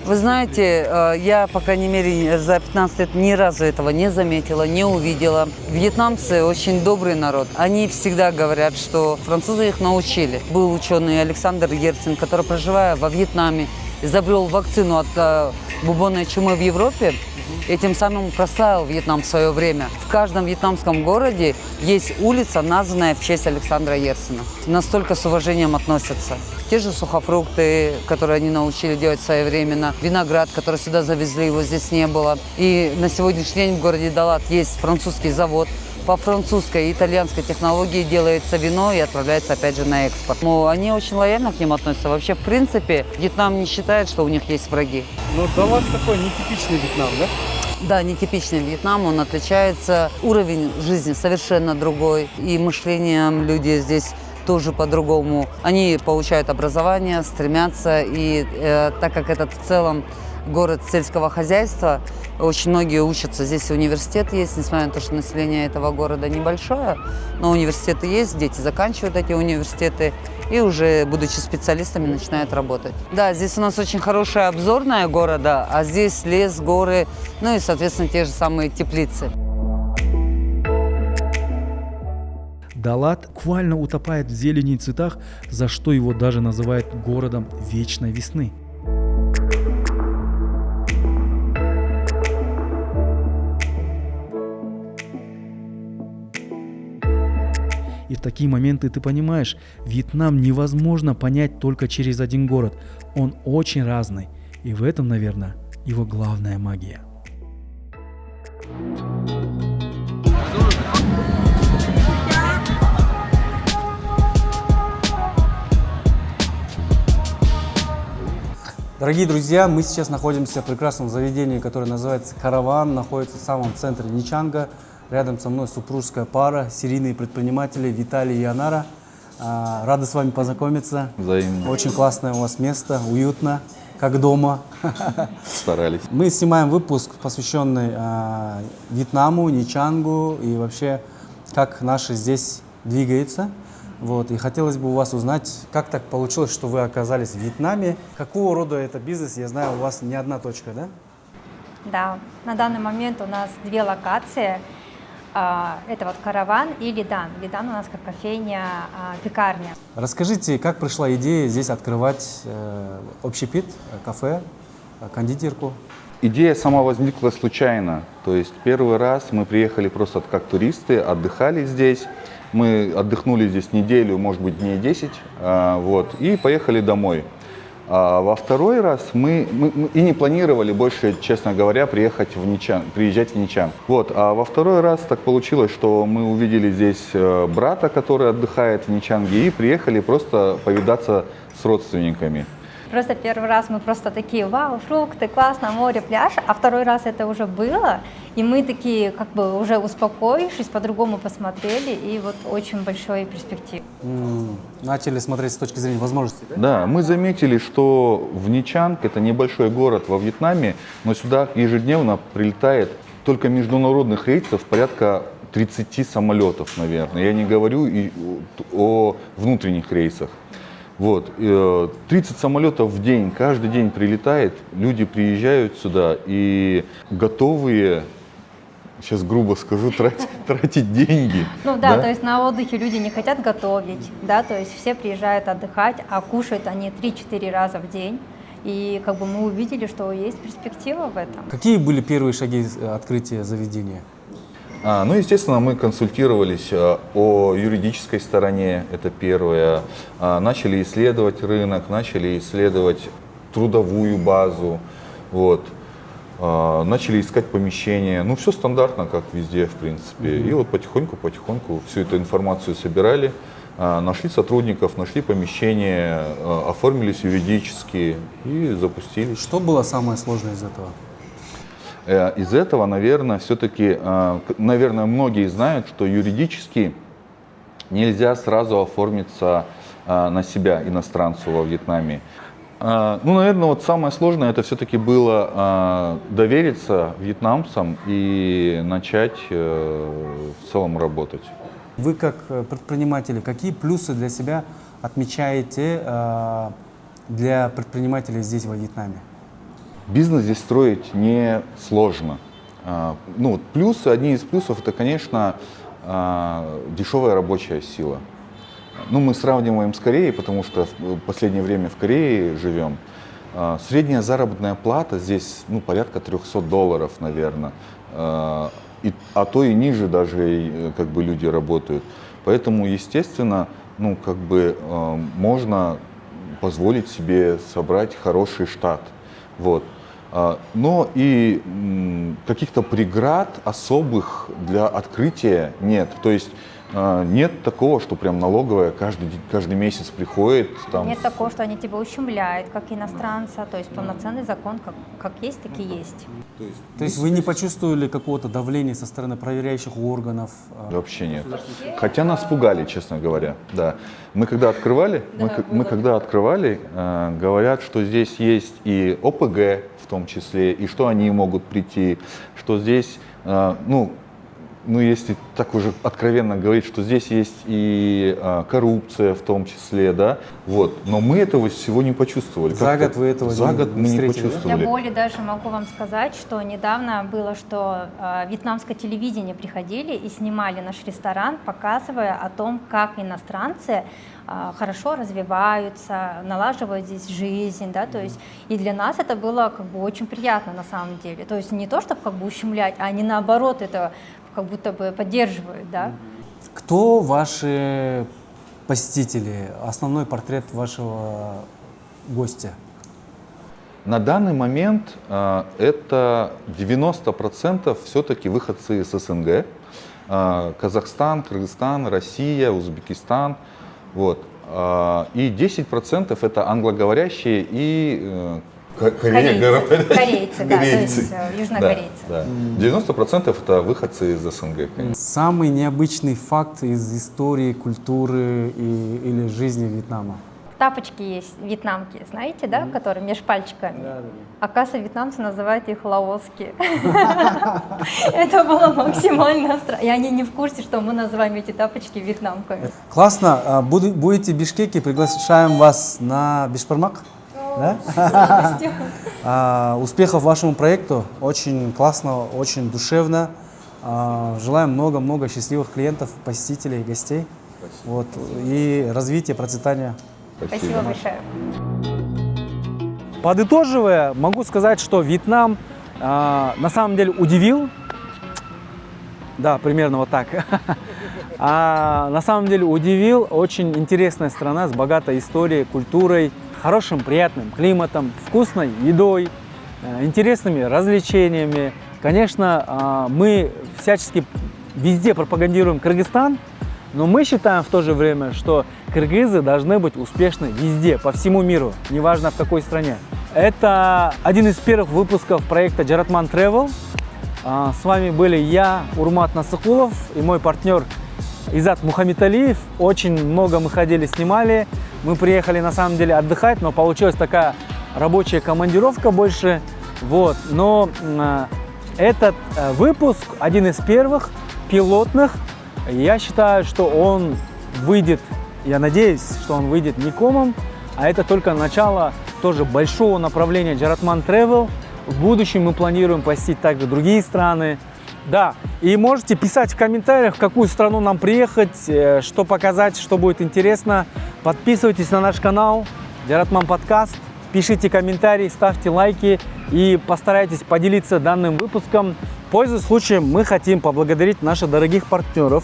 Вы знаете, я, по крайней мере, за 15 лет ни разу этого не заметила, не увидела. Вьетнамцы очень добрый народ. Они всегда говорят, что французы их научили. Был ученый Александр Ерсин, который, проживая во Вьетнаме, изобрел вакцину от бубонной чумы в Европе. И тем самым прославил Вьетнам в свое время. В каждом вьетнамском городе есть улица, названная в честь Александра Ерсина. Настолько с уважением относятся. Те же сухофрукты, которые они научили делать своевременно, виноград, который сюда завезли, его здесь не было. И на сегодняшний день в городе Далат есть французский завод. По французской и итальянской технологии делается вино и отправляется опять же на экспорт. Но они очень лояльно к ним относятся. Вообще, в принципе, Вьетнам не считает, что у них есть враги. Ну, Далат такой нетипичный Вьетнам, да? Да, нетипичный Вьетнам, он отличается. Уровень жизни совершенно другой. И мышлением люди здесь тоже по-другому. Они получают образование, стремятся. И так как этот в целом город сельского хозяйства, очень многие учатся. Здесь университет есть, несмотря на то, что население этого города небольшое, но университеты есть, дети заканчивают эти университеты и уже, будучи специалистами, начинают работать. Да, здесь у нас очень хорошая обзорная города, а здесь лес, горы, ну и, соответственно, те же самые теплицы. Далат буквально утопает в зелени и цветах, за что его даже называют городом вечной весны. И в такие моменты ты понимаешь, Вьетнам невозможно понять только через один город. Он очень разный. И в этом, наверное, его главная магия. Дорогие друзья, мы сейчас находимся в прекрасном заведении, которое называется «Караван», находится в самом центре Ничанга. Рядом со мной супружеская пара, серийные предприниматели Виталий и Анара. Рады с вами познакомиться. Взаимно. Очень классное у вас место, уютно, как дома. Старались. Мы снимаем выпуск, посвященный Вьетнаму, Ничангу и вообще, как наши здесь двигаются. Вот. И хотелось бы у вас узнать, как так получилось, что вы оказались в Вьетнаме. Какого рода это бизнес? Я знаю, у вас не одна точка, да? Да, на данный момент у нас 2 локации. Это вот Караван и Лидан. Лидан у нас как кофейня, пекарня. Расскажите, как пришла идея здесь открывать общепит, кафе, кондитерку? Идея сама возникла случайно. То есть первый раз мы приехали просто как туристы, отдыхали здесь. Мы отдохнули здесь неделю, может быть, дней 10, вот, и поехали домой. А во второй раз мы и не планировали больше, честно говоря, приезжать в Ничанг. Вот, а во второй раз так получилось, что мы увидели здесь брата, который отдыхает в Ничанге, и приехали просто повидаться с родственниками. Просто первый раз мы просто такие: вау, фрукты, классно, море, пляж, а второй раз это уже было, и мы такие, как бы уже успокоившись, по-другому посмотрели, и вот очень большой перспектив. Начали смотреть с точки зрения возможностей, да? Да, мы заметили, что в Ничанг, это небольшой город во Вьетнаме, но сюда ежедневно прилетает только международных рейсов порядка 30 самолетов, наверное. Я не говорю и о внутренних рейсах. Вот, 30 самолетов в день, каждый день прилетает, люди приезжают сюда и готовые, сейчас грубо скажу, тратить деньги. Ну да, то есть на отдыхе люди не хотят готовить, да, то есть все приезжают отдыхать, а кушают они 3-4 раза в день. И как бы мы увидели, что есть перспектива в этом. Какие были первые шаги открытия заведения? Ну, естественно, мы консультировались о юридической стороне, это первое. Начали исследовать рынок, начали исследовать трудовую базу, вот. Начали искать помещения. Ну, все стандартно, как везде, в принципе. И вот потихоньку всю эту информацию собирали, нашли сотрудников, нашли помещение, оформились юридически и запустились. Что было самое сложное из этого? Из этого, наверное, все-таки, наверное, многие знают, что юридически нельзя сразу оформиться на себя иностранцу во Вьетнаме. Ну, наверное, вот самое сложное это все-таки было довериться вьетнамцам и начать в целом работать. Вы как предприниматели, какие плюсы для себя отмечаете для предпринимателей здесь во Вьетнаме? Бизнес здесь строить не сложно. Ну, вот плюсы, одни из плюсов это, конечно, дешевая рабочая сила. Ну, мы сравниваем с Кореей, потому что в последнее время в Корее живем. Средняя заработная плата здесь, ну, порядка $300, наверное. А то и ниже даже как бы люди работают. Поэтому, естественно, ну, как бы можно позволить себе собрать хороший штат. Вот. Но и каких-то преград особых для открытия нет. То есть нет такого, что прям налоговая каждый месяц приходит. Там... Нет такого, что они тебя ущемляют, как иностранца. То есть полноценный закон, как есть, так и есть. То есть вы не почувствовали какого-то давления со стороны проверяющих органов? Вообще нет. Хотя нас пугали, честно говоря. Да. Мы когда открывали, говорят, что здесь есть и ОПГ в том числе, и что они могут прийти, что здесь, ну, если так уже откровенно говорить, что здесь есть и коррупция в том числе, да, вот. Но мы этого всего не почувствовали. За год вы этого не почувствовали. Я более даже могу вам сказать, что недавно было, что вьетнамское телевидение приходили и снимали наш ресторан, показывая о том, как иностранцы хорошо развиваются, налаживают здесь жизнь, да, то есть и для нас это было как бы очень приятно на самом деле. То есть не то, чтобы как бы ущемлять, а они наоборот это как будто бы поддерживают, да. Кто ваши посетители, основной портрет вашего гостя? На данный момент это 90% все-таки выходцы из СНГ. Казахстан, Кыргызстан, Россия, Узбекистан. Вот. И 10% это англоговорящие и корейцы, да, то есть южнокорейцы. Да, да. 90% это выходцы из СНГ. Самый необычный факт из истории, культуры или жизни Вьетнама? Тапочки есть вьетнамки, знаете, да, которые между пальчиками. Оказывается, вьетнамцы называют их лаоски. Это было максимально странно. И они не в курсе, что мы называем эти тапочки вьетнамками. Классно. Будете в Бишкеке, приглашаем вас на бишбармак. Да? Успехов вашему проекту. Очень классно, очень душевно. Желаем много-много счастливых клиентов, посетителей, гостей. Вот, и развития, процветания. Спасибо большое. Подытоживая, могу сказать, что Вьетнам на самом деле удивил. Да, примерно вот так. На самом деле удивил. Очень интересная страна с богатой историей, культурой, хорошим, приятным климатом, вкусной едой, интересными развлечениями. Конечно, мы всячески везде пропагандируем Кыргызстан, но мы считаем в то же время, что кыргызы должны быть успешны везде, по всему миру, неважно в какой стране. Это один из первых выпусков проекта Жаратман Travel. С вами были я, Урмат Насыкулов, и мой партнер Изат Мухаммедалиев. Очень много мы ходили, снимали. Мы приехали на самом деле отдыхать, но получилась такая рабочая командировка больше. Вот. Но этот выпуск один из первых пилотных. Я считаю, что он выйдет, я надеюсь, что он выйдет не комом, а это только начало тоже большого направления Жаратман Travel. В будущем мы планируем посетить также другие страны. Да, и можете писать в комментариях, в какую страну нам приехать, что показать, что будет интересно. Подписывайтесь на наш канал Жаратман Подкаст, пишите комментарии, ставьте лайки и постарайтесь поделиться данным выпуском. Пользуясь случаем, мы хотим поблагодарить наших дорогих партнеров,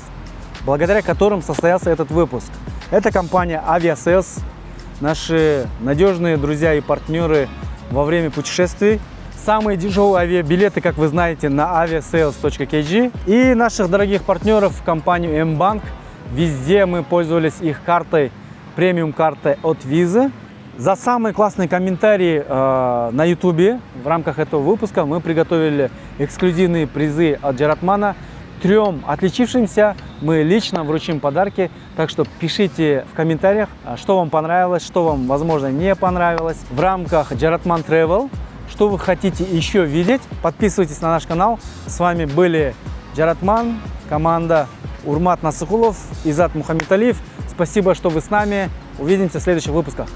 благодаря которым состоялся этот выпуск. Это компания Aviasales, наши надежные друзья и партнеры во время путешествий. Самые дешевые авиабилеты, как вы знаете, на aviasales.kg. И наших дорогих партнеров, компанию Mbank. Везде мы пользовались их картой, премиум-картой от Visa. За самые классные комментарии на YouTube в рамках этого выпуска мы приготовили эксклюзивные призы от Жаратмана. 3 отличившимся мы лично вручим подарки. Так что пишите в комментариях, что вам понравилось, что вам, возможно, не понравилось в рамках Жаратман Travel. Что вы хотите еще видеть? Подписывайтесь на наш канал. С вами были Жаратман, команда Урмат Насыкулов, Изат Мухаммедалиев. Спасибо, что вы с нами. Увидимся в следующих выпусках.